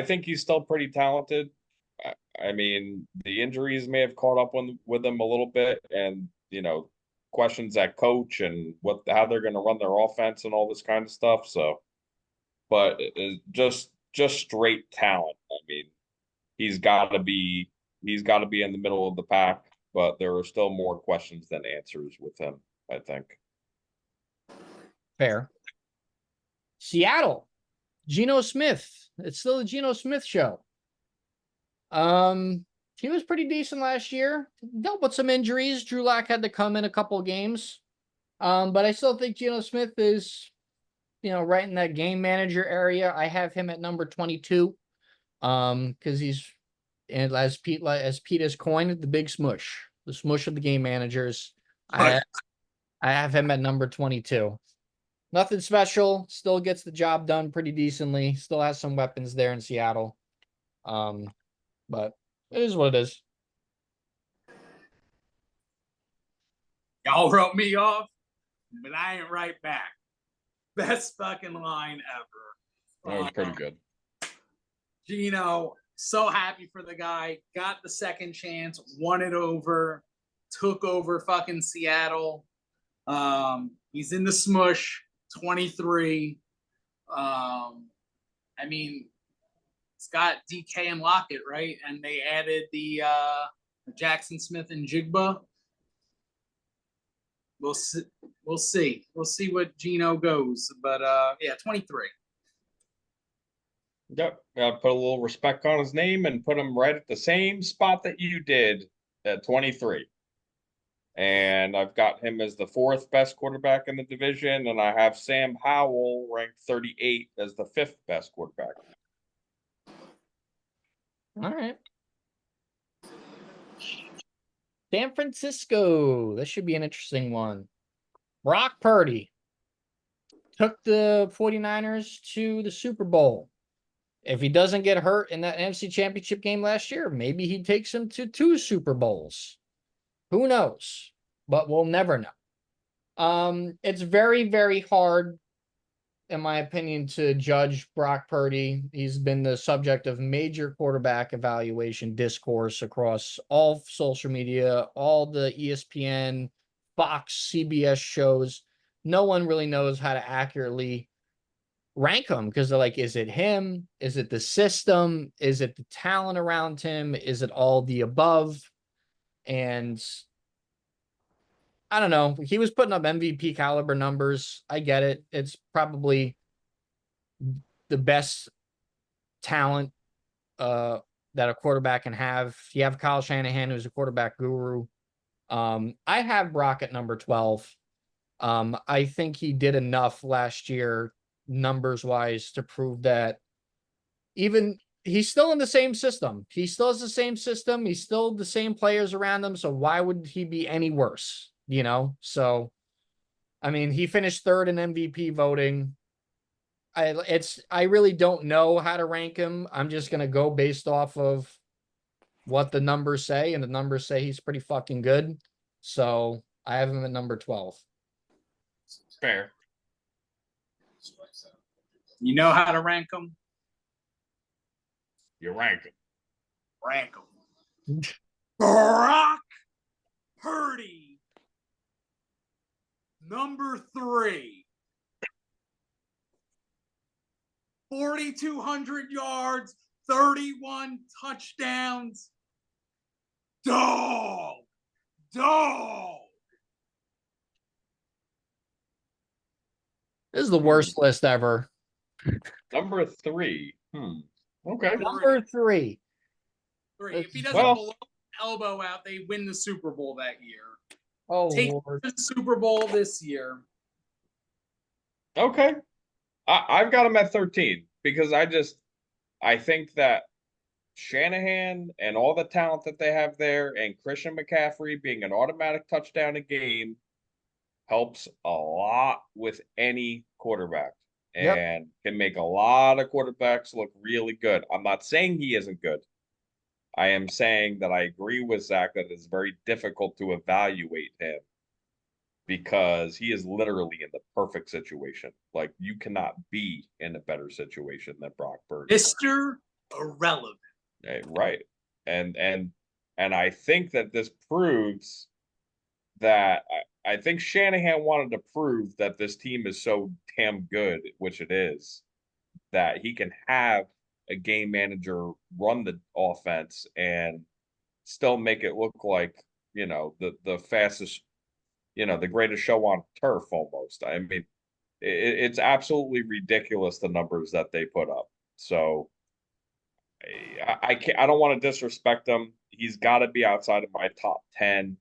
think he's still pretty talented. I mean, the injuries may have caught up with him a little bit, and questions at coach and how they're going to run their offense and all this kind of stuff. So, but just straight talent. I mean, he's got to be in the middle of the pack, but there are still more questions than answers with him, I think. Fair. Seattle, Geno Smith. It's still the Geno Smith show. He was pretty decent last year. Dealt with some injuries. Drew Lock had to come in a couple of games. But I still think Geno Smith is, right in that game manager area. I have him at number 22. Because he's, and as Pete has coined, the big smush, the smush of the game managers. I have him at number 22. Nothing special. Still gets the job done pretty decently. Still has some weapons there in Seattle. But it is what it is. Y'all wrote me off, but I ain't right back. Best fucking line ever. That was pretty good. Gino, so happy for the guy. Got the second chance, won it over, took over fucking Seattle. He's in the smush, 23. I mean, it's got DK and Lockett, right? And they added the Jackson Smith and Jigba. We'll see. We'll see. We'll see what Gino goes. But yeah, 23. Yep. Put a little respect on his name and put him right at the same spot that you did at 23. And I've got him as the 4th best quarterback in the division, and I have Sam Howell ranked 38 as the 5th best quarterback. All right. San Francisco. This should be an interesting one. Brock Purdy took the 49ers to the Super Bowl. If he doesn't get hurt in that NFC Championship game last year, maybe he takes him to 2 Super Bowls. Who knows? But we'll never know. It's very, very hard, in my opinion, to judge Brock Purdy. He's been the subject of major quarterback evaluation discourse across all social media, all the ESPN, Fox, CBS shows. No one really knows how to accurately rank him because they're like, is it him? Is it the system? Is it the talent around him? Is it all the above? And I don't know. He was putting up MVP caliber numbers. I get it. It's probably the best talent that a quarterback can have. You have Kyle Shanahan, who's a quarterback guru. I have Brock at number 12. I think he did enough last year, numbers wise, to prove that even he's still in the same system. He still has the same system. He's still the same players around him. So why would he be any worse? So I mean, he finished 3rd in MVP voting. I really don't know how to rank him. I'm just gonna go based off of what the numbers say, and the numbers say he's pretty fucking good. So I have him at number 12. Fair. You know how to rank them? You rank him. Rank them. Brock Purdy, number 3. 4,200 yards, 31 touchdowns. Dog. This is the worst list ever. Number 3. Okay. Number 3. 3. If he doesn't blow elbow out, they win the Super Bowl that year. Oh, Take Lord. the Super Bowl this year. Okay. I've got him at 13 because I think that Shanahan and all the talent that they have there and Christian McCaffrey being an automatic touchdown a game helps a lot with any quarterback and can make a lot of quarterbacks look really good. I'm not saying he isn't good. I am saying that I agree with Zack that it's very difficult to evaluate him because he is literally in the perfect situation. Like, you cannot be in a better situation than Brock Purdy. Mr. Irrelevant. Right. And I think that this proves that I think Shanahan wanted to prove that this team is so damn good, which it is, that he can have a game manager run the offense and still make it look like, the fastest, the greatest show on turf almost. I mean, it's absolutely ridiculous the numbers that they put up. So I can't, I don't want to disrespect him. He's got to be outside of my top 10.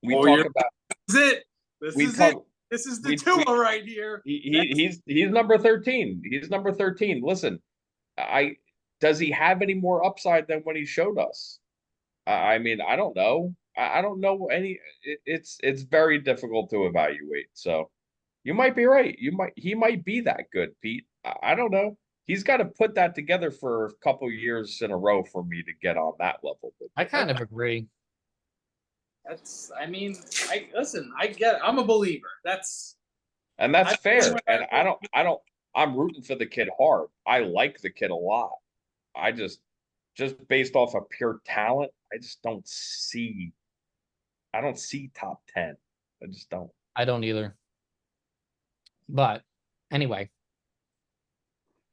We talk about this is it. This is the Tua right here. He's number 13. He's number 13. Listen, does he have any more upside than when he showed us? I mean, I don't know. I don't know any. It's very difficult to evaluate. So you might be right. He might be that good, Pete. I don't know. he's got to put that together for a couple years in a row for me to get on that level. I kind of agree. I mean, listen, I get it. I'm a believer. That's fair. And I'm rooting for the kid hard. I like the kid a lot. I just based off of pure talent, I don't see top 10. I just don't. I don't either. But anyway,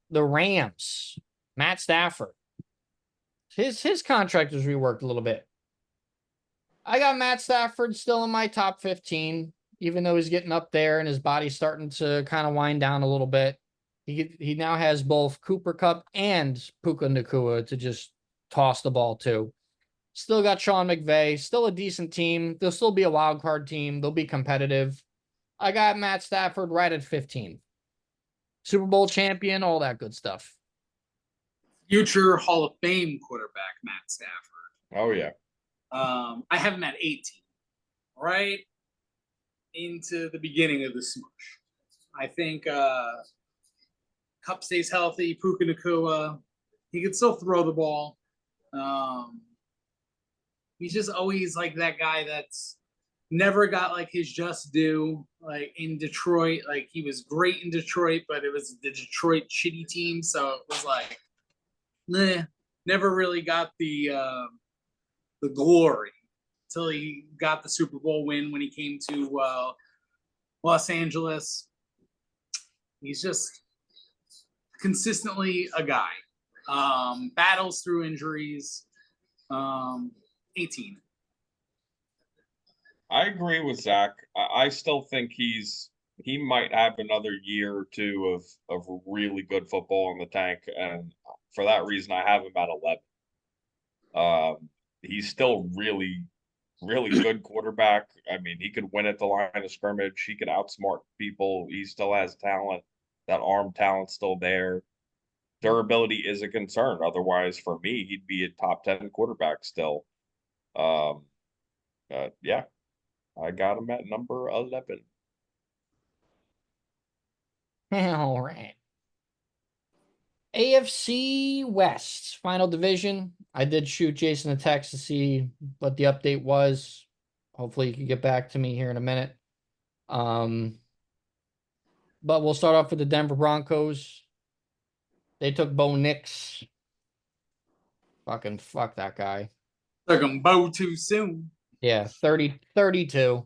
the Rams, Matt Stafford, his contract was reworked a little bit. I got Matt Stafford still in my top 15, even though he's getting up there and his body's starting to kind of wind down a little bit. He now has both Cooper Kupp and Puka Nacua to just toss the ball to. Still got Sean McVay, still a decent team. They'll still be a wild card team. They'll be competitive. I got Matt Stafford right at 15. Super Bowl champion, all that good stuff. future Hall of Fame quarterback, Matt Stafford. Oh, yeah. I have him at 18, right into the beginning of the smush. I think Kupp stays healthy, Puka Nacua, he can still throw the ball. He's just always like that guy that's never got like his just due. Like in Detroit, like he was great in Detroit, but it was the Detroit shitty team, so it was like, never really got the glory until he got the Super Bowl win when he came to Los Angeles. He's just consistently a guy. Battles through injuries. 18. I agree with Zach. I still think he might have another year or two of really good football in the tank, and for that reason, I have him at 11. He's still really, really good quarterback. I mean, he could win at the line of scrimmage. He could outsmart people. He still has talent. That arm talent's still there. Durability is a concern. Otherwise, for me, he'd be a top 10 quarterback still. Yeah, I got him at number 11. All right. AFC West, final division. I did shoot Jason a text to see what the update was. Hopefully, you can get back to me here in a minute. But we'll start off with the Denver Broncos. They took Bo Nix. Fucking fuck that guy. Took him Bo too soon. Yeah, 32.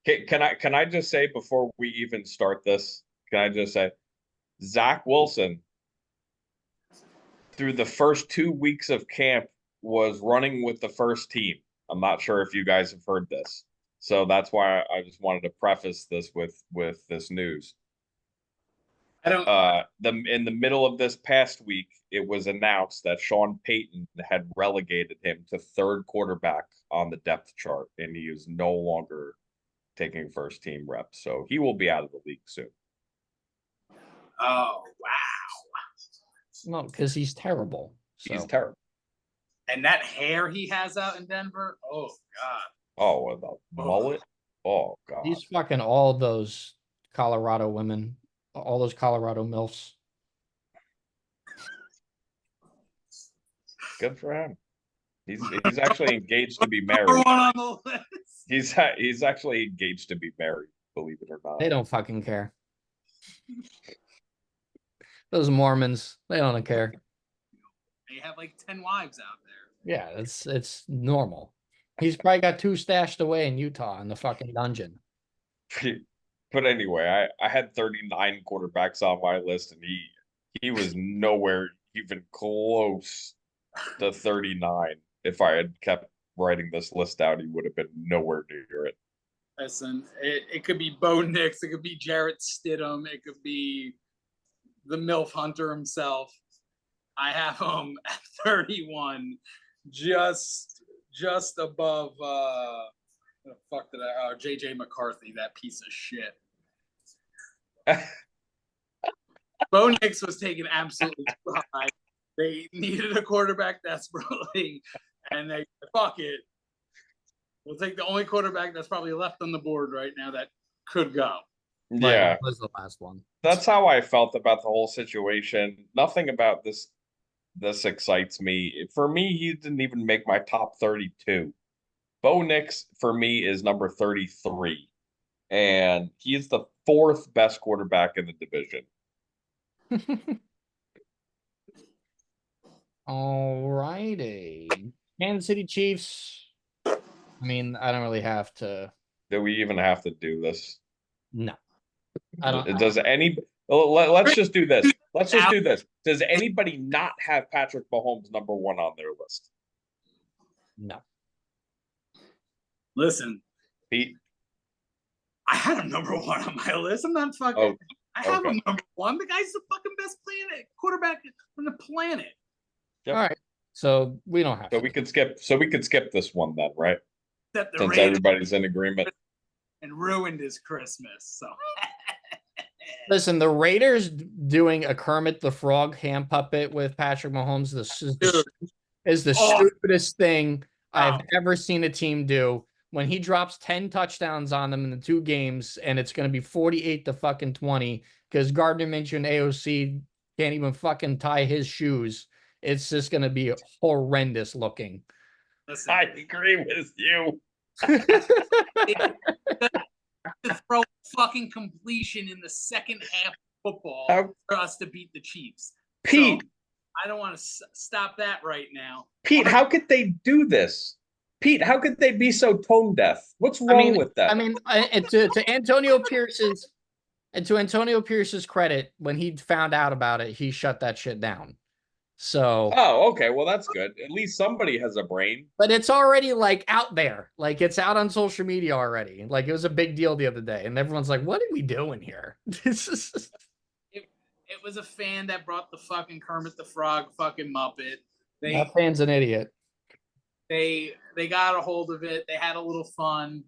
Can I just say before we even start this, can I just say Zach Wilson through the first 2 weeks of camp was running with the first team. I'm not sure if you guys have heard this. So that's why I just wanted to preface this with this news. I don't In the middle of this past week, it was announced that Sean Payton had relegated him to third quarterback on the depth chart, and he is no longer taking first team reps. So he will be out of the league soon. Oh wow. No, because he's terrible. So. He's terrible. And that hair he has out in Denver, oh god. Oh, with the mullet. Oh god. He's fucking all those Colorado women, all those Colorado MILFs. Good for him. He's actually engaged to be married. Number one on the list. He's actually engaged to be married, believe it or not. They don't fucking care. Those Mormons, they don't care. They have like 10 wives out there. Yeah, it's normal. He's probably got 2 stashed away in Utah in the fucking dungeon. But anyway, I had 39 quarterbacks on my list, and he was nowhere even close to 39. If I had kept writing this list out, he would have been nowhere near it. Listen, it could be Bo Nix, it could be Jarrett Stidham, it could be the MILF Hunter himself. I have him at 31, just above JJ McCarthy, that piece of shit. Bo Nix was taken absolutely high. They needed a quarterback desperately, and they fuck it. We'll take the only quarterback that's probably left on the board right now that could go. Yeah, was the last one. that's how I felt about the whole situation. Nothing about this excites me. For me, he didn't even make my top 32. Bo Nix for me is number 33, and he is the fourth best quarterback in the division. All righty. Kansas City Chiefs. I mean, I don't really have to. Do we even have to do this? No, I don't. Does any? Let's just do this. Let's just do this. Does anybody not have Patrick Mahomes number one on their list? No. Listen, Pete? I had him number one on my list. I'm not fucking. Oh, I have okay. him number one. The guy's the fucking best quarterback on the planet. Yep. All right. So we don't have So to. we could skip. So we could skip this one then, right? That the Since Raiders everybody's in agreement. and ruined his Christmas. So Listen, the Raiders doing a Kermit the Frog hand puppet with Patrick Mahomes is the stupidest thing I've ever seen a team do. When he drops 10 touchdowns on them in the 2 games, and it's going to be 48-20 because Gardner Minshew and AOC can't even fucking tie his shoes. It's just going to be horrendous looking. listen, I agree with you. to throw fucking completion in the second half of football for us to beat the Chiefs. Pete, So, I don't want to stop that right now. Pete, how could they do this? Pete, how could they be so tone deaf? What's wrong with that? I mean, and to Antonio Pierce's credit, when he found out about it, he shut that shit down. So, oh, okay, well that's good. At least somebody has a brain. but it's already like out there, like it's out on social media already. Like it was a big deal the other day, and everyone's like, "What are we doing here?" It was a fan that brought the fucking Kermit the Frog fucking Muppet. That fan's an idiot. They got a hold of it. They had a little fun.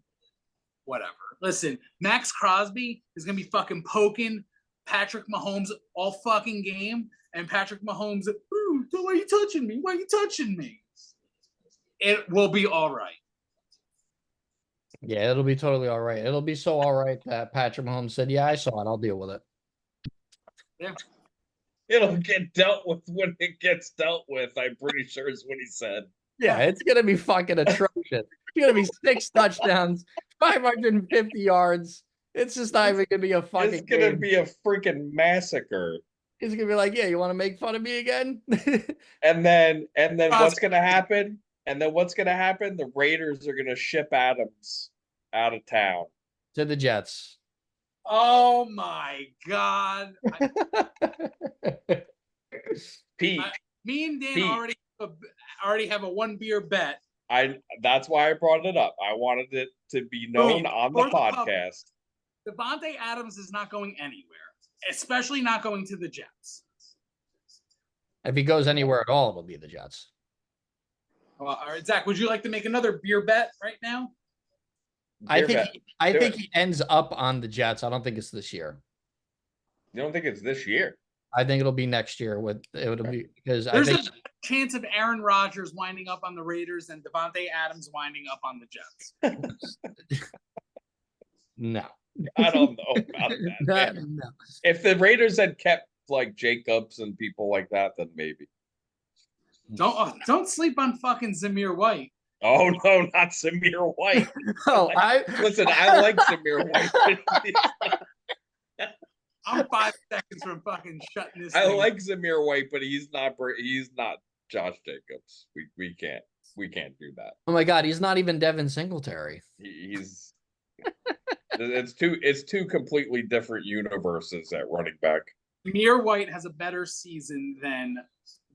Whatever. Listen, Max Crosby is gonna be fucking poking Patrick Mahomes all fucking game, and Patrick Mahomes, ooh, why are you touching me? Why are you touching me? It will be all right. Yeah, it'll be totally all right. It'll be so all right that Patrick Mahomes said, "Yeah, I saw it. I'll deal with it." Yeah. It'll get dealt with when it gets dealt with. I'm pretty sure is what he said. Yeah, it's gonna be fucking atrocious. It's gonna be 6 touchdowns, 550 yards. It's just not even gonna be a fucking. It's gonna game. be a freaking massacre. He's gonna be like, "Yeah, you want to make fun of me again?" And then what's gonna happen? And then what's gonna happen? The Raiders are gonna ship Adams out of town To the Jets. Oh my God. Pete. Me and Dan Pete. already have a 1 beer bet. That's why I brought it up. I wanted it to be known on the podcast. Devontae Adams is not going anywhere, especially not going to the Jets. If he goes anywhere at all, it'll be the Jets. Well, all right, Zach, would you like to make another beer bet right now? I think he ends up on the Jets. I don't think it's this year. You don't think it's this year? I think it'll be next year. It'll be because There's I think a chance of Aaron Rodgers winding up on the Raiders and Devontae Adams winding up on the Jets. no. I don't know about that. No. If the Raiders had kept like Jacobs and people like that, then maybe. Don't sleep on fucking Zamir White. Oh no, not Zamir White. Oh, Listen, I like Zamir White. I'm 5 seconds from fucking shutting this. I thing. like Zamir White, but he's not Josh Jacobs. We can't do that. Oh my God, he's not even Devin Singletary. He's it's two completely different universes at running back. Zamir White has a better season than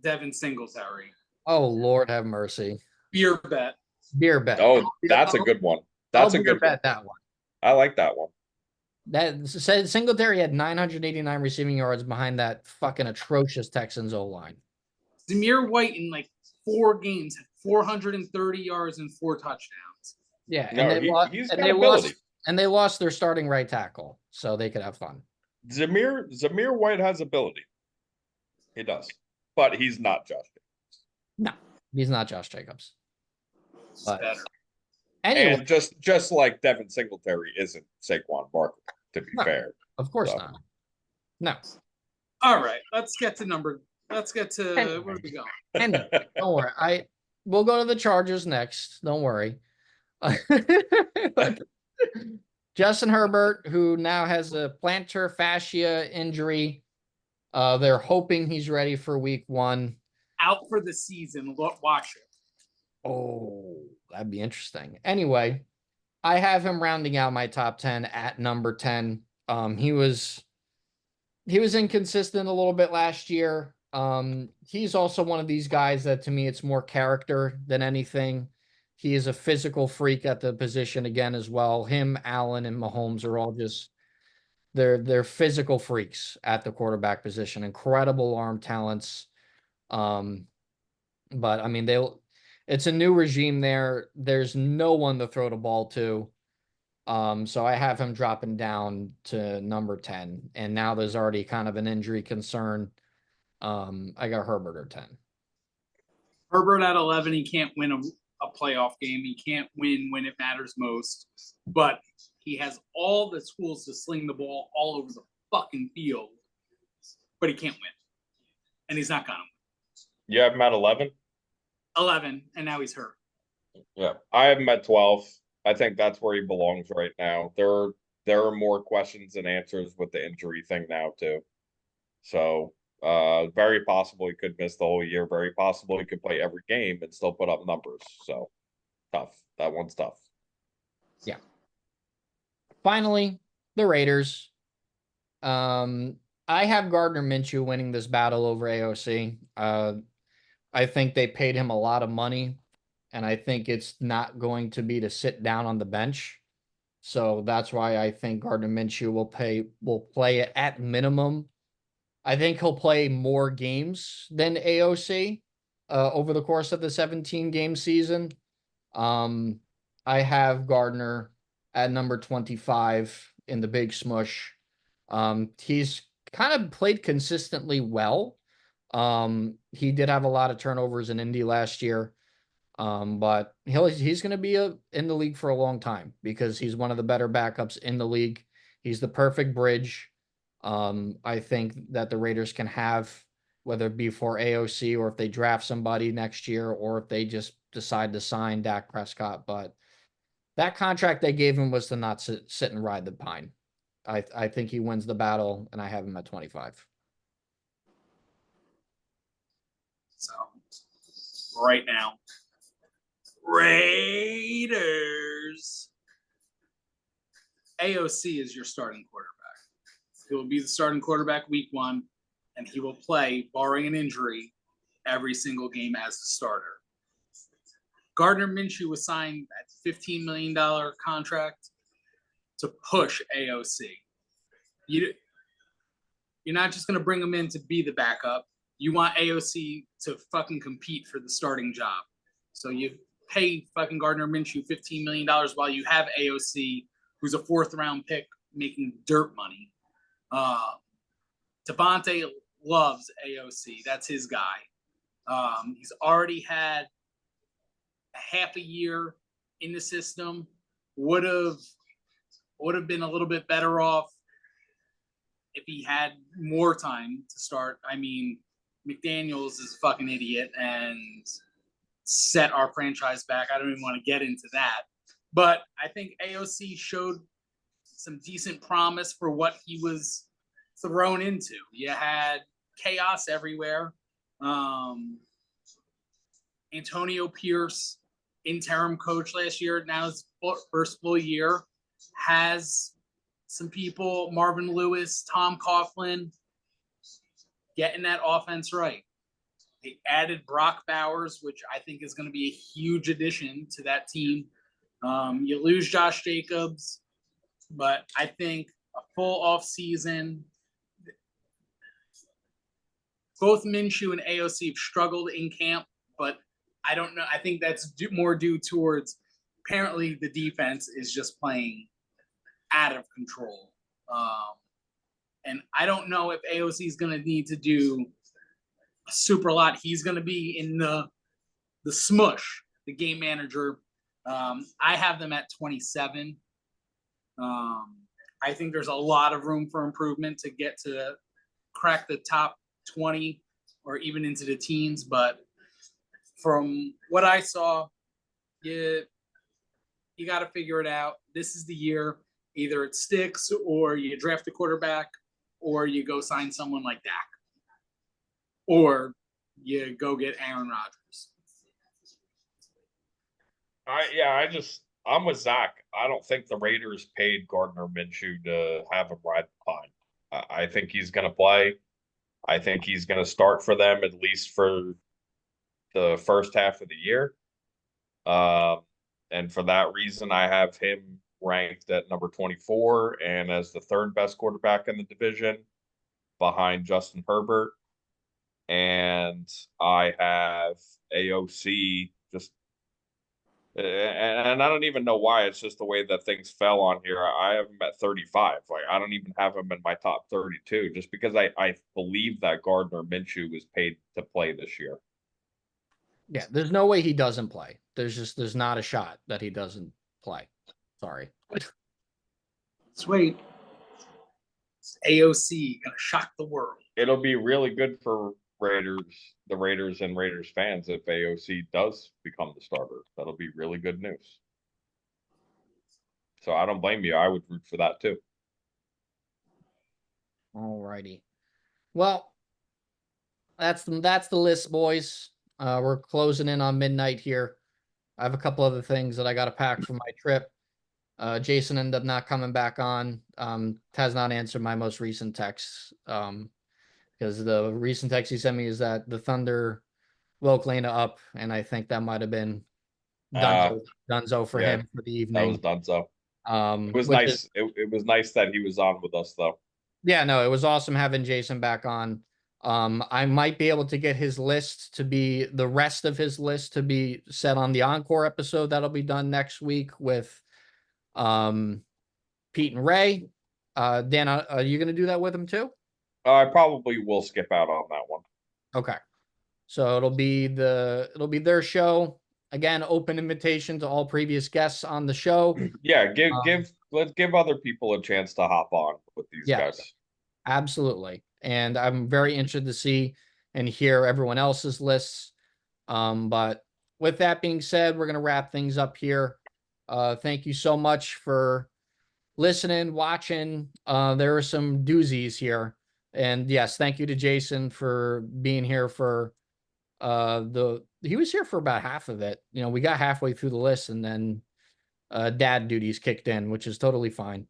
Devin Singletary. Oh Lord, have mercy. Beer bet. Beer bet. Oh, that's a good one. That's a good bet. one. That one. I like that one. That said, Singletary had 989 receiving yards behind that fucking atrocious Texans O-line. Zamir White in like 4 games had 430 yards and 4 touchdowns. Yeah, No, he's got ability. They lost their starting right tackle, so they could have fun. Zamir White has ability. He does, but he's not Josh Jacobs. No, he's not Josh Jacobs. But Better. anyway, And just like Devin Singletary isn't Saquon Barkley, to be fair. of course So. not. No. All right, let's get to Anyway. where are we going? And don't worry. We'll go to the Chargers next. Don't worry. Justin Herbert, who now has a plantar fascia injury. They're hoping he's ready for week 1. Out for the season. Watch it. Oh, that'd be interesting. Anyway, I have him rounding out my top 10 at number 10. He was inconsistent a little bit last year. He's also one of these guys that, to me, it's more character than anything. He is a physical freak at the position again as well. Him, Allen, and Mahomes are all just they're physical freaks at the quarterback position. Incredible arm talents. But I mean, it's a new regime there. There's no one to throw the ball to. So I have him dropping down to number 10. And now there's already kind of an injury concern. I got Herbert at 10. Herbert at 11, he can't win a playoff game. He can't win when it matters most. But he has all the tools to sling the ball all over the fucking field. But he can't win. And he's not going to win. You have him at 11? 11, and now he's hurt. Yeah, I have him at 12. I think that's where he belongs right now. There are more questions than answers with the injury thing now too. So very possible he could miss the whole year. Very possible he could play every game and still put up numbers. So tough. That one's tough. Yeah. Finally, the Raiders. I have Gardner Minshew winning this battle over AOC. I think they paid him a lot of money, and I think it's not going to be to sit down on the bench. So that's why I think Gardner Minshew will play it at minimum. I think he'll play more games than AOC over the course of the 17-game season. I have Gardner at number 25 in the big smush. He's kind of played consistently well. He did have a lot of turnovers in Indy last year. But he's going to be in the league for a long time because he's one of the better backups in the league. He's the perfect bridge. I think that the Raiders can have, whether it be for AOC or if they draft somebody next year or if they just decide to sign Dak Prescott. But that contract they gave him was to not sit and ride the pine. I think he wins the battle, and I have him at 25. So right now, Raiders. AOC is your starting quarterback. He will be the starting quarterback week 1, and he will play, barring an injury, every single game as the starter. Gardner Minshew was signed at $15 million contract to push AOC. You're not just going to bring him in to be the backup. You want AOC to fucking compete for the starting job. So you pay fucking Gardner Minshew $15 million while you have AOC, who's a 4th-round pick, making dirt money. Devontae loves AOC. That's his guy. He's already had half a year in the system. Would have been a little bit better off if he had more time to start. I mean, McDaniels is a fucking idiot and set our franchise back. I don't even want to get into that. But I think AOC showed some decent promise for what he was thrown into. You had chaos everywhere. Antonio Pierce, interim coach last year, now his first full year, has some people, Marvin Lewis, Tom Coughlin, getting that offense right. They added Brock Bowers, which I think is going to be a huge addition to that team. You lose Josh Jacobs, but I think a full off season. Both Minshew and AOC have struggled in camp, but I don't know. I think that's more due towards apparently the defense is just playing out of control. And I don't know if AOC is going to need to do a super lot. He's going to be in the smush, the game manager. I have them at 27. I think there's a lot of room for improvement to get to crack the top 20 or even into the teens. But from what I saw, you got to figure it out. This is the year. Either it sticks, or you draft a quarterback, or you go sign someone like Dak, or you go get Aaron Rodgers. I'm with Zach. I don't think the Raiders paid Gardner Minshew to have him ride the pine. I think he's going to play. I think he's going to start for them at least for the first half of the year. And for that reason, I have him ranked at number 24 and as the third best quarterback in the division behind Justin Herbert. And I have AOC just, and I don't even know why. It's just the way that things fell on here. I have him at 35. Like, I don't even have him in my top 32 just because I believe that Gardner Minshew was paid to play this year. Yeah, there's no way he doesn't play. There's not a shot that he doesn't play. Sorry. Let's wait. It's AOC gonna shock the world. It'll be really good for the Raiders and Raiders fans if AOC does become the starter. That'll be really good news. So I don't blame you. I would root for that too. All righty. Well, that's the list, boys. We're closing in on midnight here. I have a couple other things that I got to pack for my trip. Jason ended up not coming back on. Has not answered my most recent texts. Because the recent text he sent me is that the Thunder woke Lena up, and I think that might have been Dunzo for him for the evening. That was Dunzo. It was nice. It was nice that he was on with us, though. Yeah, no, it was awesome having Jason back on. I might be able to get his list to be the rest of his list to be set on the encore episode that'll be done next week with Pete and Ray. Dan, are you going to do that with him too? I probably will skip out on that one. Okay. So it'll be their show. Again, open invitation to all previous guests on the show. Yeah, let's give other people a chance to hop on with these guys. Absolutely. And I'm very interested to see and hear everyone else's lists. But with that being said, we're going to wrap things up here. Thank you so much for listening, watching. There are some doozies here. And yes, thank you to Jason for being here for he was here for about half of it. You know, we got halfway through the list and then dad duties kicked in, which is totally fine.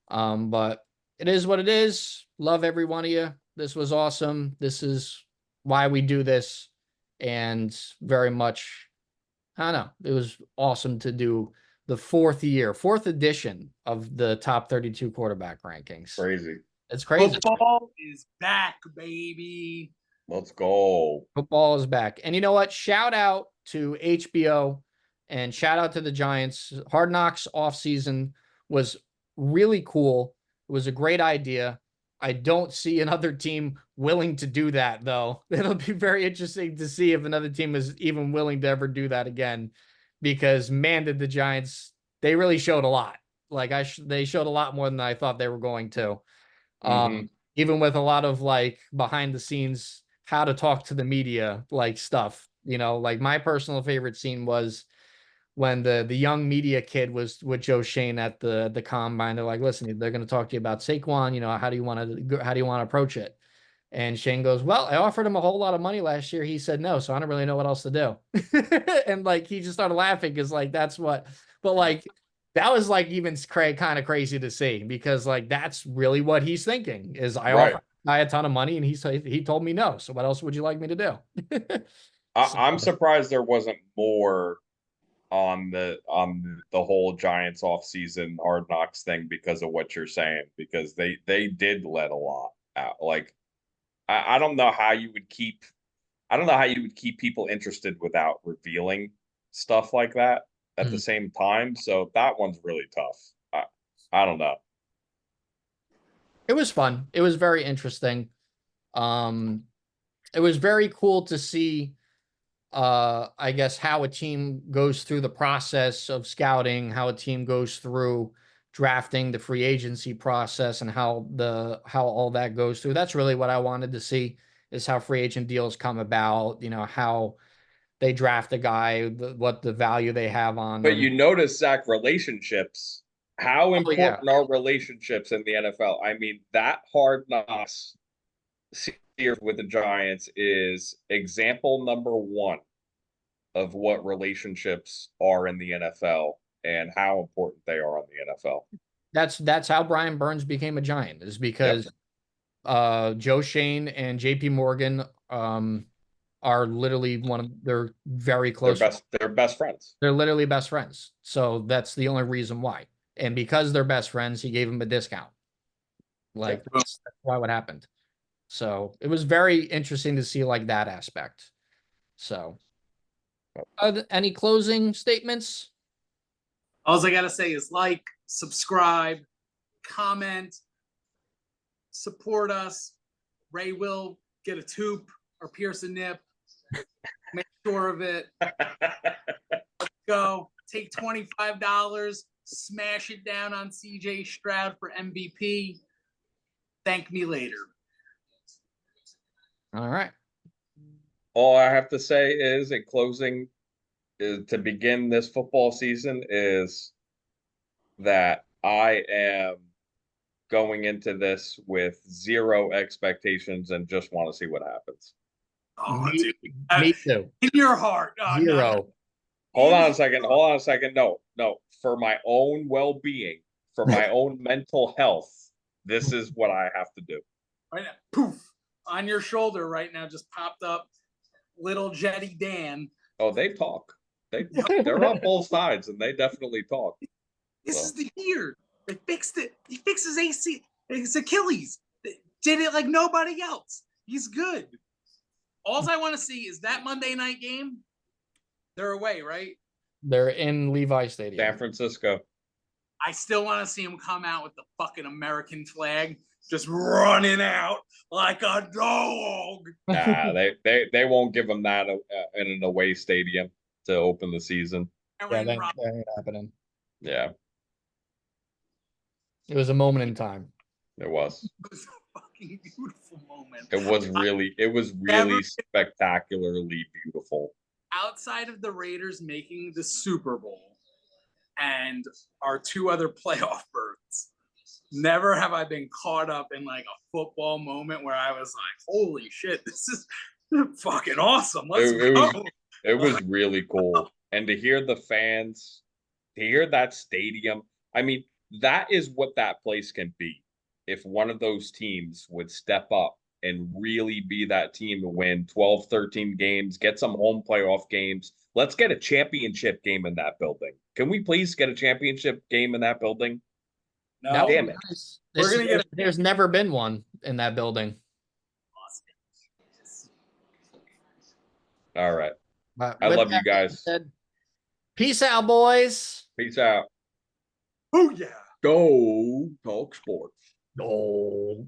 But it is what it is. Love every one of you. This was awesome. This is why we do this. And very much, I don't know, it was awesome to do the fourth edition of the top 32 quarterback rankings. Crazy. It's crazy. Football is back, baby. Let's go. Football is back. And you know what? Shout out to HBO and shout out to the Giants. Hard Knocks offseason was really cool. It was a great idea. I don't see another team willing to do that, though. It'll be very interesting to see if another team is even willing to ever do that again. Because, man, did the Giants, they really showed a lot. Like, they showed a lot more than I thought they were going to. Even with a lot of, like, behind-the-scenes, how to talk to the media, like, stuff. You know, like, my personal favorite scene was when the young media kid was with Joe Shane at the combine. They're like, listen, they're going to talk to you about Saquon. You know, how do you want to approach it? And Shane goes, well, I offered him a whole lot of money last year. He said no, so I don't really know what else to do. And like, he just started laughing because like, that's what, but like, that was like even kind of crazy to see because like, that's really what he's thinking is offered a ton of money and he told me no. So what else would you like me to do? I'm surprised there wasn't more on the whole Giants offseason Hard Knocks thing because of what you're saying, because they did let a lot out. Like I don't know how you would keep people interested without revealing stuff like that at the same time. So that one's really tough. I don't know. It was fun. It was very interesting. It was very cool to see I guess how a team goes through the process of scouting, how a team goes through drafting, the free agency process, and how all that goes through. That's really what I wanted to see, is how free agent deals come about, how they draft a guy, what the value they have on But them. you notice, Zach, relationships. How Oh, yeah. important are relationships in the NFL? I mean, that Hard Knocks series with the Giants is example number one of what relationships are in the NFL and how important they are on the NFL. That's how Brian Burns became a Giant, is because Joe Shane and JP Morgan are literally they're very close. They're best friends. They're literally best friends. So that's the only reason why. And because they're best friends, he gave him a discount. Like that's why what happened. So it was very interesting to see like that aspect. So any closing statements? All I gotta say is like, subscribe, comment, support us. Ray will get a tube or pierce a nip. Make sure of it. Let's go. Take $25, smash it down on CJ Stroud for MVP. Thank me later. All right. All I have to say is, in closing, is to begin this football season, is that I am going into this with zero expectations and just want to see what happens. Oh, me, dude. me too. In your heart. Oh, Zero. No. Hold on a second. Hold on a second. No. For my own well-being, for my own mental health, this is what I have to do. Right now, poof, on your shoulder right now just popped up little Jetty Dan. Oh, they talk. They're on both sides, and they definitely talk. This is the year. They fixed it. He fixed his AC, his Achilles. They did it like nobody else. He's good. All I want to see is that Monday night game. They're away, right? They're in Levi Stadium. San Francisco. I still want to see him come out with the fucking American flag, just running out like a dog. Nah, they won't give him that in an away stadium to open the season. Yeah, that ain't happening. Yeah, It was a moment in time. it was. It was a fucking beautiful moment. It was really spectacularly beautiful. Outside of the Raiders making the Super Bowl and our two other playoff berths, never have I been caught up in like a football moment where I was like, holy shit, this is fucking awesome. Let's go. It was really cool. And to hear the fans, to hear that stadium, I mean, that is what that place can be. If one of those teams would step up and really be that team to win 12, 13 games, get some home playoff games. Let's get a championship game in that building. Can we please get a championship game in that building? No, Damn it. We're gonna get There's never been one in that building. All right. But I with love you that being guys. said, peace out, boys. Peace out. Oh yeah. Go talk sports. Oh.